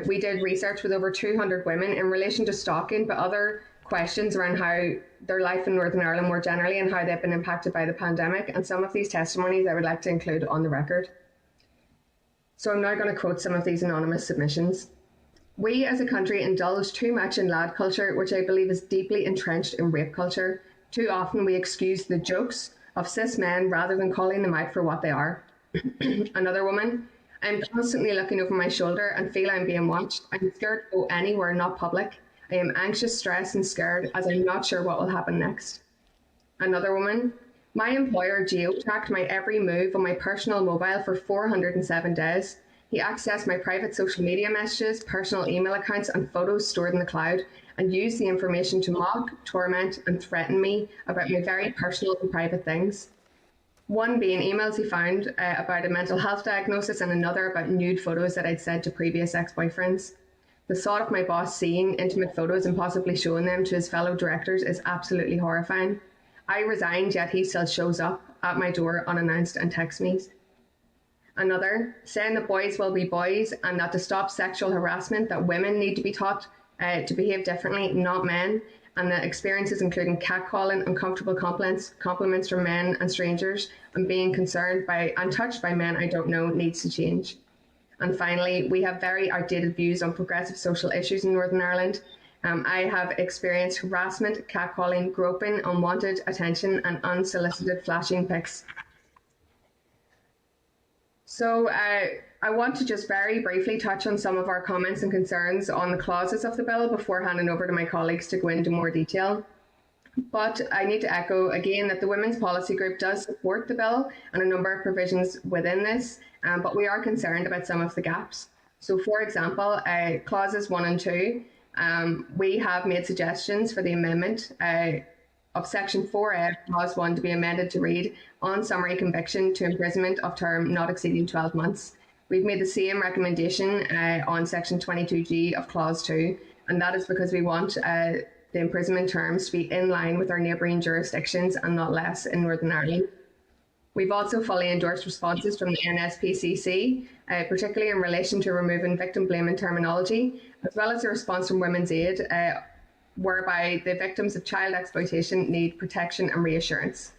We did research with over 200 women in relation to stalking, but other questions around how their life in Northern Ireland more generally and how they've been impacted by the pandemic, and some of these testimonies I would like to include on the record. So I'm now going to quote some of these anonymous submissions. We as a country indulge too much in lad culture, which I believe is deeply entrenched in rape culture. Too often we excuse the jokes of cis men rather than calling them out for what they are. Another woman, I'm constantly looking over my shoulder and feel I'm being watched. I'm scared to go anywhere not public. I am anxious, stressed and scared as I'm not sure what will happen next. Another woman, my employer geo-tracked my every move on my personal mobile for 407 days. He accessed my private social media messages, personal email accounts and photos stored in the cloud, and used the information to mock, torment and threaten me about my very personal and private things. One being emails he found about a mental health diagnosis, and another about nude photos that I'd sent to previous ex-boyfriends. The thought of my boss seeing intimate photos and possibly showing them to his fellow directors is absolutely horrifying. I resigned, yet he still shows up at my door unannounced and texts me. Another, saying that boys will be boys and that to stop sexual harassment, that women need to be taught to behave differently, not men, and that experiences including catcalling, uncomfortable compliments from men and strangers, and being concerned by and touched by men I don't know needs to change. And finally, we have very outdated views on progressive social issues in Northern Ireland. I have experienced harassment, catcalling, groping, unwanted attention, and unsolicited flashing pics. So I want to just very briefly touch on some of our comments and concerns on the clauses of the bill before handing over to my colleagues to go into more detail. But I need to echo again that the Women's Policy Group does support the bill and a number of provisions within this, but we are concerned about some of the gaps. So for example, clauses 1 and 2, we have made suggestions for the amendment of section 4A, clause 1 to be amended to read, on summary conviction to imprisonment of term not exceeding 12 months. We've made the same recommendation on section 22G of clause 2, and that is because we want the imprisonment terms to be in line with our neighbouring jurisdictions and not less in Northern Ireland. We've also fully endorsed responses from the NSPCC, particularly in relation to removing victim blaming terminology, as well as a response from Women's Aid, whereby the victims of child exploitation need protection and reassurance.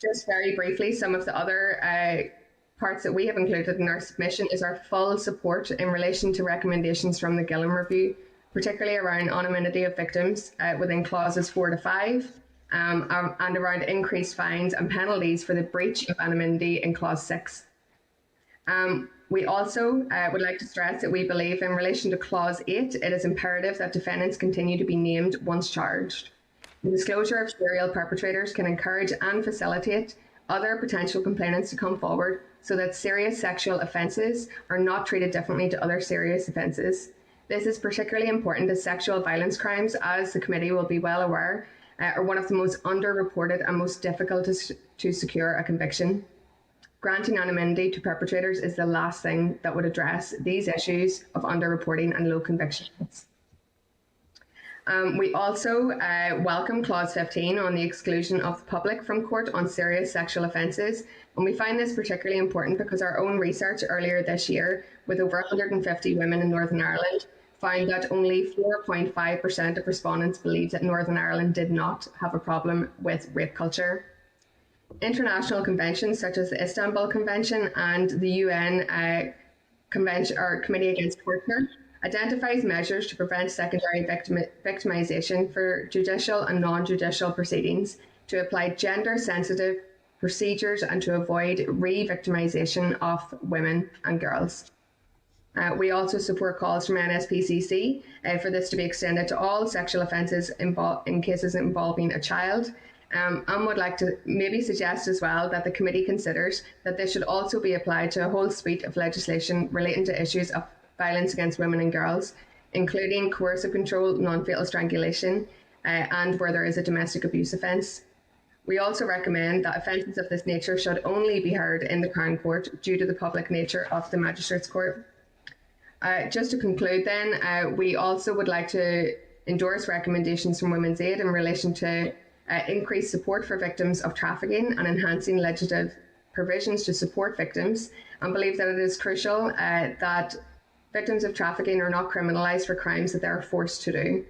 Just very briefly, some of the other parts that we have included in our submission is our full support in relation to recommendations from the Gillam Review, particularly around anonymity of victims within clauses 4 to 5, and around increased fines and penalties for the breach of anonymity in clause 6. We also would like to stress that we believe in relation to clause 8, it is imperative that defendants continue to be named once charged. The disclosure of serial perpetrators can encourage and facilitate other potential complainants to come forward so that serious sexual offences are not treated differently to other serious offences. This is particularly important as sexual violence crimes, as the committee will be well aware, are one of the most underreported and most difficult to secure a conviction. Granting anonymity to perpetrators is the last thing that would address these issues of underreporting and low conviction rates. We also welcome clause 15 on the exclusion of the public from court on serious sexual offences, and we find this particularly important because our own research earlier this year with over 150 women in Northern Ireland found that only 4.5% of respondents believed that Northern Ireland did not have a problem with rape culture. International conventions such as the Istanbul Convention and the UN Convention or Committee Against Torture identifies measures to prevent secondary victimization for judicial and non-judicial proceedings, to apply gender-sensitive procedures and to avoid re-victimization of women and girls. We also support calls from NSPCC for this to be extended to all sexual offences in cases involving a child. And would like to maybe suggest as well that the committee considers that this should also be applied to a whole suite of legislation relating to issues of violence against women and girls, including coercive control, non-fatal strangulation, and where there is a domestic abuse offence. We also recommend that offences of this nature should only be heard in the Crown Court due to the public nature of the Magistrates Court. Just to conclude then, we also would like to endorse recommendations from Women's Aid in relation to increased support for victims of trafficking and enhancing legislative provisions to support victims, and believe that it is crucial that victims of trafficking are not criminalised for crimes that they are forced to do.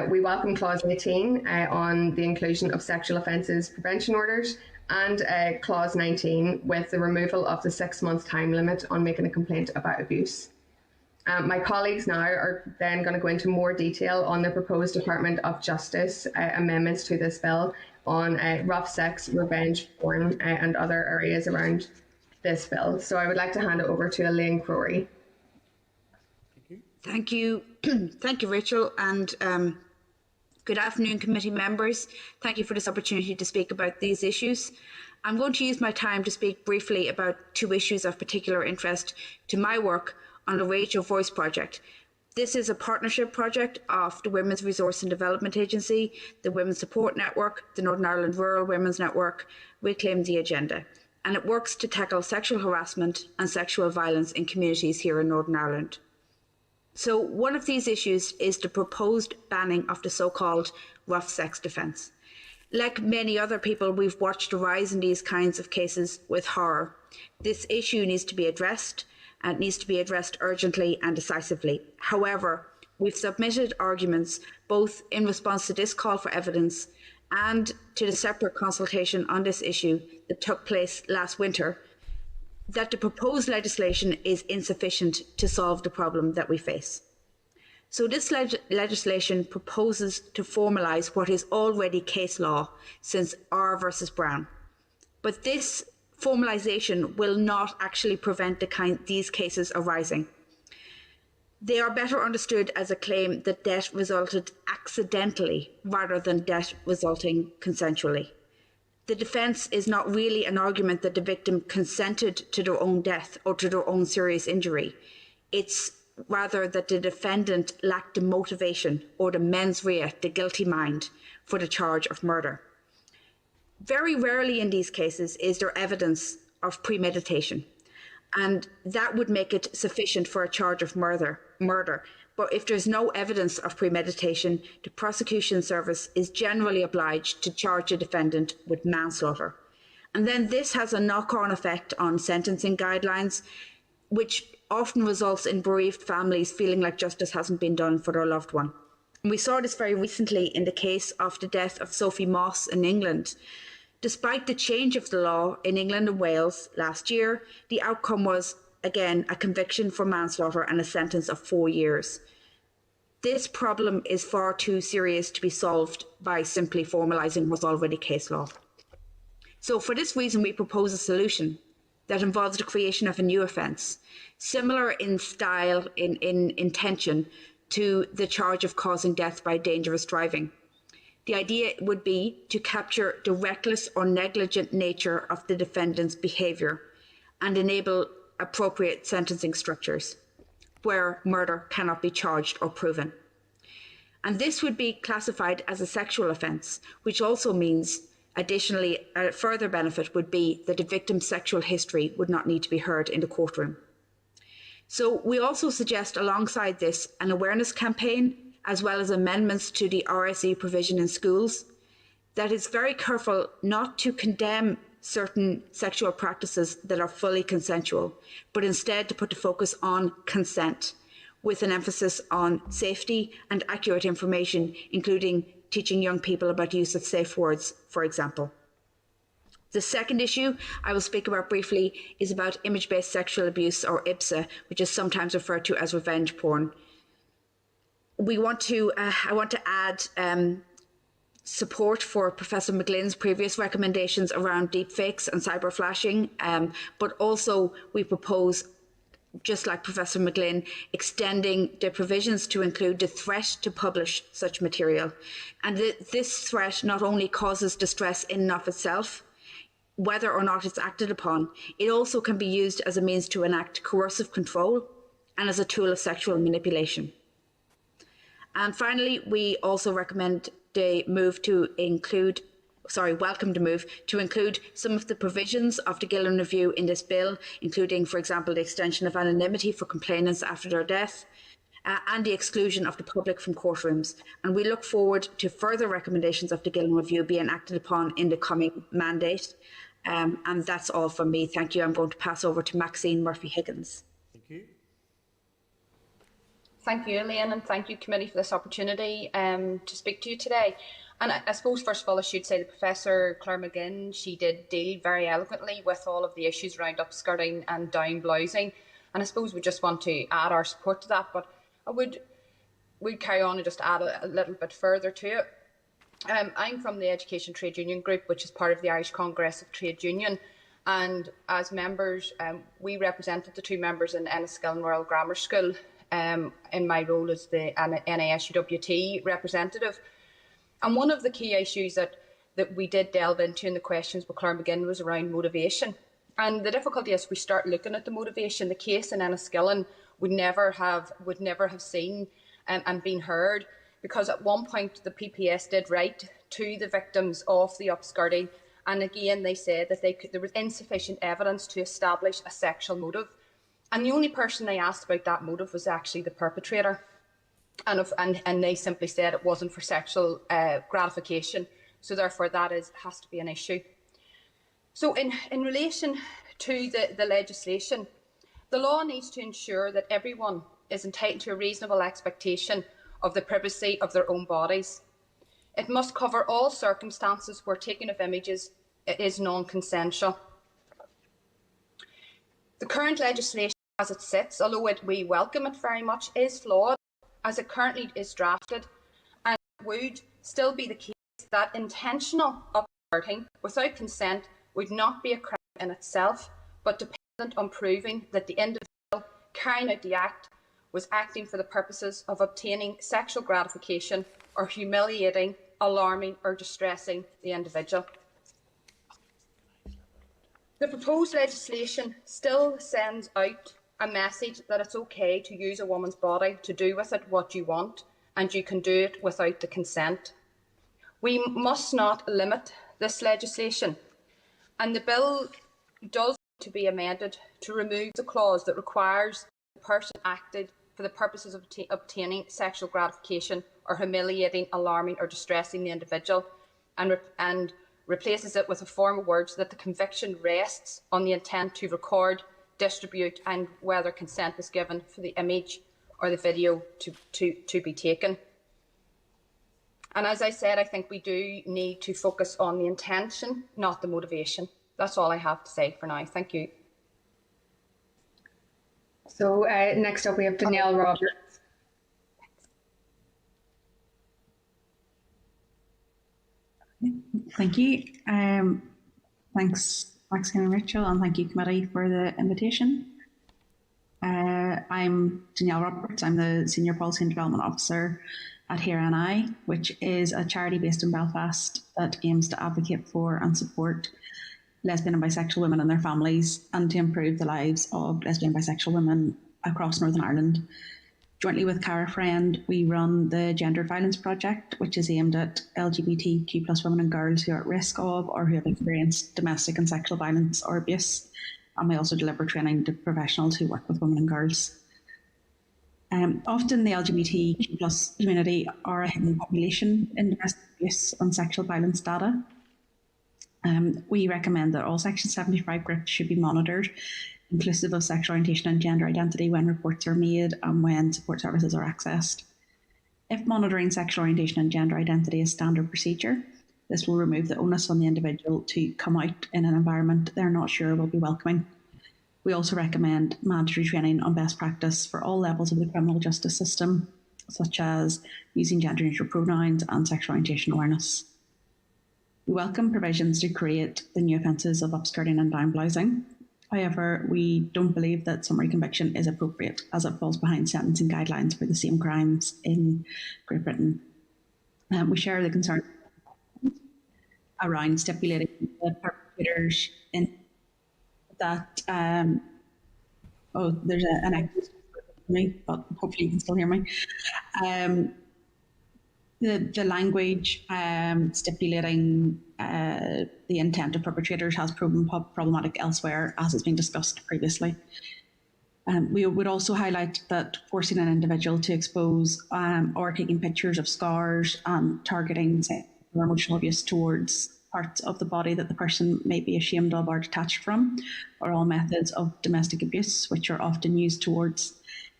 We welcome clause 18 on the inclusion of sexual offences prevention orders, and clause 19 with the removal of the 6-month time limit on making a complaint about abuse. My colleagues now are then going to go into more detail on the proposed Department of Justice amendments to this bill on rough sex, revenge porn, and other areas around this bill. So I would like to hand it over to Elaine Crowry. Thank you. Thank you, Rachel, and good afternoon, committee members. Thank you for this opportunity to speak about these issues. I'm going to use my time to speak briefly about 2 issues of particular interest to my work on the Radio Voice project. This is a partnership project of the Women's Resource and Development Agency, the Women's Support Network, the Northern Ireland Rural Women's Network, Reclaim the Agenda, and it works to tackle sexual harassment and sexual violence in communities here in Northern Ireland. So one of these issues is the proposed banning of the so-called rough sex defence. Like many other people, we've watched a rise in these kinds of cases with horror. This issue needs to be addressed, and it needs to be addressed urgently and decisively. However, we've submitted arguments both in response to this call for evidence and to the separate consultation on this issue that took place last winter, that the proposed legislation is insufficient to solve the problem that we face. So this legislation proposes to formalise what is already case law since R versus Brown. But this formalisation will not actually prevent these cases arising. They are better understood as a claim that death resulted accidentally rather than death resulting consensually. The defence is not really an argument that the victim consented to their own death or to their own serious injury. It's rather that the defendant lacked the motivation or the mens rea, the guilty mind, for the charge of murder. Very rarely in these cases is there evidence of premeditation, and that would make it sufficient for a charge of murder. But if there's no evidence of premeditation, the prosecution service is generally obliged to charge a defendant with manslaughter. And then this has a knock-on effect on sentencing guidelines, which often results in bereaved families feeling like justice hasn't been done for their loved one. And we saw this very recently in the case of the death of Sophie Moss in England. Despite the change of the law in England and Wales last year, the outcome was, again, a conviction for manslaughter and a sentence of 4 years. This problem is far too serious to be solved by simply formalising what's already case law. So for this reason, we propose a solution that involves the creation of a new offence, similar in style, in intention, to the charge of causing death by dangerous driving. The idea would be to capture the reckless or negligent nature of the defendant's behaviour and enable appropriate sentencing structures where murder cannot be charged or proven. And this would be classified as a sexual offence, which also means, additionally, a further benefit would be that the victim's sexual history would not need to be heard in the courtroom. So we also suggest alongside this an awareness campaign, as well as amendments to the RSE provision in schools, that is very careful not to condemn certain sexual practices that are fully consensual, but instead to put the focus on consent, with an emphasis on safety and accurate information, including teaching young people about use of safe words, for example. The second issue I will speak about briefly is about image-based sexual abuse, or IBSA, which is sometimes referred to as revenge porn. I want to add support for Professor McGlynn's previous recommendations around deepfakes and cyber flashing, but also we propose, just like Professor McGlynn, extending the provisions to include the threat to publish such material. And this threat not only causes distress in and of itself, whether or not it's acted upon, it also can be used as a means to enact coercive control and as a tool of sexual manipulation. And finally, we also recommend the move to include, welcome the move to include some of the provisions of the McGlynn Review in this bill, including, for example, the extension of anonymity for complainants after their death, and the exclusion of the public from courtrooms. And we look forward to further recommendations of the McGlynn Review being acted upon in the coming mandate. And that's all from me. Thank you. I'm going to pass over to Maxine Murphy-Higgins. Thank you. Thank you, Elaine, and thank you, committee, for this opportunity to speak to you today. And I suppose, first of all, I should say that Professor Clare McGlynn, she did deal very eloquently with all of the issues around upskirting and down blousing. And I suppose we just want to add our support to that, but we'd carry on and just add a little bit further to it. I'm from the Education Trade Union Group, which is part of the Irish Congress of Trade Union. And as members, we represented the 2 members in Enniskillen Royal Grammar School in my role as the NASUWT representative. And one of the key issues that we did delve into in the questions with Clare McGlynn was around motivation. And the difficulty is we start looking at the motivation. The case in Enniskillen would never have seen and been heard, because at one point the PPS did write to the victims of the upskirting, and again they said that there was insufficient evidence to establish a sexual motive. And the only person they asked about that motive was actually the perpetrator. And they simply said it wasn't for sexual gratification. So therefore that has to be an issue. So in relation to the legislation, the law needs to ensure that everyone is entitled to a reasonable expectation of the privacy of their own bodies. It must cover all circumstances where taking of images is non-consensual. The current legislation as it sits, although we welcome it very much, is flawed as it currently is drafted, and would still be the case that intentional upskirting without consent would not be a crime in itself, but dependent on proving that the individual carrying out the act was acting for the purposes of obtaining sexual gratification or humiliating, alarming or distressing the individual. The proposed legislation still sends out a message that it's okay to use a woman's body to do with it what you want, and you can do it without the consent. We must not limit this legislation, and the bill does need to be amended to remove the clause that requires the person acted for the purposes of obtaining sexual gratification or humiliating, alarming or distressing the individual, and replaces it with a form of words that the conviction rests on the intent to record, distribute and whether consent was given for the image or the video to be taken. And as I said, I think we do need to focus on the intention, not the motivation. That's all I have to say for now. Thank you. So next up we have Danielle Roberts. Thank you. Thanks, Maxine and Rachel, and thank you, committee, for the invitation. I'm Danielle Roberts. I'm the Senior Policy and Development Officer at Here NI, which is a charity based in Belfast that aims to advocate for and support lesbian and bisexual women and their families, and to improve the lives of lesbian and bisexual women across Northern Ireland. Jointly with Cara Friend, we run the Gendered Violence Project, which is aimed at LGBTQ+ women and girls who are at risk of or who have experienced domestic and sexual violence or abuse. And we also deliver training to professionals who work with women and girls. Often the LGBTQ+ community are a hidden population in domestic abuse and sexual violence data. We recommend that all Section 75 groups should be monitored, inclusive of sexual orientation and gender identity, when reports are made and when support services are accessed. If monitoring sexual orientation and gender identity is standard procedure, this will remove the onus on the individual to come out in an environment they're not sure will be welcoming. We also recommend mandatory training on best practice for all levels of the criminal justice system, such as using gender-neutral pronouns and sexual orientation awareness. We welcome provisions to create the new offences of upskirting and downblousing. However, we don't believe that summary conviction is appropriate, as it falls behind sentencing guidelines for the same crimes in Great Britain. We share the concern around stipulating the perpetrators in that. There's an echo for me, but hopefully you can still hear me. The language stipulating the intent of perpetrators has proven problematic elsewhere, as has been discussed previously. We would also highlight that forcing an individual to expose or taking pictures of scars and targeting or emotional abuse towards parts of the body that the person may be ashamed of or detached from are all methods of domestic abuse, which are often used towards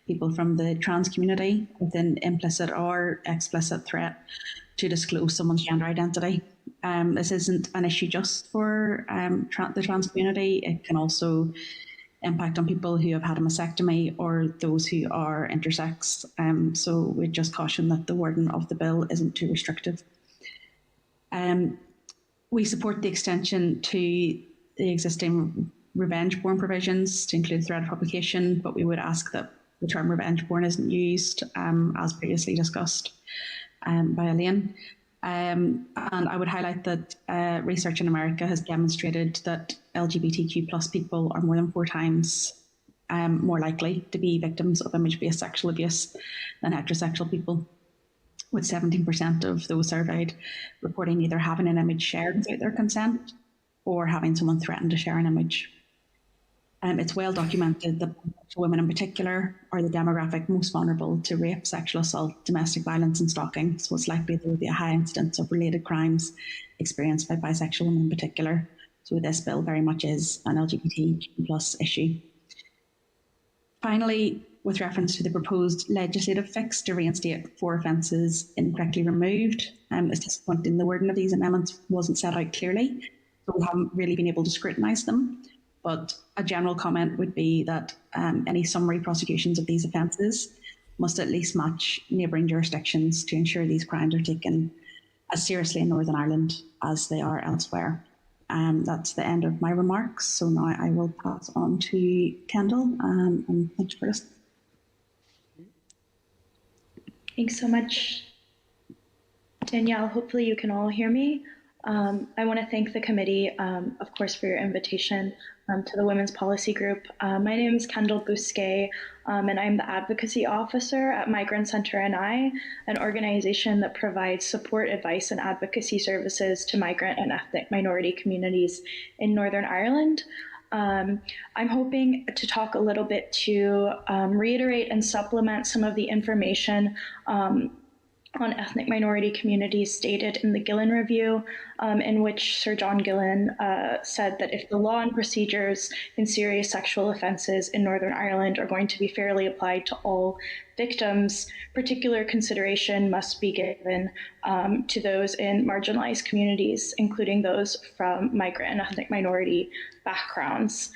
people from the trans community with an implicit or explicit threat to disclose someone's gender identity. This isn't an issue just for the trans community. It can also impact on people who have had a mastectomy or those who are intersex. So we just caution that the wording of the bill isn't too restrictive. We support the extension to the existing revenge porn provisions to include threat of publication, but we would ask that the term revenge porn isn't used, as previously discussed by Elaine. And I would highlight that research in America has demonstrated that LGBTQ+ people are more than 4 times more likely to be victims of image-based sexual abuse than heterosexual people, with 17% of those surveyed reporting either having an image shared without their consent or having someone threaten to share an image. It's well documented that women in particular are the demographic most vulnerable to rape, sexual assault, domestic violence and stalking, so it's likely there will be a high incidence of related crimes experienced by bisexual women in particular. So this bill very much is an LGBTQ+ issue. Finally, with reference to the proposed legislative fix to reinstate 4 offences incorrectly removed, it's disappointing the wording of these amendments wasn't set out clearly, so we haven't really been able to scrutinise them. But a general comment would be that any summary prosecutions of these offences must at least match neighbouring jurisdictions to ensure these crimes are taken as seriously in Northern Ireland as they are elsewhere. That's the end of my remarks. So now I will pass on to Kendall, and thanks for listening. Thanks so much, Danielle. Hopefully you can all hear me. I want to thank the committee, of course, for your invitation to the Women's Policy Group. My name is Kendall Bousquet, and I'm the Advocacy Officer at Migrant Centre NI, an organization that provides support, advice, and advocacy services to migrant and ethnic minority communities in Northern Ireland. I'm hoping to talk a little bit to reiterate and supplement some of the information on ethnic minority communities stated in the McGlynn review, in which Sir John Gillen said that if the law and procedures in serious sexual offences in Northern Ireland are going to be fairly applied to all victims, particular consideration must be given to those in marginalised communities, including those from migrant and ethnic minority backgrounds.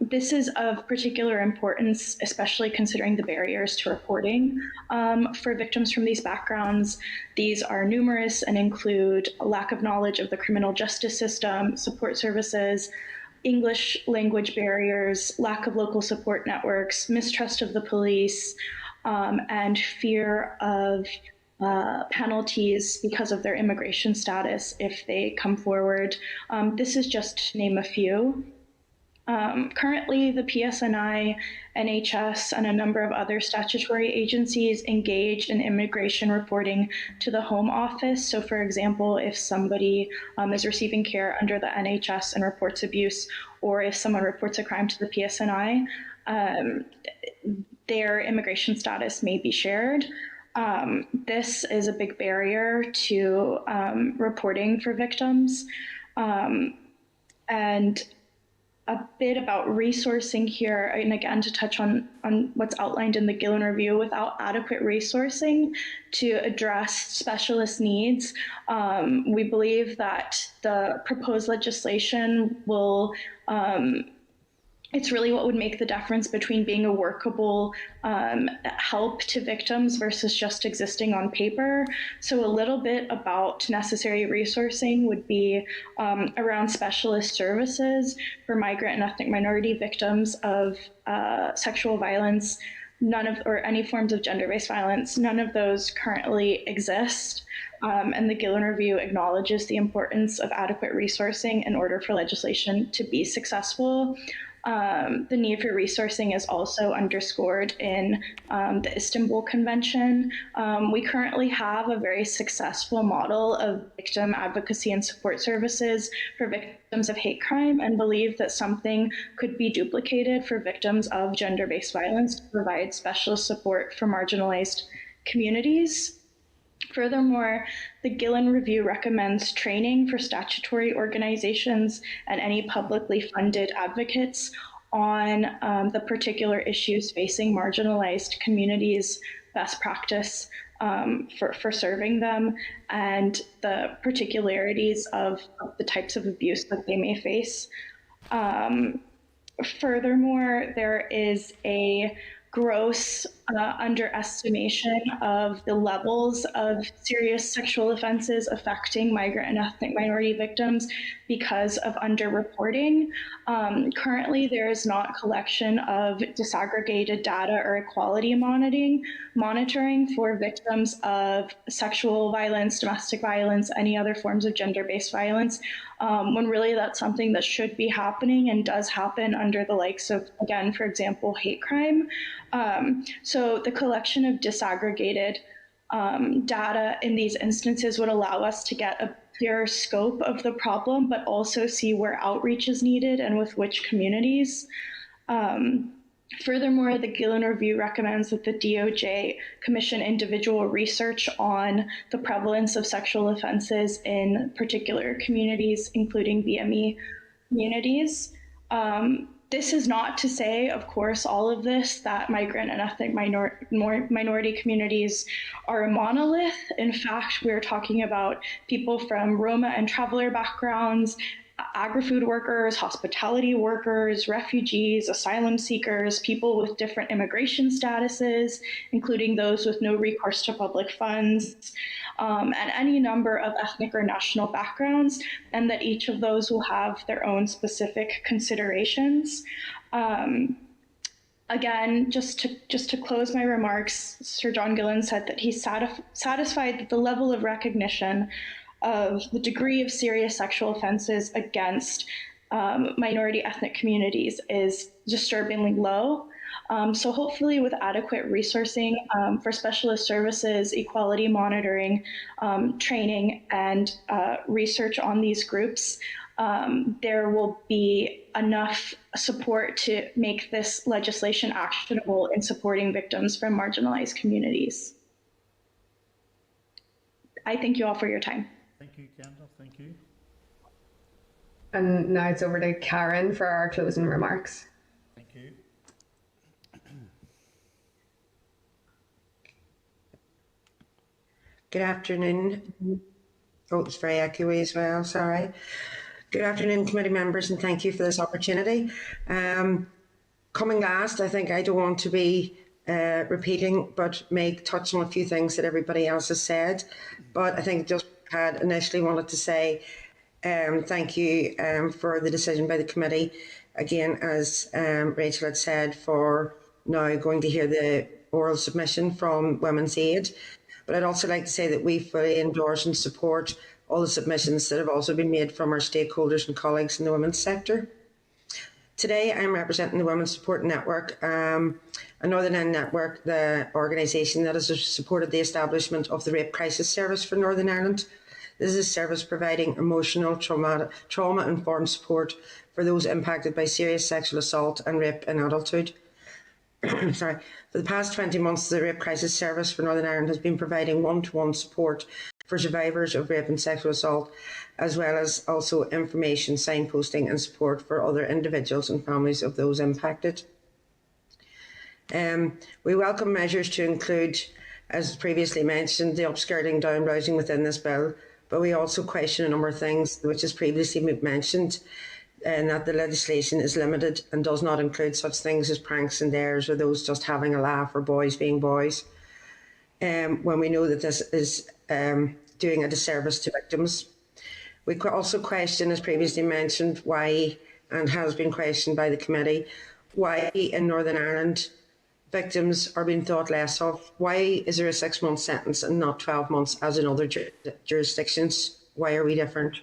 This is of particular importance, especially considering the barriers to reporting for victims from these backgrounds. These are numerous and include a lack of knowledge of the criminal justice system, support services, English language barriers, lack of local support networks, mistrust of the police, and fear of penalties because of their immigration status if they come forward. This is just to name a few. Currently, the PSNI, NHS, and a number of other statutory agencies engage in immigration reporting to the Home Office. So, for example, if somebody is receiving care under the NHS and reports abuse, or if someone reports a crime to the PSNI, their immigration status may be shared. This is a big barrier to reporting for victims. And a bit about resourcing here, and again, to touch on what's outlined in the Gillen Review, without adequate resourcing to address specialist needs, we believe that the proposed legislation will it's really what would make the difference between being a workable help to victims versus just existing on paper. So a little bit about necessary resourcing would be around specialist services for migrant and ethnic minority victims of sexual violence, or any forms of gender-based violence. None of those currently exist. And the Gillen Review acknowledges the importance of adequate resourcing in order for legislation to be successful. The need for resourcing is also underscored in the Istanbul Convention. We currently have a very successful model of victim advocacy and support services for victims of hate crime, and believe that something could be duplicated for victims of gender-based violence to provide specialist support for marginalized communities. Furthermore, the Gillen Review recommends training for statutory organizations and any publicly funded advocates on the particular issues facing marginalized communities, best practice for serving them, and the particularities of the types of abuse that they may face. Furthermore, there is a gross underestimation of the levels of serious sexual offenses affecting migrant and ethnic minority victims because of underreporting. Currently, there is not collection of disaggregated data or equality monitoring for victims of sexual violence, domestic violence, any other forms of gender-based violence, when really that's something that should be happening and does happen under the likes of, again, for example, hate crime. So the collection of disaggregated data in these instances would allow us to get a clearer scope of the problem, but also see where outreach is needed and with which communities. Furthermore, the Gillen Review recommends that the DOJ commission individual research on the prevalence of sexual offenses in particular communities, including BME communities. This is not to say, of course, all of this, that migrant and ethnic minority communities are a monolith. In fact, we're talking about people from Roma and traveler backgrounds, agri-food workers, hospitality workers, refugees, asylum seekers, people with different immigration statuses, including those with no recourse to public funds, and any number of ethnic or national backgrounds, and that each of those will have their own specific considerations. Again, just to close my remarks, Sir John Gillen said that he's satisfied that the level of recognition of the degree of serious sexual offenses against minority ethnic communities is disturbingly low. So hopefully with adequate resourcing for specialist services, equality monitoring, training, and research on these groups, there will be enough support to make this legislation actionable in supporting victims from marginalized communities. I thank you all for your time. Thank you, Kendall. Thank you. And now it's over to Karen for our closing remarks. Thank you. Good afternoon. Oh, it's very echoey as well, sorry. Good afternoon, committee members, and thank you for this opportunity. Coming last, I think I don't want to be repeating, but may touch on a few things that everybody else has said. But I think just had initially wanted to say thank you for the decision by the committee. Again, as Rachel had said, for now going to hear the oral submission from Women's Aid. But I'd also like to say that we fully endorse and support all the submissions that have also been made from our stakeholders and colleagues in the women's sector. Today, I'm representing the Women's Support Network, a Northern Ireland network, the organisation that has supported the establishment of the Rape Crisis Service for Northern Ireland. This is a service providing emotional, trauma-informed support for those impacted by serious sexual assault and rape in adulthood. Sorry. For the past 20 months, the Rape Crisis Service for Northern Ireland has been providing one-to-one support for survivors of rape and sexual assault, as well as also information, signposting and support for other individuals and families of those impacted. We welcome measures to include, as previously mentioned, the upskirting downbrowsing within this bill, but we also question a number of things which is previously mentioned, and that the legislation is limited and does not include such things as pranks and dares or those just having a laugh or boys being boys. When we know that this is doing a disservice to victims. We also question, as previously mentioned, why, and has been questioned by the committee, why in Northern Ireland victims are being thought less of. Why is there a 6-month sentence and not 12 months as in other jurisdictions? Why are we different?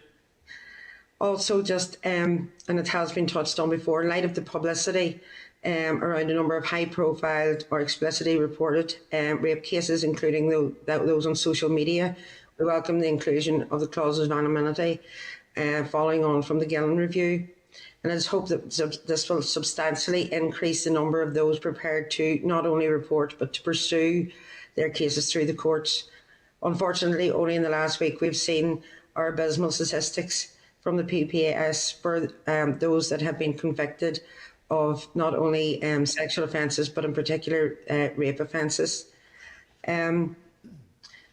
Also, just, and it has been touched on before, in light of the publicity around a number of high-profile or explicitly reported rape cases, including those on social media, we welcome the inclusion of the clauses of anonymity following on from the McGlynn review. And it's hoped that this will substantially increase the number of those prepared to not only report but to pursue their cases through the courts. Unfortunately, only in the last week we've seen our abysmal statistics from the PPS for those that have been convicted of not only sexual offences but in particular rape offences.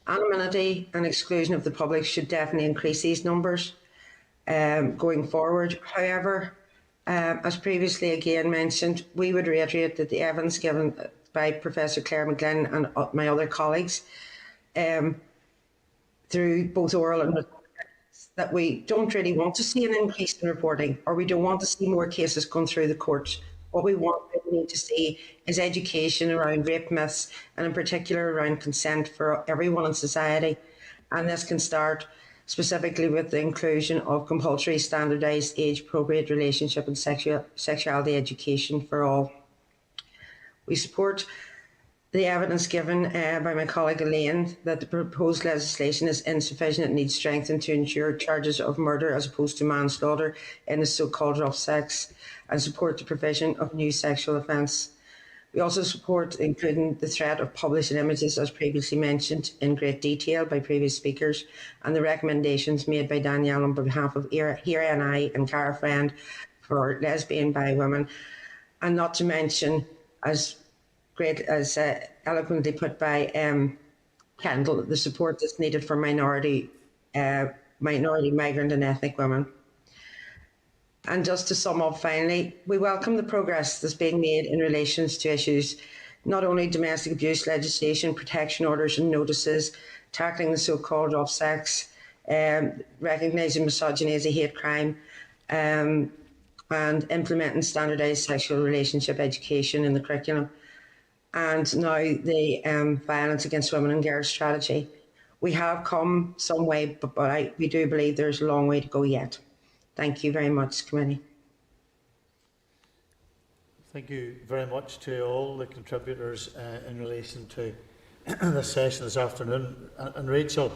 Anonymity and exclusion of the public should definitely increase these numbers going forward. However, as previously again mentioned, we would reiterate that the evidence given by Professor Clare McGlynn and my other colleagues through both oral and written, that we don't really want to see an increase in reporting, or we don't want to see more cases going through the courts. What we need to see is education around rape myths, and in particular around consent for everyone in society. And this can start specifically with the inclusion of compulsory standardised age-appropriate relationship and sexuality education for all. We support the evidence given by my colleague Elaine that the proposed legislation is insufficient and needs strengthened to ensure charges of murder as opposed to manslaughter in the so-called rough sex, and support the provision of new sexual offence. We also support including the threat of publishing images, as previously mentioned in great detail by previous speakers, and the recommendations made by Danielle on behalf of Hira and I and Cara Friend for lesbian bi women, and not to mention, as eloquently put by Kendall, the support that's needed for minority, migrant and ethnic women. And just to sum up finally, we welcome the progress that's being made in relation to issues, not only domestic abuse legislation, protection orders and notices, tackling the so-called rough sex, recognising misogyny as a hate crime, and implementing standardised sexual relationship education in the curriculum, and now the violence against women and girls strategy. We have come some way, but we do believe there's a long way to go yet. Thank you very much, committee. Thank you very much to all the contributors in relation to this session this afternoon. And Rachel,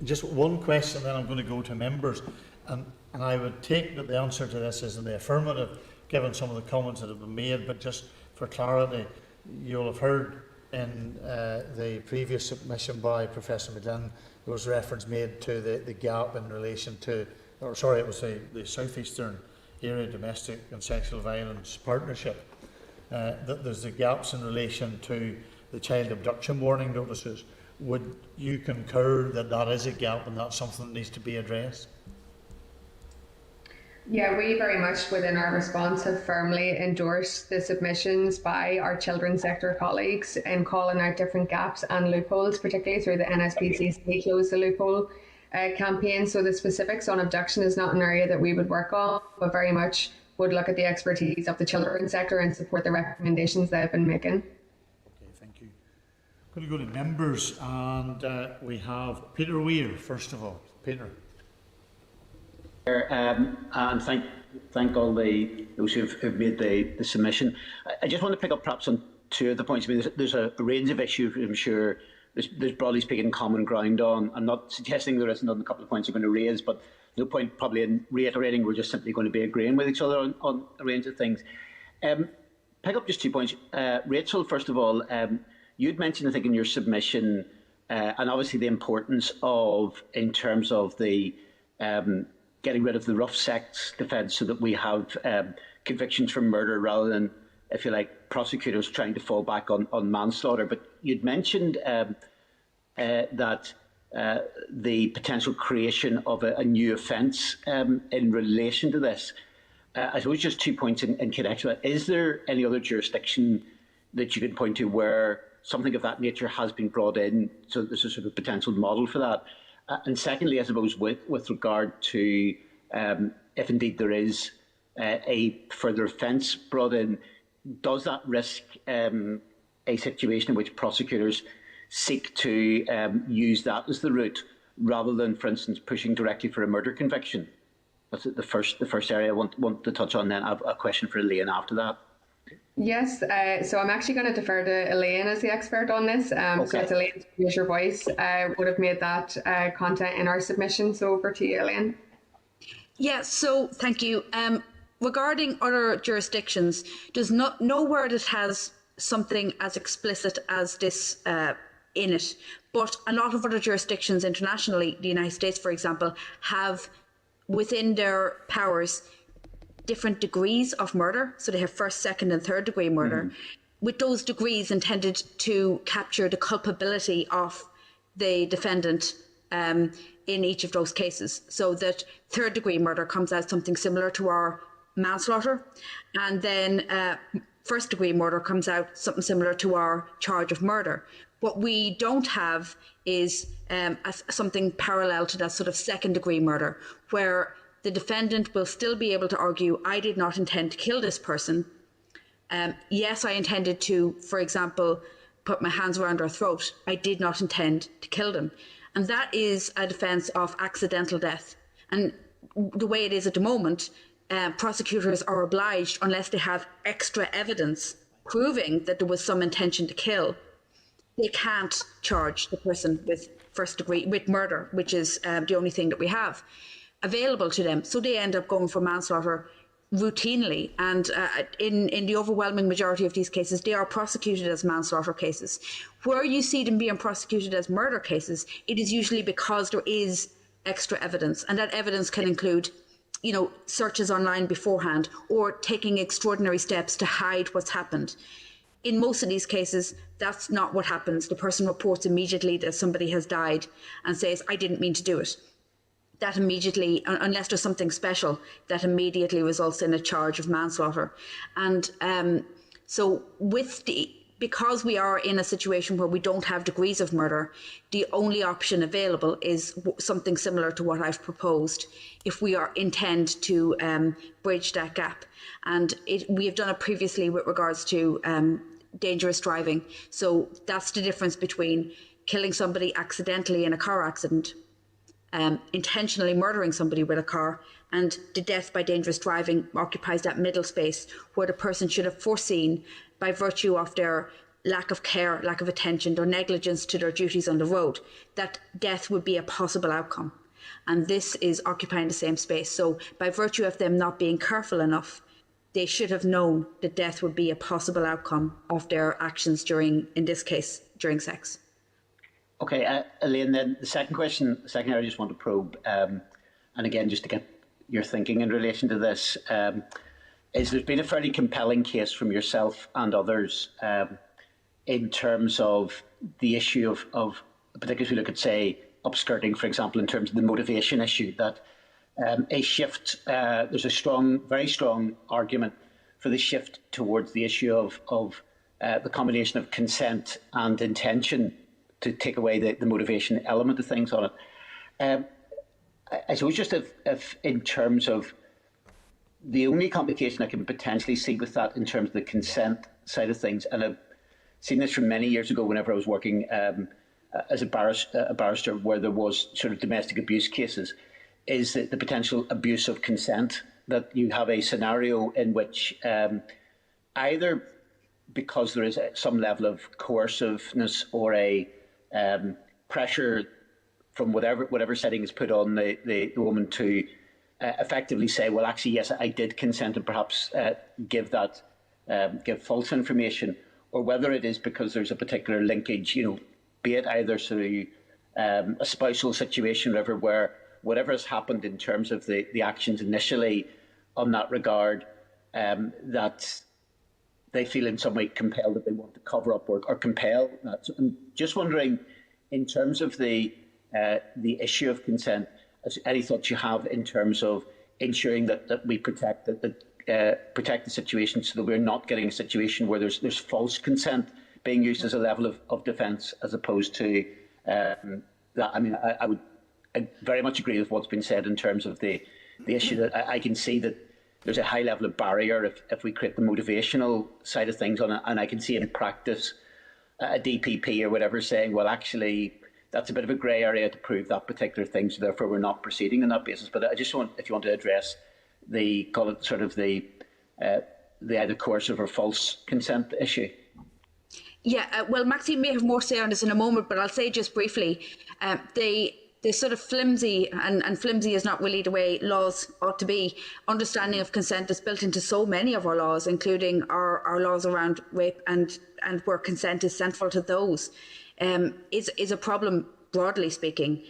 just one question, then I'm going to go to members. And I would take that the answer to this is in the affirmative, given some of the comments that have been made, but just for clarity, you'll have heard in the previous submission by Professor McGlynn, there was reference made to the gap in relation to, or sorry, it was the South Eastern Area Domestic and Sexual Violence Partnership. That there's the gaps in relation to the child abduction warning notices. Would you concur that that is a gap and that's something that needs to be addressed? Yeah, we very much within our response have firmly endorsed the submissions by our children's sector colleagues in calling out different gaps and loopholes, particularly through the NSPCC Close the Loophole campaign. So the specifics on abduction is not an area that we would work on, but very much would look at the expertise of the children's sector and support the recommendations they've been making. Okay, thank you. I'm going to go to members, and we have Peter Weir, first of all. Peter. And thank all those who've made the submission. I just want to pick up perhaps on two of the points. I mean, there's a range of issues I'm sure there's broadly speaking common ground on. I'm not suggesting there isn't on a couple of points I'm going to raise, but no point probably in reiterating. We're just simply going to be agreeing with each other on a range of things. Pick up just 2 points. Rachel, first of all, you'd mentioned, I think, in your submission, and obviously the importance of, in terms of the getting rid of the rough sex defence so that we have convictions for murder rather than, if you like, prosecutors trying to fall back on manslaughter. But you'd mentioned that the potential creation of a new offence in relation to this. I suppose just 2 points in connection with that. Is there any other jurisdiction that you can point to where something of that nature has been brought in, so there's a sort of potential model for that? And secondly, I suppose with regard to if indeed there is a further offence brought in, does that risk a situation in which prosecutors seek to use that as the route rather than, for instance, pushing directly for a murder conviction? That's the first area I want to touch on. Then I have a question for Elaine after that. Yes, so I'm actually going to defer to Elaine as the expert on this. Okay. So it's Elaine, use your voice, would have made that content in our submission. So over to you, Elaine. Yeah, so thank you. Regarding other jurisdictions, there's nowhere that has something as explicit as this in it. But a lot of other jurisdictions internationally, the United States, for example, have within their powers different degrees of murder. So they have first, second and third degree murder, with those degrees intended to capture the culpability of the defendant in each of those cases. So that third degree murder comes out something similar to our manslaughter, and then first degree murder comes out something similar to our charge of murder. What we don't have is something parallel to that sort of second degree murder, where the defendant will still be able to argue, I did not intend to kill this person. Yes, I intended to, for example, put my hands around her throat. I did not intend to kill them. And that is a defence of accidental death. And the way it is at the moment, prosecutors are obliged, unless they have extra evidence proving that there was some intention to kill, they can't charge the person with first degree, with murder, which is the only thing that we have available to them. So they end up going for manslaughter routinely, and in the overwhelming majority of these cases, they are prosecuted as manslaughter cases. Where you see them being prosecuted as murder cases, it is usually because there is extra evidence, and that evidence can include, you know, searches online beforehand or taking extraordinary steps to hide what's happened. In most of these cases, that's not what happens. The person reports immediately that somebody has died and says, I didn't mean to do it. That immediately, unless there's something special, that immediately results in a charge of manslaughter. And so because we are in a situation where we don't have degrees of murder, the only option available is something similar to what I've proposed if we intend to bridge that gap. And we have done it previously with regards to dangerous driving. So that's the difference between killing somebody accidentally in a car accident, intentionally murdering somebody with a car, and the death by dangerous driving occupies that middle space where the person should have foreseen, by virtue of their lack of care, lack of attention, or negligence to their duties on the road, that death would be a possible outcome. And this is occupying the same space. So by virtue of them not being careful enough, they should have known that death would be a possible outcome of their actions during, in this case, during sex. Okay, Elaine, then the second area I just want to probe, and again, just to get your thinking in relation to this, is there's been a fairly compelling case from yourself and others in terms of the issue of particularly if we look at, say, upskirting, for example, in terms of the motivation issue, that a shift, there's a very strong argument for the shift towards the issue of the combination of consent and intention to take away the motivation element of things on it. I suppose just if in terms of the only complication I can potentially see with that in terms of the consent side of things, and I've seen this from many years ago whenever I was working as a barrister where there was sort of domestic abuse cases, is the potential abuse of consent, that you have a scenario in which either because there is some level of coerciveness or a pressure from whatever setting is put on the woman to effectively say, well, actually, yes, I did consent, and perhaps give false information, or whether it is because there's a particular linkage, be it either through a spousal situation, where whatever has happened in terms of the actions initially on that regard, that they feel in some way compelled, that they want to cover up or compel that. So I'm just wondering, in terms of the issue of consent, any thoughts you have in terms of ensuring that we protect the situation, so that we're not getting a situation where there's false consent being used as a level of defence, as opposed to that. I mean, I very much agree with what's been said in terms of the issue that I can see that there's a high level of barrier if we create the motivational side of things on it, and I can see in practice a DPP or whatever saying, well, actually, that's a bit of a grey area to prove that particular thing, so therefore we're not proceeding on that basis. But I just want, if you want to address the either coercive or false consent issue. Yeah, well, Maxine may have more to say on this in a moment, but I'll say just briefly, the sort of flimsy, and flimsy is not really the way laws ought to be, understanding of consent is built into so many of our laws, including our laws around rape and where consent is central to those, is a problem, broadly speaking.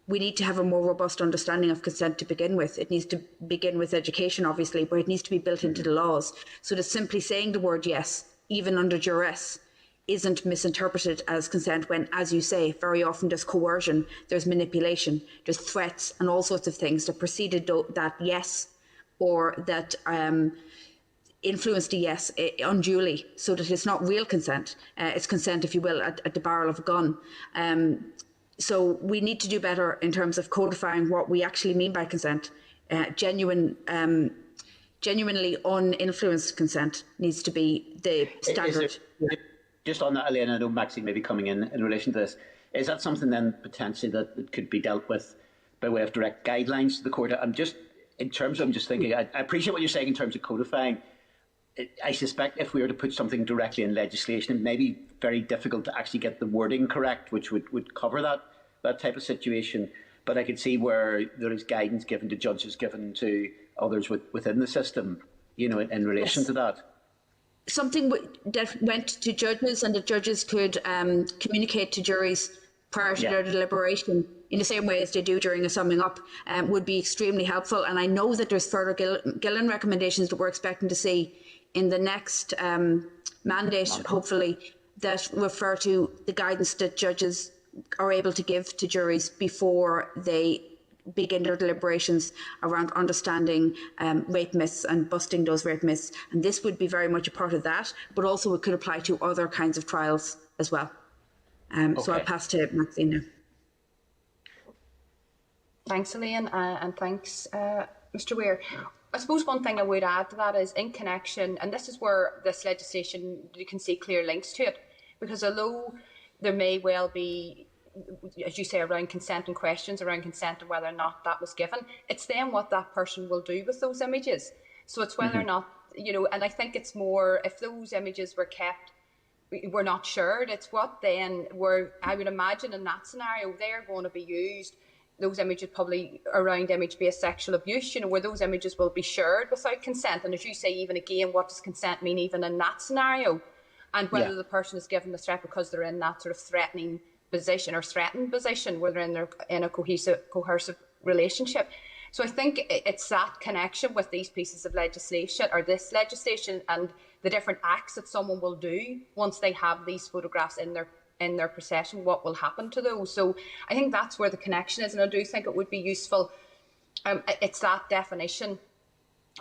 We need to have a more robust understanding of consent to begin with. It needs to begin with education, obviously, but it needs to be built into the laws. So that simply saying the word yes, even under duress, isn't misinterpreted as consent when, as you say, very often there's coercion, there's manipulation, there's threats and all sorts of things that preceded that yes, or that influenced the yes unduly, so that it's not real consent. It's consent, if you will, at the barrel of a gun. So we need to do better in terms of codifying what we actually mean by consent. Genuinely uninfluenced consent needs to be the standard. Just on that, Elaine, I know Maxine may be coming in relation to this. Is that something then potentially that could be dealt with by way of direct guidelines to the court? I'm just thinking, I appreciate what you're saying in terms of codifying. I suspect if we were to put something directly in legislation, it may be very difficult to actually get the wording correct, which would cover that type of situation. But I could see where there is guidance given to judges, given to others within the system, in relation to that. Something that went to judges, and the judges could communicate to juries prior to their deliberation in the same way as they do during a summing up, would be extremely helpful. And I know that there's further Gillen recommendations that we're expecting to see in the next mandate, hopefully, that refer to the guidance that judges are able to give to juries before they begin their deliberations around understanding rape myths and busting those rape myths. And this would be very much a part of that, but also it could apply to other kinds of trials as well. So I'll pass to Maxine now. Thanks, Elaine, and thanks, Mr. Weir. I suppose one thing I would add to that is in connection, and this is where this legislation, you can see clear links to it, because although there may well be, as you say, around consent and questions around consent and whether or not that was given, it's then what that person will do with those images. So it's whether or not, and I think it's more, if those images were kept, were not shared, it's what then I would imagine in that scenario, they're going to be used those images probably around image-based sexual abuse, you know, where those images will be shared without consent. And as you say, even again, what does consent mean even in that scenario? And whether the person is given the threat because they're in that sort of threatening position or threatened position, where they're in a coercive relationship. So I think it's that connection with these pieces of legislation, or this legislation, and the different acts that someone will do once they have these photographs in their possession. What will happen to those? So I think that's where the connection is, and I do think it would be useful. It's that definition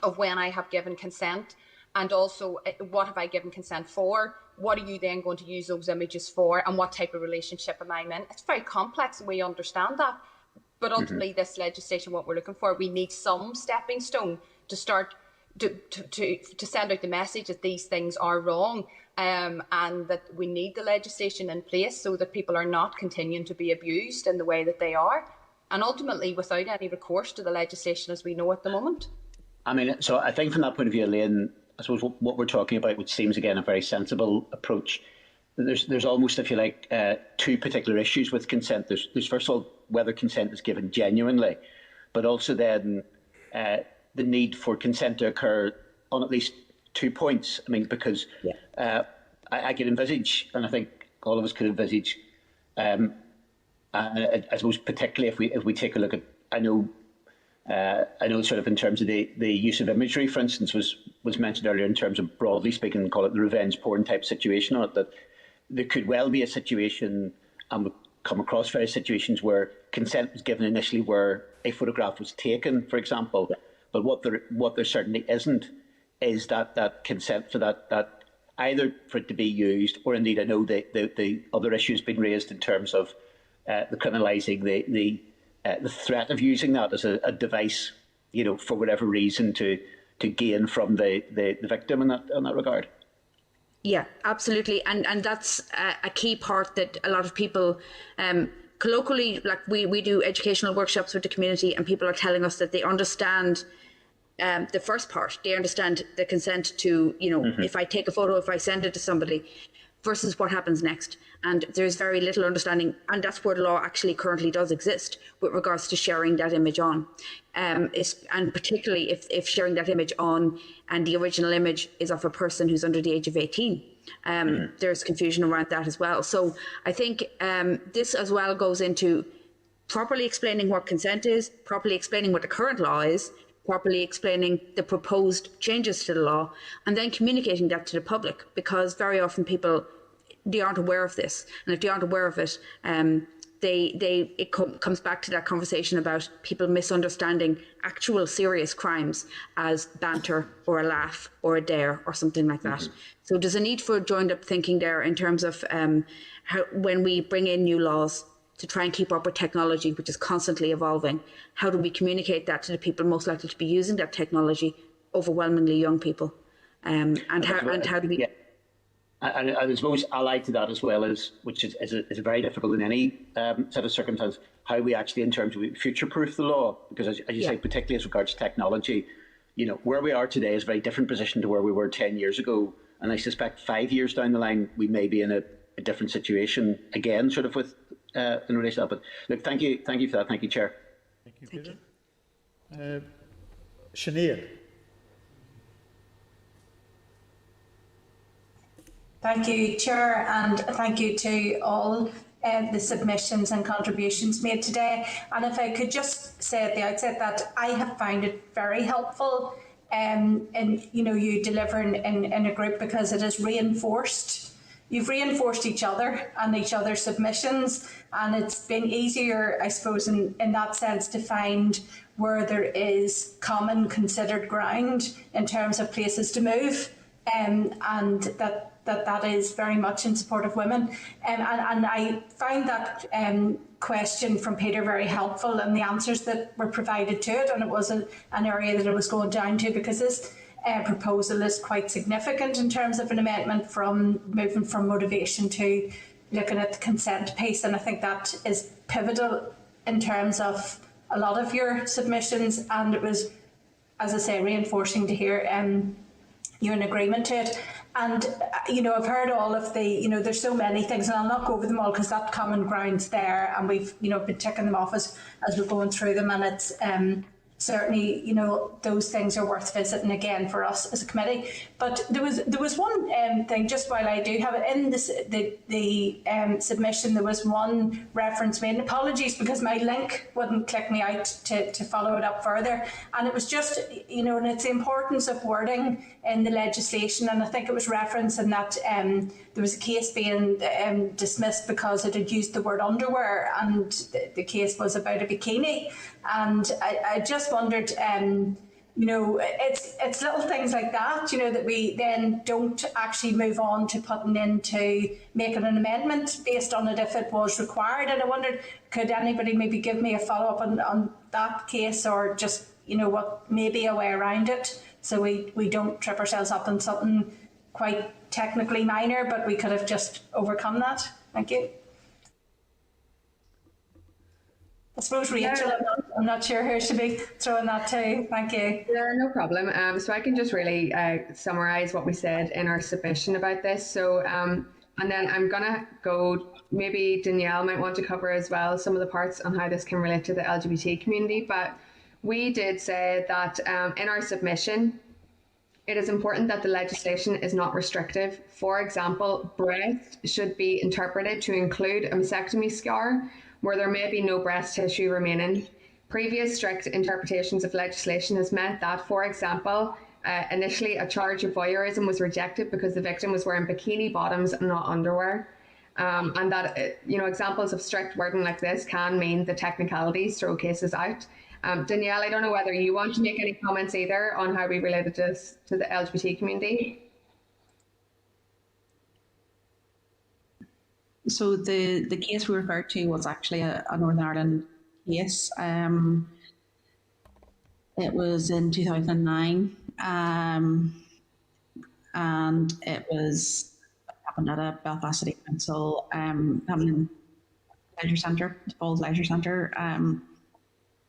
of when I have given consent, and also what have I given consent for? What are you then going to use those images for, and what type of relationship am I in? It's very complex, and we understand that. But ultimately, this legislation, what we're looking for, we need some stepping stone to start to send out the message that these things are wrong, and that we need the legislation in place so that people are not continuing to be abused in the way that they are, and ultimately without any recourse to the legislation as we know at the moment. I mean, so I think from that point of view, Elaine, I suppose what we're talking about, which seems again a very sensible approach, there's almost, if you like, two particular issues with consent. There's first of all whether consent is given genuinely, but also then the need for consent to occur on at least 2 points. I mean, because I can envisage, and I think all of us could envisage, I suppose particularly if we take a look at, I know sort of in terms of the use of imagery, for instance, was mentioned earlier in terms of, broadly speaking, call it the revenge porn type situation on it, that there could well be a situation, and we've come across various situations where consent was given initially where a photograph was taken, for example, but what there certainly isn't is that consent for that either for it to be used, or indeed I know the other issues been raised in terms of the criminalising the threat of using that as a device, you know, for whatever reason to gain from the victim in that regard. Yeah, absolutely. And that's a key part that a lot of people colloquially, like we do educational workshops with the community, and people are telling us that they understand the first part. They understand the consent to, you know, if I take a photo, if I send it to somebody, versus what happens next. And there's very little understanding, and that's where the law actually currently does exist with regards to sharing that image on. And particularly if sharing that image on and the original image is of a person who's under the age of 18. There's confusion around that as well. So I think this as well goes into properly explaining what consent is, properly explaining what the current law is, properly explaining the proposed changes to the law, and then communicating that to the public, because very often people, they aren't aware of this. And if they aren't aware of it, it comes back to that conversation about people misunderstanding actual serious crimes as banter or a laugh or a dare or something like that. So there's a need for joined up thinking there in terms of how, when we bring in new laws to try and keep up with technology, which is constantly evolving, how do we communicate that to the people most likely to be using that technology, overwhelmingly young people? And how do we... Yeah. And I suppose allied to that as well is, which is very difficult in any set of circumstances, how we actually, in terms of future-proof the law, because as you say, particularly as regards to technology, you know, where we are today is a very different position to where we were 10 years ago, and I suspect 5 years down the line we may be in a different situation again, sort of with in relation to that. But look, thank you for that. Thank you, Chair. Thank you, Peter. Sinead. Thank you, Chair, and thank you to all the submissions and contributions made today. And if I could just say at the outset that I have found it very helpful in you delivering in a group, because it has reinforced. You've reinforced each other and each other's submissions, and it's been easier, I suppose, in that sense, to find where there is common considered ground in terms of places to move, and that is very much in support of women. And I find that question from Peter very helpful, and the answers that were provided to it, and it was an area that I was going down to, because this proposal is quite significant in terms of an amendment from moving from motivation to looking at the consent piece, and I think that is pivotal in terms of a lot of your submissions, and it was, as I say, reinforcing to hear you're in agreement to it. And, I've heard all of the, there's so many things, and I'll not go over them all because that common ground's there, and we've, been ticking them off as we're going through them, and it's certainly, those things are worth visiting again for us as a committee. But there was one thing, just while I do have it in this, the submission, there was one reference made, and apologies because my link wouldn't click me out to follow it up further, and it was just, and it's the importance of wording in the legislation, and I think it was referencing that there was a case being dismissed because it had used the word underwear, and the case was about a bikini, and I just wondered, it's little things like that, that we then don't actually move on to putting into making an amendment based on it if it was required. And I wondered, could anybody maybe give me a follow-up on that case, or just, what maybe a way around it, so we don't trip ourselves up on something quite technically minor, but we could have just overcome that. Thank you. I suppose Rachel, I'm not sure who should be throwing that to. Thank you. Yeah, no problem. So I can just really summarise what we said in our submission about this. So, and then I'm going to go, maybe Danielle might want to cover as well some of the parts on how this can relate to the LGBT community. But we did say that in our submission, it is important that the legislation is not restrictive. For example, breast should be interpreted to include a mastectomy scar where there may be no breast tissue remaining. Previous strict interpretations of legislation has meant that, for example, initially a charge of voyeurism was rejected because the victim was wearing bikini bottoms and not underwear. And that, examples of strict wording like this can mean the technicalities throw cases out. Danielle, I don't know whether you want to make any comments either on how we related this to the LGBT community. So the case we referred to was actually a Northern Ireland case. It was in 2009, and it happened at a Belfast City Council having leisure centre, Falls Leisure Centre,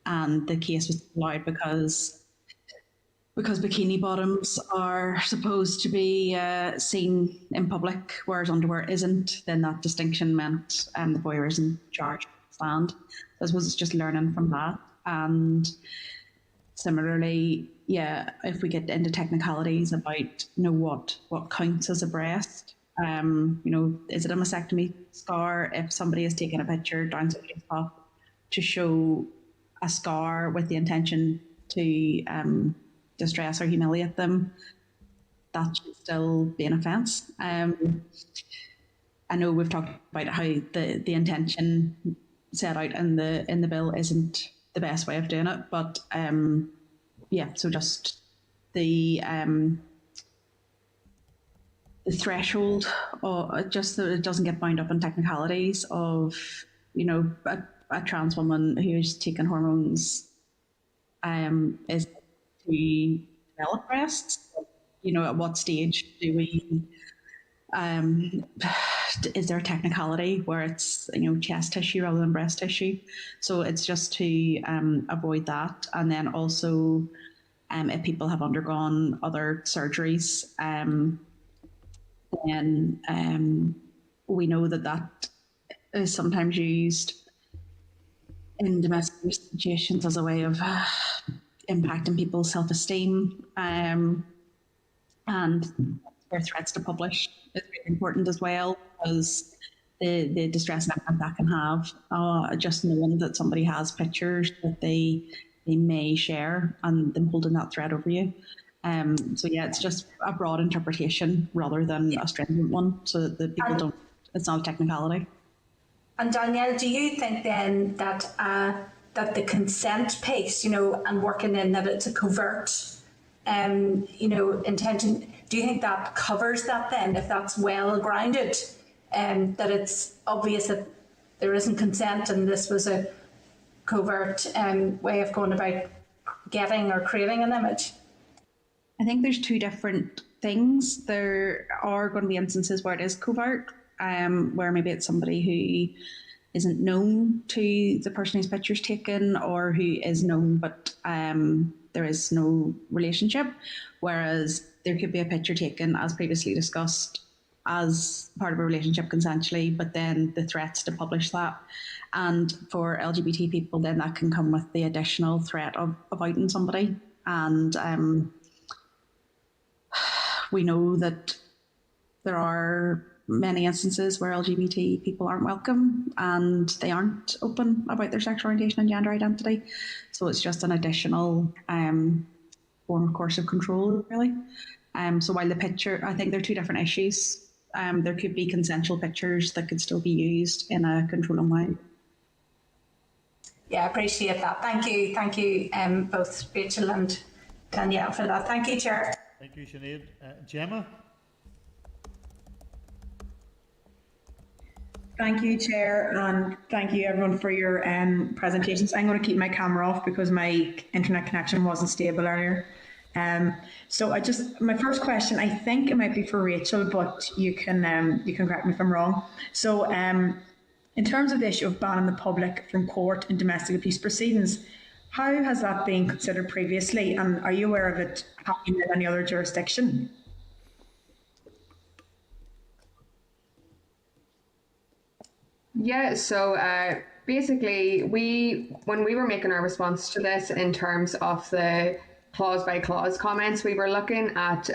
and the case was allowed because bikini bottoms are supposed to be seen in public, whereas underwear isn't. Then that distinction meant the voyeurism charge stand. So I suppose it's just learning from that. And similarly, if we get into technicalities about what counts as a breast, is it a mastectomy scar if somebody is taking a picture down somebody's top to show a scar with the intention to distress or humiliate them, that should still be an offence. I know we've talked about how the intention set out in the bill isn't the best way of doing it, but so just the threshold, or just that it doesn't get bound up in technicalities of a trans woman who's taken hormones is to develop breasts. At what stage do we is there a technicality where it's chest tissue rather than breast tissue? So it's just to avoid that. And then also if people have undergone other surgeries, then we know that is sometimes used in domestic situations as a way of impacting people's self-esteem, and where threats to publish is really important as well, because the distress impact that can have, just knowing that somebody has pictures that they may share and them holding that threat over you. It's just a broad interpretation rather than a stringent one, so that people it's not a technicality. And Danielle, do you think then that that the consent piece, and working in that it's a covert, intention, do you think that covers that then, if that's well grounded, that it's obvious that there isn't consent and this was a covert way of going about getting or creating an image? I think there's two different things. There are going to be instances where it is covert, where maybe it's somebody who isn't known to the person whose picture's taken, or who is known but there is no relationship, whereas there could be a picture taken, as previously discussed, as part of a relationship consensually, but then the threats to publish that. And for LGBT people, then that can come with the additional threat of outing somebody. And we know that there are many instances where LGBT people aren't welcome and they aren't open about their sexual orientation and gender identity. So it's just an additional form of coercive control, really. So while the picture, I think they're two different issues. There could be consensual pictures that could still be used in a controlling way. Yeah, I appreciate that. Thank you, both Rachel and Danielle for that. Thank you, Chair. Thank you, Sinead. Gemma? Thank you, Chair, and thank you everyone for your presentations. I'm going to keep my camera off because my internet connection wasn't stable earlier. So my first question, I think it might be for Rachel, but you can correct me if I'm wrong. So in terms of the issue of banning the public from court and domestic abuse proceedings, how has that been considered previously, and are you aware of it happening in any other jurisdiction? Yeah, so basically when we were making our response to this in terms of the clause by clause comments, we were looking at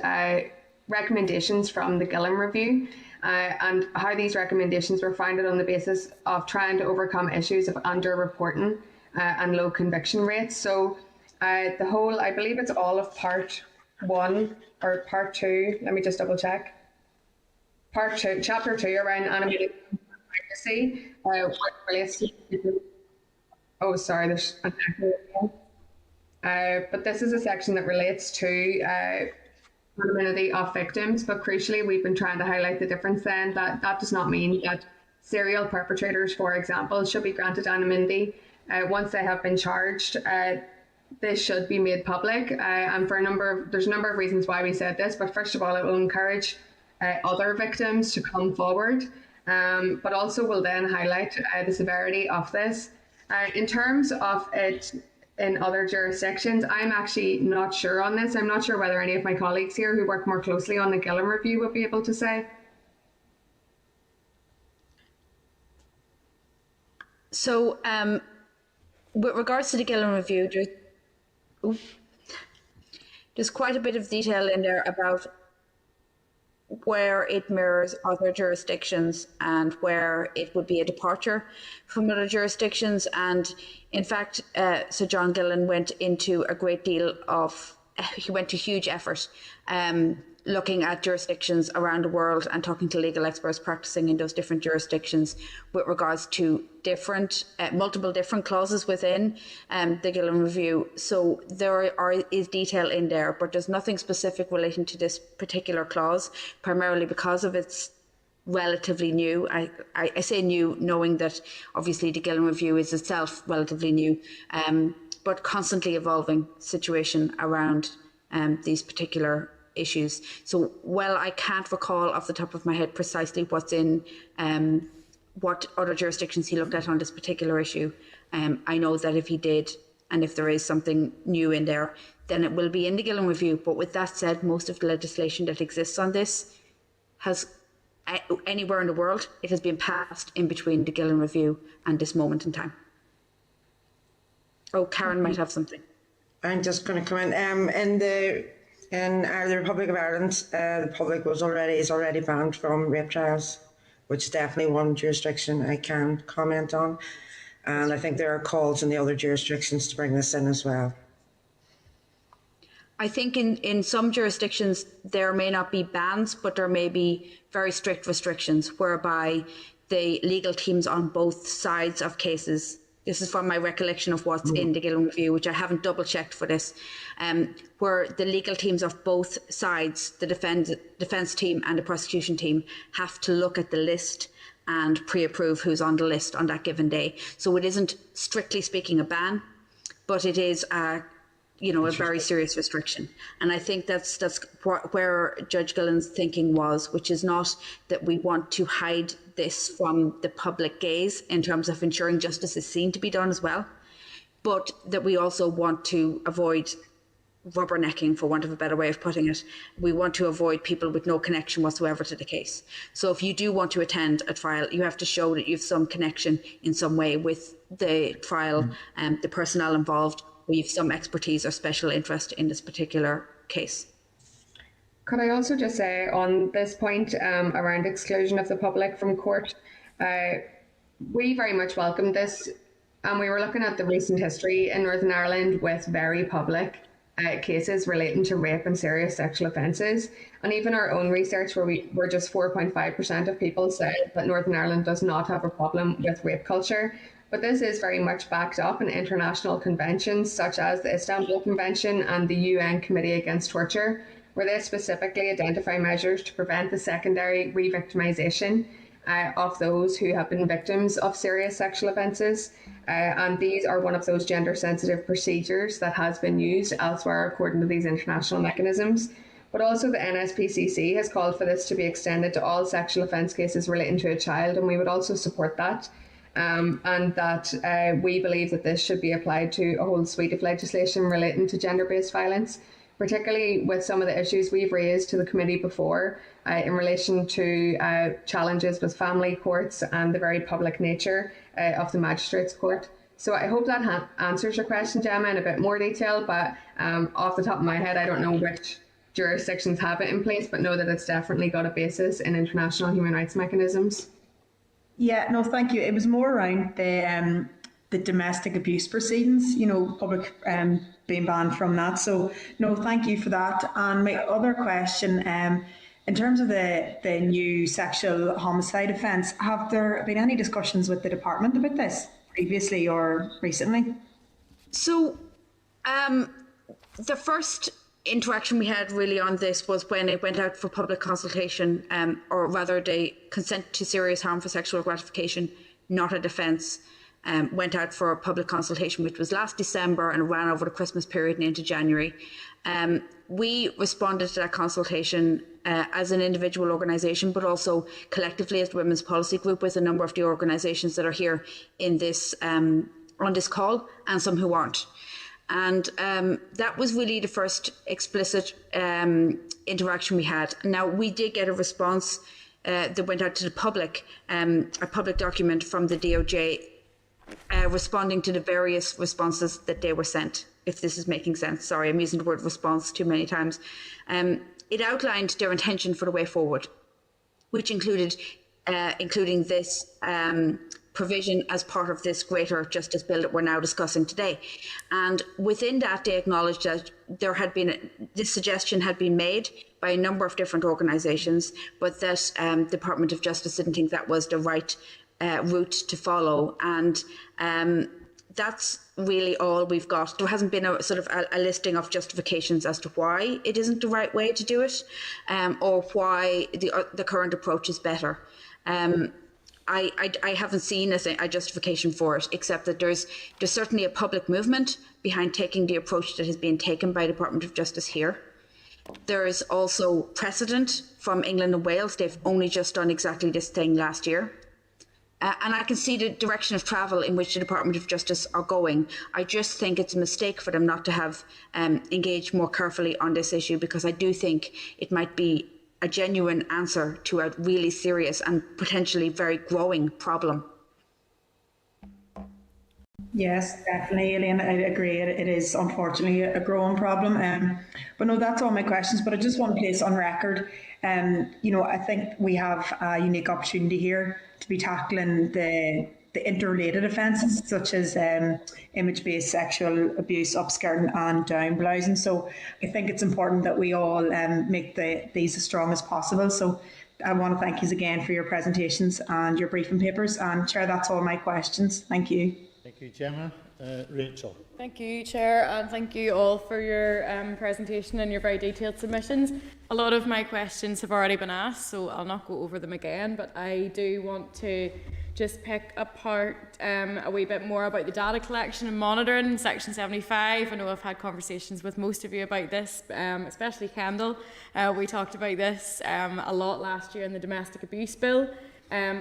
recommendations from the Gillam review and how these recommendations were founded on the basis of trying to overcome issues of underreporting and low conviction rates. So the whole, I believe it's all of part 1 or part 2, let me just double check. Part 2, chapter 2 around animated privacy, what relates to, oh sorry, there's an echo. But this is a section that relates to anonymity of victims, but crucially we've been trying to highlight the difference then that does not mean that serial perpetrators, for example, should be granted anonymity once they have been charged. This should be made public, and for there's a number of reasons why we said this, but first of all it will encourage other victims to come forward, but also will then highlight the severity of this. In terms of it in other jurisdictions, I'm actually not sure on this. I'm not sure whether any of my colleagues here who work more closely on the Gillam review would be able to say. So with regards to the Gillam review, there's quite a bit of detail in there about where it mirrors other jurisdictions and where it would be a departure from other jurisdictions. And in fact, Sir John Gillan went into a great deal of, he went to huge effort looking at jurisdictions around the world and talking to legal experts practicing in those different jurisdictions with regards to different, multiple different clauses within the Gillam review. So there is detail in there, but there's nothing specific relating to this particular clause, primarily because of its relatively new. I say new, knowing that obviously the Gillam review is itself relatively new, but constantly evolving situation around these particular issues. So while I can't recall off the top of my head precisely what's in what other jurisdictions he looked at on this particular issue, I know that if he did, and if there is something new in there, then it will be in the Gillam review. But with that said, most of the legislation that exists on this has, anywhere in the world, it has been passed in between the Gillam review and this moment in time. Oh, Karen might have something. I'm just going to come in. In the Republic of Ireland, the public is already banned from rape trials, which is definitely one jurisdiction I can comment on. And I think there are calls in the other jurisdictions to bring this in as well. I think in some jurisdictions there may not be bans, but there may be very strict restrictions whereby the legal teams on both sides of cases, this is from my recollection of what's in the Gillam review, which I haven't double checked for this, where the legal teams of both sides, the defence team and the prosecution team, have to look at the list and pre-approve who's on the list on that given day. So it isn't strictly speaking a ban, but it is a very serious restriction. And I think that's where Judge Gillen's thinking was, which is not that we want to hide this from the public gaze in terms of ensuring justice is seen to be done as well, but that we also want to avoid rubbernecking, for want of a better way of putting it. We want to avoid people with no connection whatsoever to the case. So if you do want to attend a trial, you have to show that you have some connection in some way with the trial and the personnel involved, or you have some expertise or special interest in this particular case. Could I also just say on this point around exclusion of the public from court, we very much welcome this, and we were looking at the recent history in Northern Ireland with very public cases relating to rape and serious sexual offences, and even our own research where just 4.5% of people said that Northern Ireland does not have a problem with rape culture. But this is very much backed up in international conventions such as the Istanbul Convention and the UN Committee Against Torture, where they specifically identify measures to prevent the secondary re-victimisation of those who have been victims of serious sexual offences. And these are one of those gender-sensitive procedures that has been used elsewhere according to these international mechanisms. But also the NSPCC has called for this to be extended to all sexual offence cases relating to a child, and we would also support that. And that we believe that this should be applied to a whole suite of legislation relating to gender-based violence, particularly with some of the issues we've raised to the committee before in relation to challenges with family courts and the very public nature of the Magistrates Court. So I hope that answers your question, Gemma, in a bit more detail, but off the top of my head, I don't know which jurisdictions have it in place, but know that it's definitely got a basis in international human rights mechanisms. Yeah, no, thank you. It was more around the domestic abuse proceedings, public being banned from that. So, no, thank you for that. And my other question, in terms of the new sexual homicide offence, have there been any discussions with the department about this previously or recently? So, the first interaction we had really on this was when it went out for public consultation, or rather the consent to serious harm for sexual gratification, not a defence, went out for public consultation, which was last December and ran over the Christmas period and into January. We responded to that consultation as an individual organisation, but also collectively as the Women's Policy Group with a number of the organisations that are here in this on this call, and some who aren't. And that was really the first explicit interaction we had. Now, we did get a response that went out to the public, a public document from the DOJ responding to the various responses that they were sent, if this is making sense. Sorry, I'm using the word response too many times. It outlined their intention for the way forward, which included including this provision as part of this greater justice bill that we're now discussing today. And within that, they acknowledged that there had been this suggestion had been made by a number of different organisations, but that Department of Justice didn't think that was the right route to follow. And that's really all we've got. There hasn't been a sort of a listing of justifications as to why it isn't the right way to do it, or why the current approach is better. I haven't seen a justification for it, except that there's certainly a public movement behind taking the approach that has been taken by Department of Justice here. There is also precedent from England and Wales. They've only just done exactly this thing last year. And I can see the direction of travel in which the Department of Justice are going. I just think it's a mistake for them not to have engaged more carefully on this issue, because I do think it might be a genuine answer to a really serious and potentially very growing problem. Yes, definitely, Elaine. I agree. It is unfortunately a growing problem. But no, that's all my questions. But I just want to place on record, I think we have a unique opportunity here to be tackling the interrelated offences such as image-based sexual abuse, upskirting and down blousing. So I think it's important that we all make these as strong as possible. So I want to thank you again for your presentations and your briefing papers. And Chair, that's all my questions. Thank you. Thank you, Gemma. Rachel. Thank you, Chair, and thank you all for your presentation and your very detailed submissions. A lot of my questions have already been asked, so I'll not go over them again, but I do want to just pick apart a wee bit more about the data collection and monitoring, Section 75. I know I've had conversations with most of you about this, especially Kendall. We talked about this a lot last year in the Domestic Abuse Bill.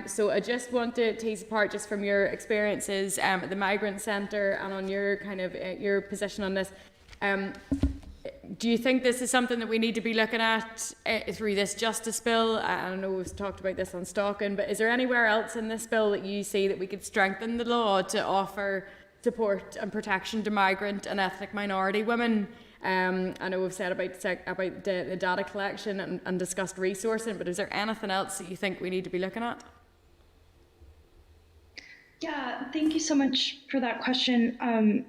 So I just want to tease apart, just from your experiences at the Migrant Centre and on your your position on this. Do you think this is something that we need to be looking at through this Justice Bill? I know we've talked about this on Stalking, but is there anywhere else in this bill that you see that we could strengthen the law to offer support and protection to migrant and ethnic minority women? I know we've said about the data collection and discussed resourcing, but is there anything else that you think we need to be looking at? Yeah, thank you so much for that question.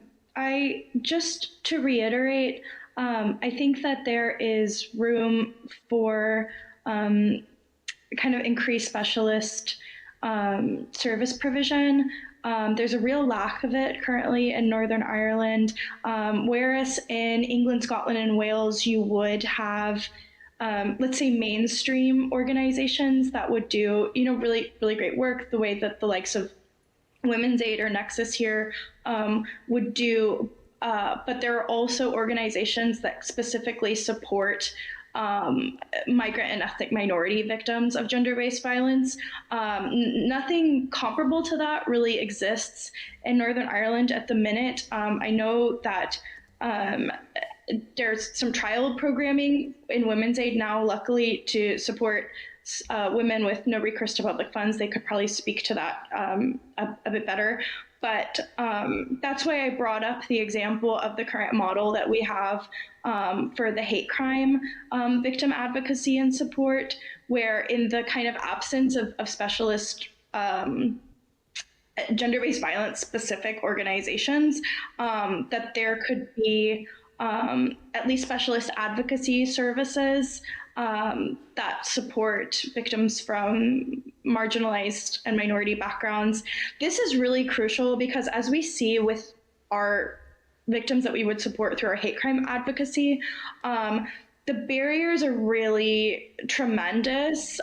Just to reiterate, I think that there is room for kind of increased specialist service provision. There's a real lack of it currently in Northern Ireland, whereas in England, Scotland, and Wales, you would have, let's say, mainstream organizations that would do, really, really great work, the way that the likes of Women's Aid or Nexus here would do. But there are also organizations that specifically support migrant and ethnic minority victims of gender-based violence. Nothing comparable to that really exists in Northern Ireland at the minute. I know that there's some trial programming in Women's Aid now, luckily, to support women with no recourse to public funds. They could probably speak to that a bit better. But that's why I brought up the example of the current model that we have for the hate crime victim advocacy and support, where in the kind of absence of specialist gender-based violence specific organizations, that there could be at least specialist advocacy services that support victims from marginalized and minority backgrounds. This is really crucial because, as we see with our victims that we would support through our hate crime advocacy, the barriers are really tremendous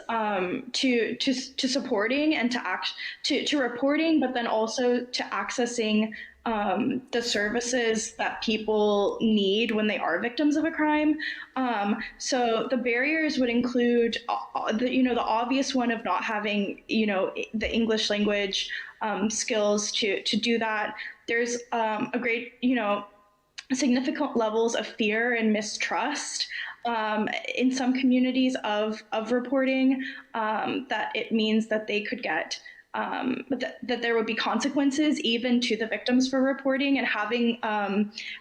to supporting and to reporting, but then also to accessing the services that people need when they are victims of a crime. So the barriers would include, the obvious one of not having, the English language skills to do that. There's a great, significant levels of fear and mistrust in some communities of reporting, that it means that they could get that there would be consequences even to the victims for reporting, and having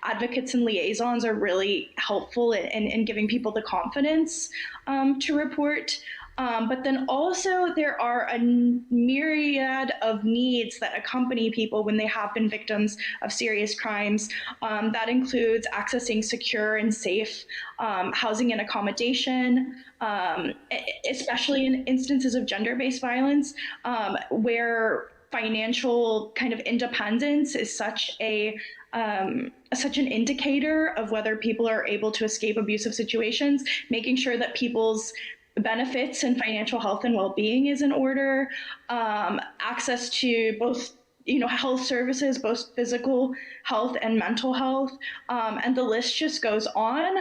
advocates and liaisons are really helpful in giving people the confidence to report. But then also there are a myriad of needs that accompany people when they have been victims of serious crimes. That includes accessing secure and safe housing and accommodation, especially in instances of gender-based violence, where financial kind of independence is such an indicator of whether people are able to escape abusive situations. Making sure that people's benefits and financial health and well-being is in order, access to both health services, both physical health and mental health, and the list just goes on.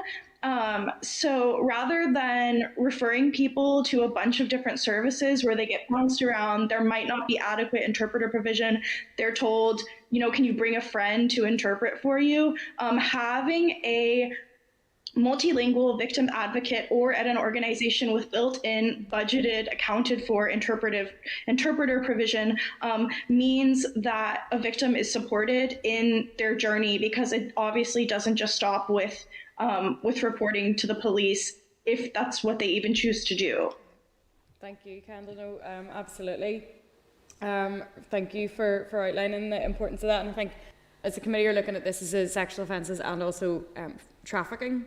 So rather than referring people to a bunch of different services where they get bounced around, there might not be adequate interpreter provision. They're told, can you bring a friend to interpret for you? Having a multilingual victim advocate or at an organization with built-in, budgeted, accounted for interpreter provision means that a victim is supported in their journey, because it obviously doesn't just stop with reporting to the police, if that's what they even choose to do. Thank you, Kendall. No, absolutely. Thank you for outlining the importance of that. And I think as a committee, you're looking at this as sexual offences and also trafficking.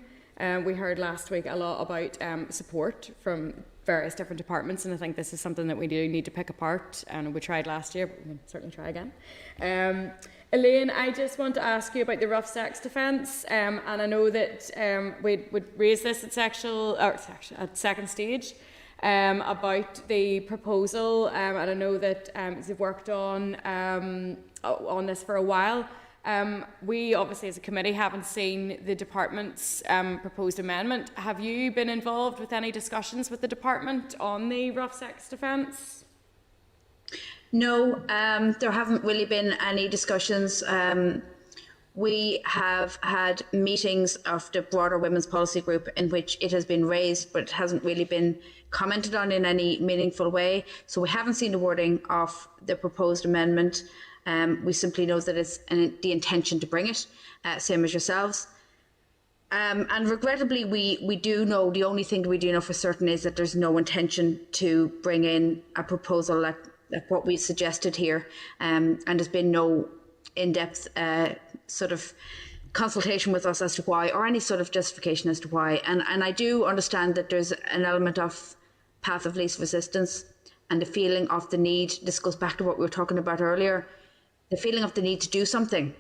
We heard last week a lot about support from various different departments, and I think this is something that we do need to pick apart, and we tried last year, but we can certainly try again. Elaine, I just want to ask you about the rough sex defence, and I know that we'd raise this at second stage, about the proposal, and I know that you've worked on this for a while. We obviously as a committee haven't seen the department's proposed amendment. Have you been involved with any discussions with the department on the rough sex offence? No, there haven't really been any discussions. We have had meetings of the broader women's policy group in which it has been raised, but it hasn't really been commented on in any meaningful way. So we haven't seen the wording of the proposed amendment. We simply know that it's the intention to bring it, same as yourselves. And regrettably, we do know, the only thing we do know for certain is that there's no intention to bring in a proposal like what we suggested here, and there's been no in-depth sort of consultation with us as to why, or any sort of justification as to why. And I do understand that there's an element of path of least resistance and the feeling of the need. This goes back to what we were talking about earlier, the feeling of the need to do something,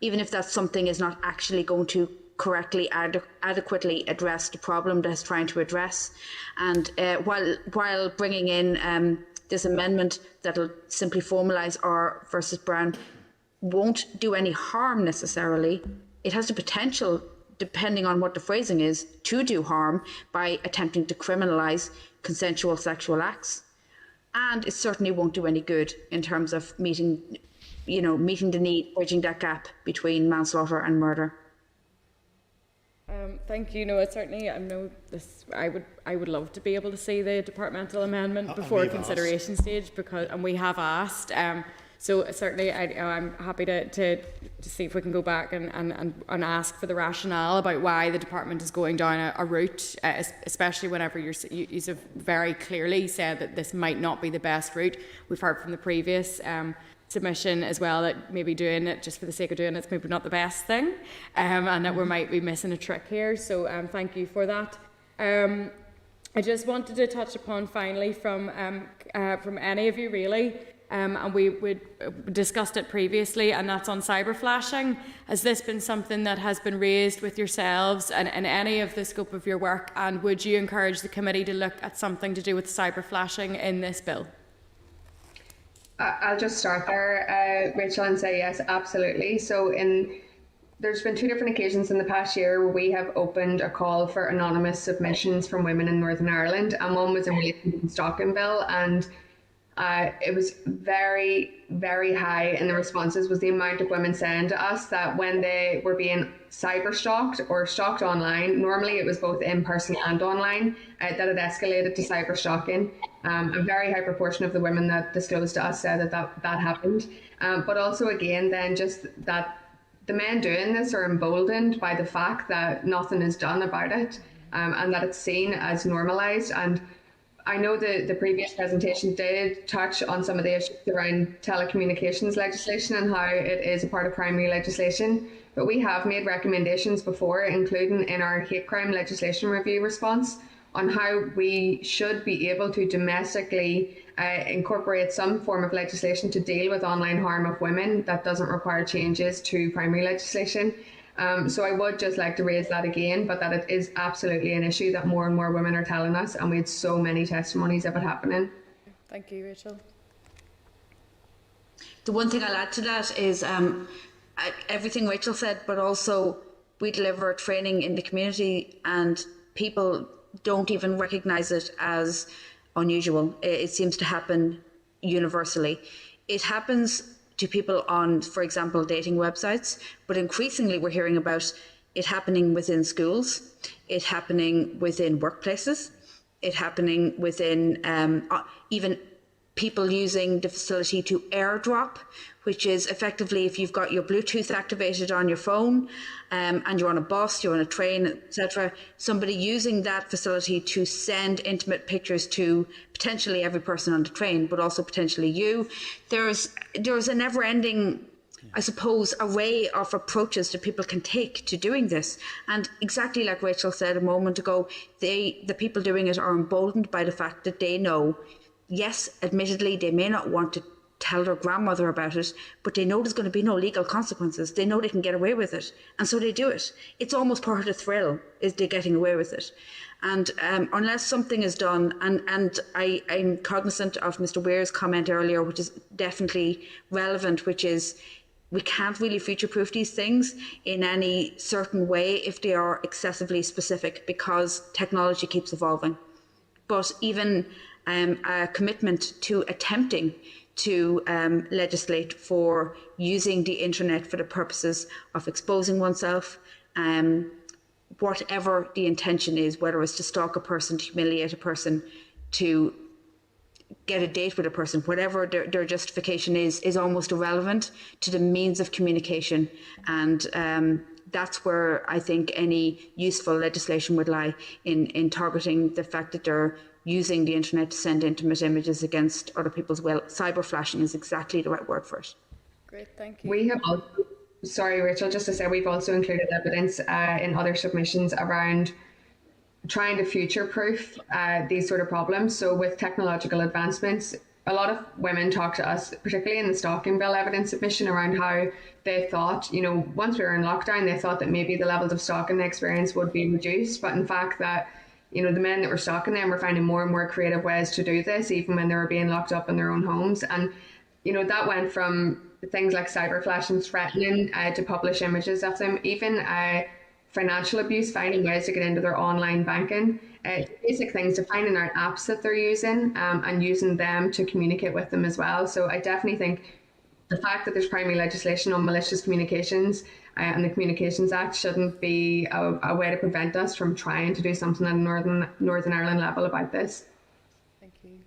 even if that something is not actually going to correctly, adequately address the problem that it's trying to address. And while bringing in this amendment that'll simply formalise R versus Brown won't do any harm necessarily, it has the potential, depending on what the phrasing is, to do harm by attempting to criminalise consensual sexual acts. And it certainly won't do any good in terms of meeting the need, bridging that gap between manslaughter and murder. Thank you. No, it certainly. I know this. I would love to be able to see the departmental amendment before consideration stage, and we have asked. So certainly, I'm happy to see if we can go back and ask for the rationale about why the department is going down a route, especially whenever you have very clearly said that this might not be the best route. We've heard from the previous submission as well that maybe doing it just for the sake of doing it is maybe not the best thing, and that we might be missing a trick here. So thank you for that. I just wanted to touch upon finally from any of you really, and we discussed it previously, and that's on cyber flashing. Has this been something that has been raised with yourselves and any of the scope of your work, and would you encourage the committee to look at something to do with cyber flashing in this bill? I'll just start there, Rachel, and say yes, absolutely. So there's been 2 different occasions in the past year where we have opened a call for anonymous submissions from women in Northern Ireland, and one was in relation to the Stalking Bill, and it was very, very high in the responses was the amount of women saying to us that when they were being cyber stalked or stalked online, normally it was both in person and online, that it escalated to cyber stalking. A very high proportion of the women that disclosed to us said that happened. But also again, then just that the men doing this are emboldened by the fact that nothing is done about it, and that it's seen as normalised. And I know the previous presentation did touch on some of the issues around telecommunications legislation and how it is a part of primary legislation, but we have made recommendations before, including in our hate crime legislation review response, on how we should be able to domestically incorporate some form of legislation to deal with online harm of women that doesn't require changes to primary legislation. So I would just like to raise that again, but that it is absolutely an issue that more and more women are telling us, and we had so many testimonies of it happening. Thank you, Rachel. The one thing I'll add to that is everything Rachel said, but also we deliver training in the community and people don't even recognise it as unusual. It seems to happen universally. It happens to people on, for example, dating websites, but increasingly we're hearing about it happening within schools, it happening within workplaces, it happening within even people using the facility to airdrop, which is effectively if you've got your Bluetooth activated on your phone and you're on a bus, you're on a train, etc., somebody using that facility to send intimate pictures to potentially every person on the train, but also potentially you. There's a never-ending, I suppose, array of approaches that people can take to doing this. And exactly like Rachel said a moment ago, the people doing it are emboldened by the fact that they know, yes, admittedly, they may not want to tell their grandmother about it, but they know there's going to be no legal consequences. They know they can get away with it, and so they do it. It's almost part of the thrill, is they getting away with it. And unless something is done, and I'm cognizant of Mr. Weir's comment earlier, which is definitely relevant, which is we can't really future-proof these things in any certain way if they are excessively specific, because technology keeps evolving. But even a commitment to attempting to legislate for using the internet for the purposes of exposing oneself, whatever the intention is, whether it's to stalk a person, to humiliate a person, to get a date with a person, whatever their justification is almost irrelevant to the means of communication. And that's where I think any useful legislation would lie, in targeting the fact that they're using the internet to send intimate images against other people's will. Cyber flashing is exactly the right word for it. Great, thank you. We have also, sorry Rachel, just to say, we've also included evidence in other submissions around trying to future-proof these sort of problems. So with technological advancements, a lot of women talk to us, particularly in the Stalking Bill evidence submission, around how they thought, you know, once we were in lockdown, they thought that maybe the levels of stalking they experienced would be reduced, but in fact that, you know, the men that were stalking them were finding more and more creative ways to do this, even when they were being locked up in their own homes. And, you know, that went from things like cyber flashing, threatening to publish images of them, even financial abuse, finding ways to get into their online banking, basic things to finding out apps that they're using and using them to communicate with them as well. So I definitely think the fact that there's primary legislation on malicious communications and the Communications Act shouldn't be a way to prevent us from trying to do something at a Northern Ireland level about this. Thank you.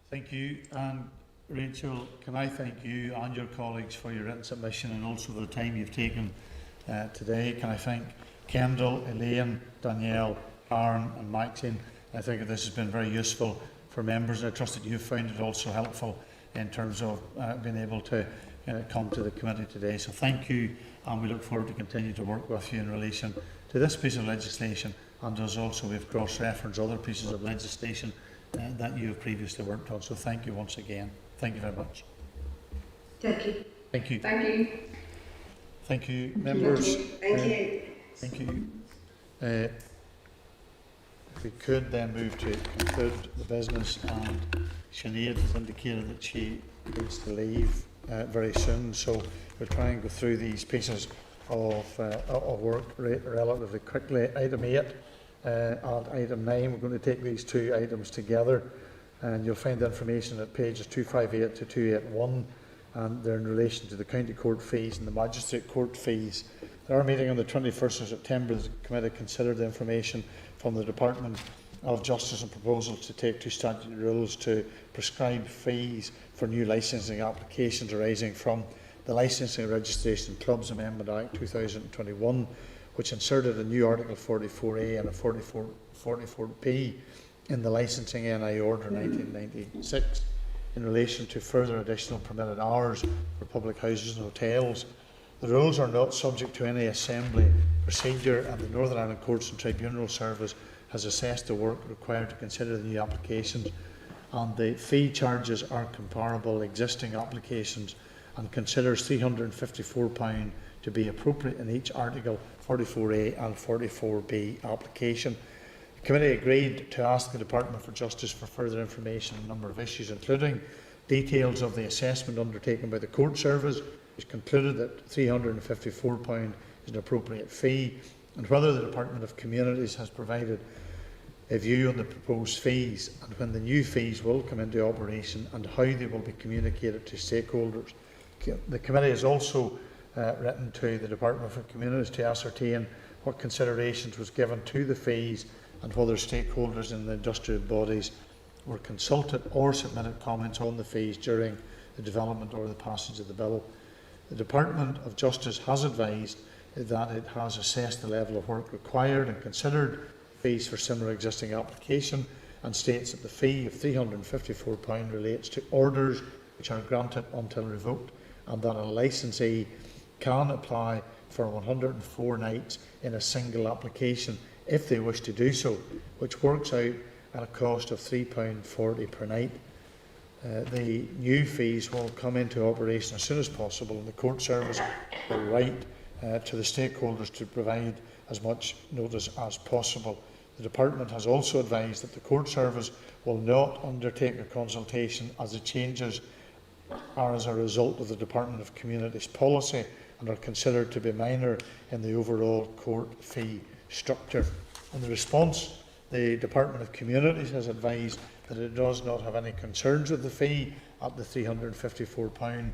Thank you. And Rachel, can I thank you and your colleagues for your written submission and also the time you've taken today. Can I thank Kendall, Elaine, Danielle, Aaron and Maxine. I think that this has been very useful for members. I trust that you've found it also helpful in terms of being able to come to the committee today. So thank you, and we look forward to continue to work with you in relation to this piece of legislation, and as also we've cross-referenced other pieces of legislation that you have previously worked on. So thank you once again. Thank you very much. Thank you. Thank you. Thank you. Thank you, members. Thank you. Thank you. If we could then move to conclude the business, and Sinead has indicated that she needs to leave very soon, so we'll try and go through these pieces of work relatively quickly. Item 8 and item 9, we're going to take these two items together, and you'll find the information at pages 258 to 281. And they're in relation to the county court fees and the magistrate court fees. At our meeting on the 21st of September, the committee considered the information from the Department of Justice and proposals to take two statutory rules to prescribe fees for new licensing applications arising from the Licensing and Registration Clubs Amendment Act 2021, which inserted a new Article 44A and a 44B in the Licensing NI Order 1996. In relation to further additional permitted hours for public houses and hotels. The rules are not subject to any assembly procedure, and the Northern Ireland Courts and Tribunal Service has assessed the work required to consider the new applications, and the fee charges are comparable to existing applications, and considers £354 to be appropriate in each Article 44A and 44B application. The committee agreed to ask the Department for Justice for further information on a number of issues, including details of the assessment undertaken by the Court Service, which concluded that £354 is an appropriate fee, and whether the Department of Communities has provided a view on the proposed fees and when the new fees will come into operation and how they will be communicated to stakeholders. The committee has also written to the Department for Communities to ascertain what considerations was given to the fees and whether stakeholders in the industrial bodies were consulted or submitted comments on the fees during the development or the passage of the bill. The Department of Justice has advised that it has assessed the level of work required and considered fees for similar existing application, and states that the fee of £354 relates to orders which are granted until revoked, and that a licensee can apply for 104 nights in a single application if they wish to do so, which works out at a cost of £3.40 per night. The new fees will come into operation as soon as possible, and the Court Service will write to the stakeholders to provide as much notice as possible The Department has also advised that the Court Service will not undertake a consultation as the changes are as a result of the Department of Communities policy and are considered to be minor in the overall court fee structure. In the response, the Department of Communities has advised that it does not have any concerns with the fee at the £354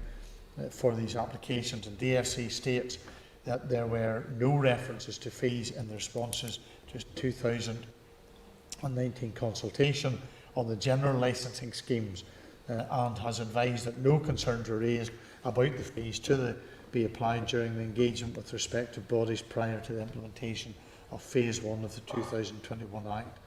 for these applications, and DFC states that there were no references to fees in the responses to 2019 consultation on the general licensing schemes, and has advised that no concerns were raised about the fees to be applied during the engagement with respective bodies prior to the implementation of Phase 1 of the 2021 Act.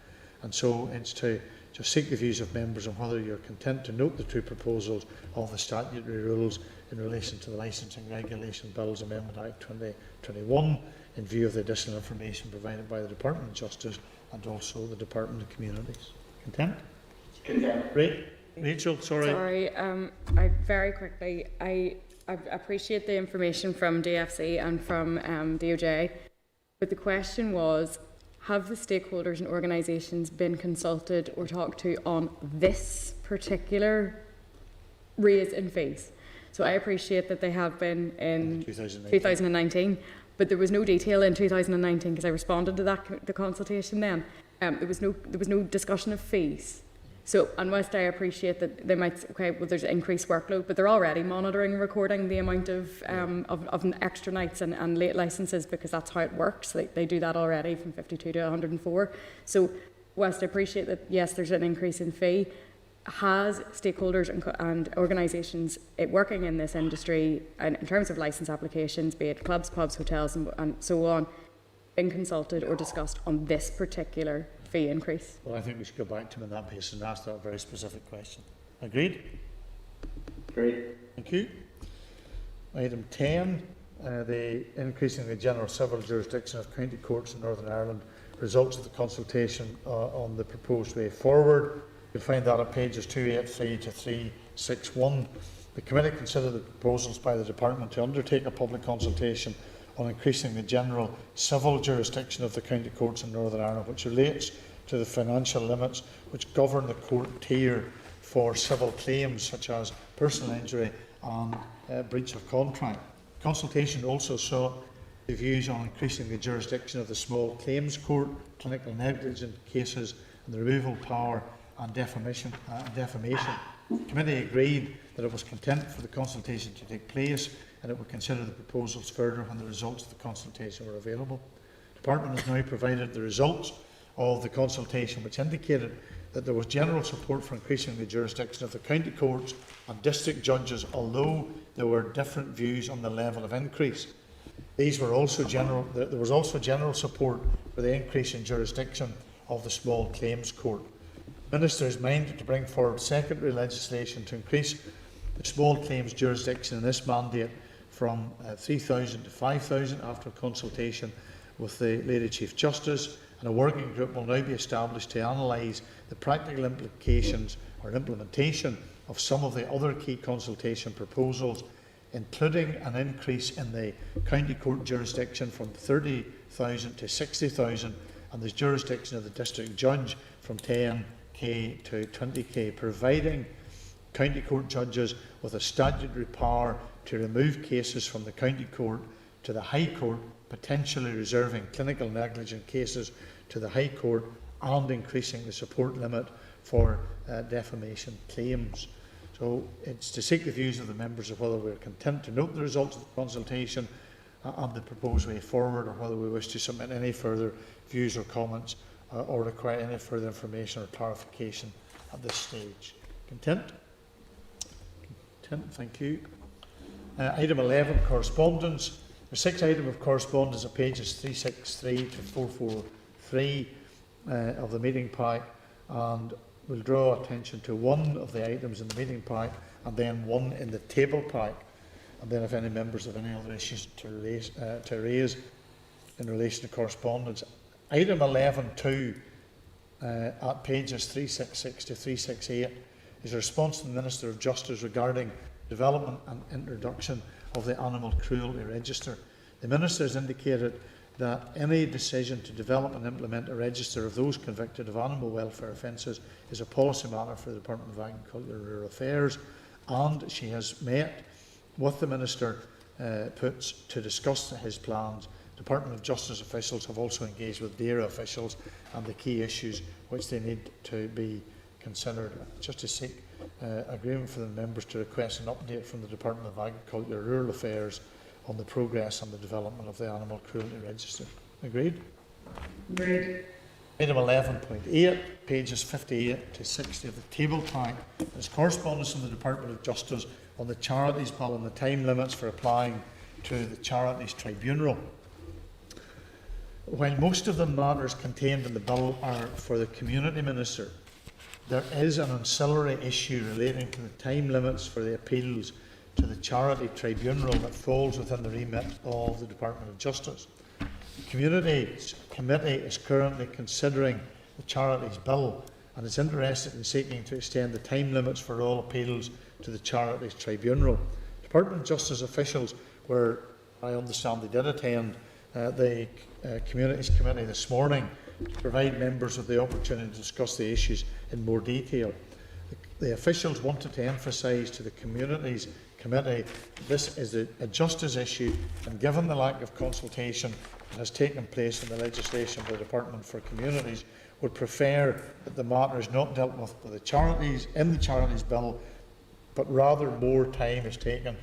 And so it's to just seek the views of members on whether you're content to note the two proposals of the statutory rules in relation to the Licensing Regulation Bills Amendment Act 2021 in view of the additional information provided by the Department of Justice and also the Department of Communities. Content? Content. Rachel, sorry. I very quickly, I appreciate the information from DFC and from DOJ, but the question was, have the stakeholders and organisations been consulted or talked to on this particular raise in fees? So I appreciate that they have been in 2019, but there was no detail in 2019 because I responded to the consultation then. There was no discussion of fees. So, and whilst I appreciate that they might, okay, well, there's increased workload, but they're already monitoring and recording the amount of extra nights and late licences because that's how it works. They do that already from 52 to 104. So, whilst I appreciate that, yes, there's an increase in fee, has stakeholders and organisations working in this industry, and in terms of licence applications, be it clubs, pubs, hotels, and so on, been consulted or discussed on this particular fee increase? Well, I think we should go back to him on that basis and ask that very specific question. Agreed? Agreed. Thank you. Item 10, the increasing the general civil jurisdiction of county courts in Northern Ireland, results of the consultation on the proposed way forward. You'll find that on pages 283 to 361. The committee considered the proposals by the Department to undertake a public consultation on increasing the general civil jurisdiction of the county courts in Northern Ireland, which relates to the financial limits which govern the court tier for civil claims such as personal injury and breach of contract. Consultation also sought the views on increasing the jurisdiction of the small claims court, clinical negligence cases, and the removal power and defamation. The committee agreed that it was content for the consultation to take place and it would consider the proposals further when the results of the consultation were available. The Department has now provided the results of the consultation, which indicated that there was general support for increasing the jurisdiction of the county courts and district judges, although there were different views on the level of increase. There was also general support for the increase in jurisdiction of the small claims court. The Minister is minded to bring forward secondary legislation to increase the small claims jurisdiction in this mandate from 3,000 to 5,000 after consultation with the Lady Chief Justice, and a working group will now be established to analyse the practical implications or implementation of some of the other key consultation proposals, including an increase in the county court jurisdiction from 30,000 to 60,000 and the jurisdiction of the district judge from 10k to 20k, providing county court judges with a statutory power to remove cases from the county court to the High Court, potentially reserving clinical negligence cases to the High Court, and increasing the support limit for defamation claims. So it's to seek the views of the members of whether we are content to note the results of the consultation and the proposed way forward, or whether we wish to submit any further views or comments or require any further information or clarification at this stage. Content? Content, thank you. Item 11, correspondence. The sixth item of correspondence at pages 363 to 443 of the meeting pack, and we'll draw attention to one of the items in the meeting pack and then one in the table pack, and then if any members have any other issues to raise in relation to correspondence. Item 11.2 at pages 366 to 368 is a response to the Minister of Justice regarding development and introduction of the Animal Cruelty Register. The Minister has indicated that any decision to develop and implement a register of those convicted of animal welfare offences is a policy matter for the Department of Agriculture and Rural Affairs, and she has met with the Minister Puts to discuss his plans. Department of Justice officials have also engaged with DAERA officials and the key issues which they need to be considered, just to seek agreement for the members to request an update from the Department of Agriculture and Rural Affairs on the progress and the development of the Animal Cruelty Register. Agreed? Agreed. Item 11.8, pages 58 to 60 of the table pack, is correspondence from the Department of Justice on the Charities Bill and the time limits for applying to the Charities Tribunal. While most of the matters contained in the bill are for the Community Minister, there is an ancillary issue relating to the time limits for the appeals to the Charity Tribunal that falls within the remit of the Department of Justice. The Communities Committee is currently considering the Charities Bill and is interested in seeking to extend the time limits for all appeals to the Charities Tribunal. Department of Justice officials, where I understand they did attend the Communities Committee this morning, to provide members with the opportunity to discuss the issues in more detail. The officials wanted to emphasise to the Communities Committee this is a justice issue, and given the lack of consultation that has taken place in the legislation of the Department for Communities, would prefer that the matter is not dealt with by the charities in the Charities Bill, but rather more time is taken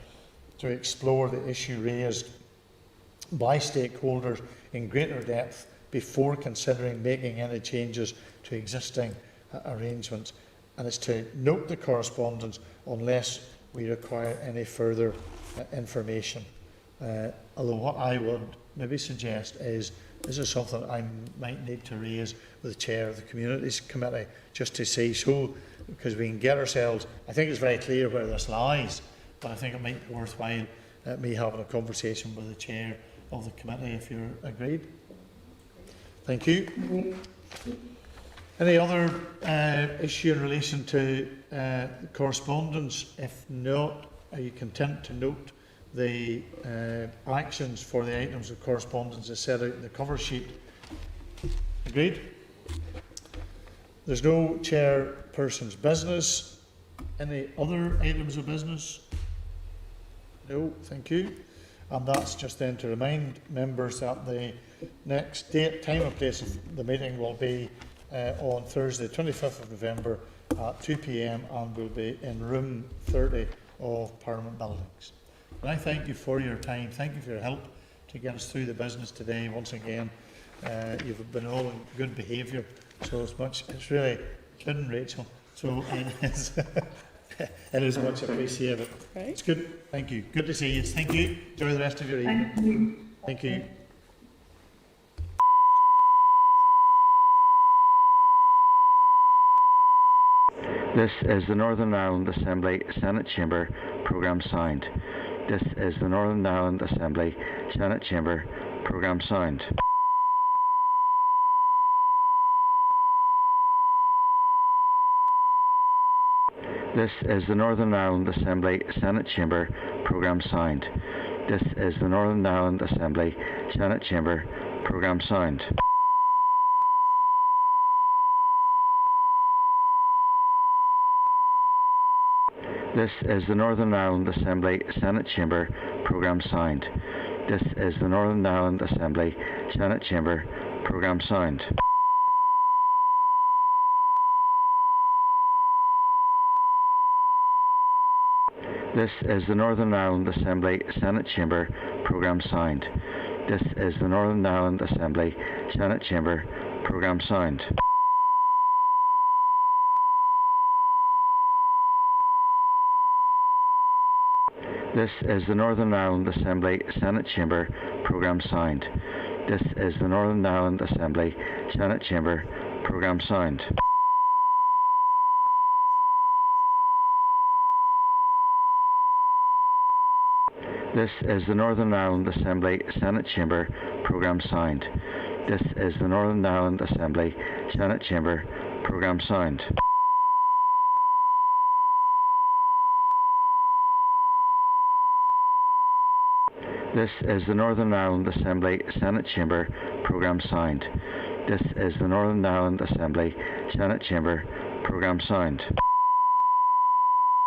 to explore the issue raised by stakeholders in greater depth before considering making any changes to existing arrangements, and is to note the correspondence unless we require any further information. Although what I would maybe suggest is this is something I might need to raise with the Chair of the Communities Committee, just to see, so because we can get ourselves, I think it's very clear where this lies, but I think it might be worthwhile me having a conversation with the Chair of the Committee, if you're agreed. Thank you. Any other issue in relation to correspondence? If not, are you content to note the actions for the items of correspondence as set out in the cover sheet? Agreed? There's no chairperson's business. Any other items of business? No, thank you. And that's just then to remind members that the next date, time and place of the meeting will be on Thursday, 25th of November at 2 p.m. and will be in room 30 of Parliament Buildings. And I thank you for your time. Thank you for your help to get us through the business today. Once again, you've been all in good behaviour, so it's really kidding, Rachel. So it is much appreciated. Right. It's good. Thank you. Good to see you. Thank you. Enjoy the rest of your evening. Thank you. This is the Northern Ireland Assembly Senate Chamber programme sound. This is the Northern Ireland Assembly Senate Chamber programme sound. This is the Northern Ireland Assembly Senate Chamber programme sound. This is the Northern Ireland Assembly Senate Chamber programme sound. This is the Northern Ireland Assembly Senate Chamber programme sound. This is the Northern Ireland Assembly Senate Chamber programme sound. This is the Northern Ireland Assembly Senate Chamber programme sound. This is the Northern Ireland Assembly Senate Chamber programme sound. This is the Northern Ireland Assembly Senate Chamber programme sound. This is the Northern Ireland Assembly Senate Chamber programme sound. This is the Northern Ireland Assembly Senate Chamber programme sound. This is the Northern Ireland Assembly Senate Chamber programme sound. This is the Northern Ireland Assembly Senate Chamber programme sound. This is the Northern Ireland Assembly Senate Chamber programme sound.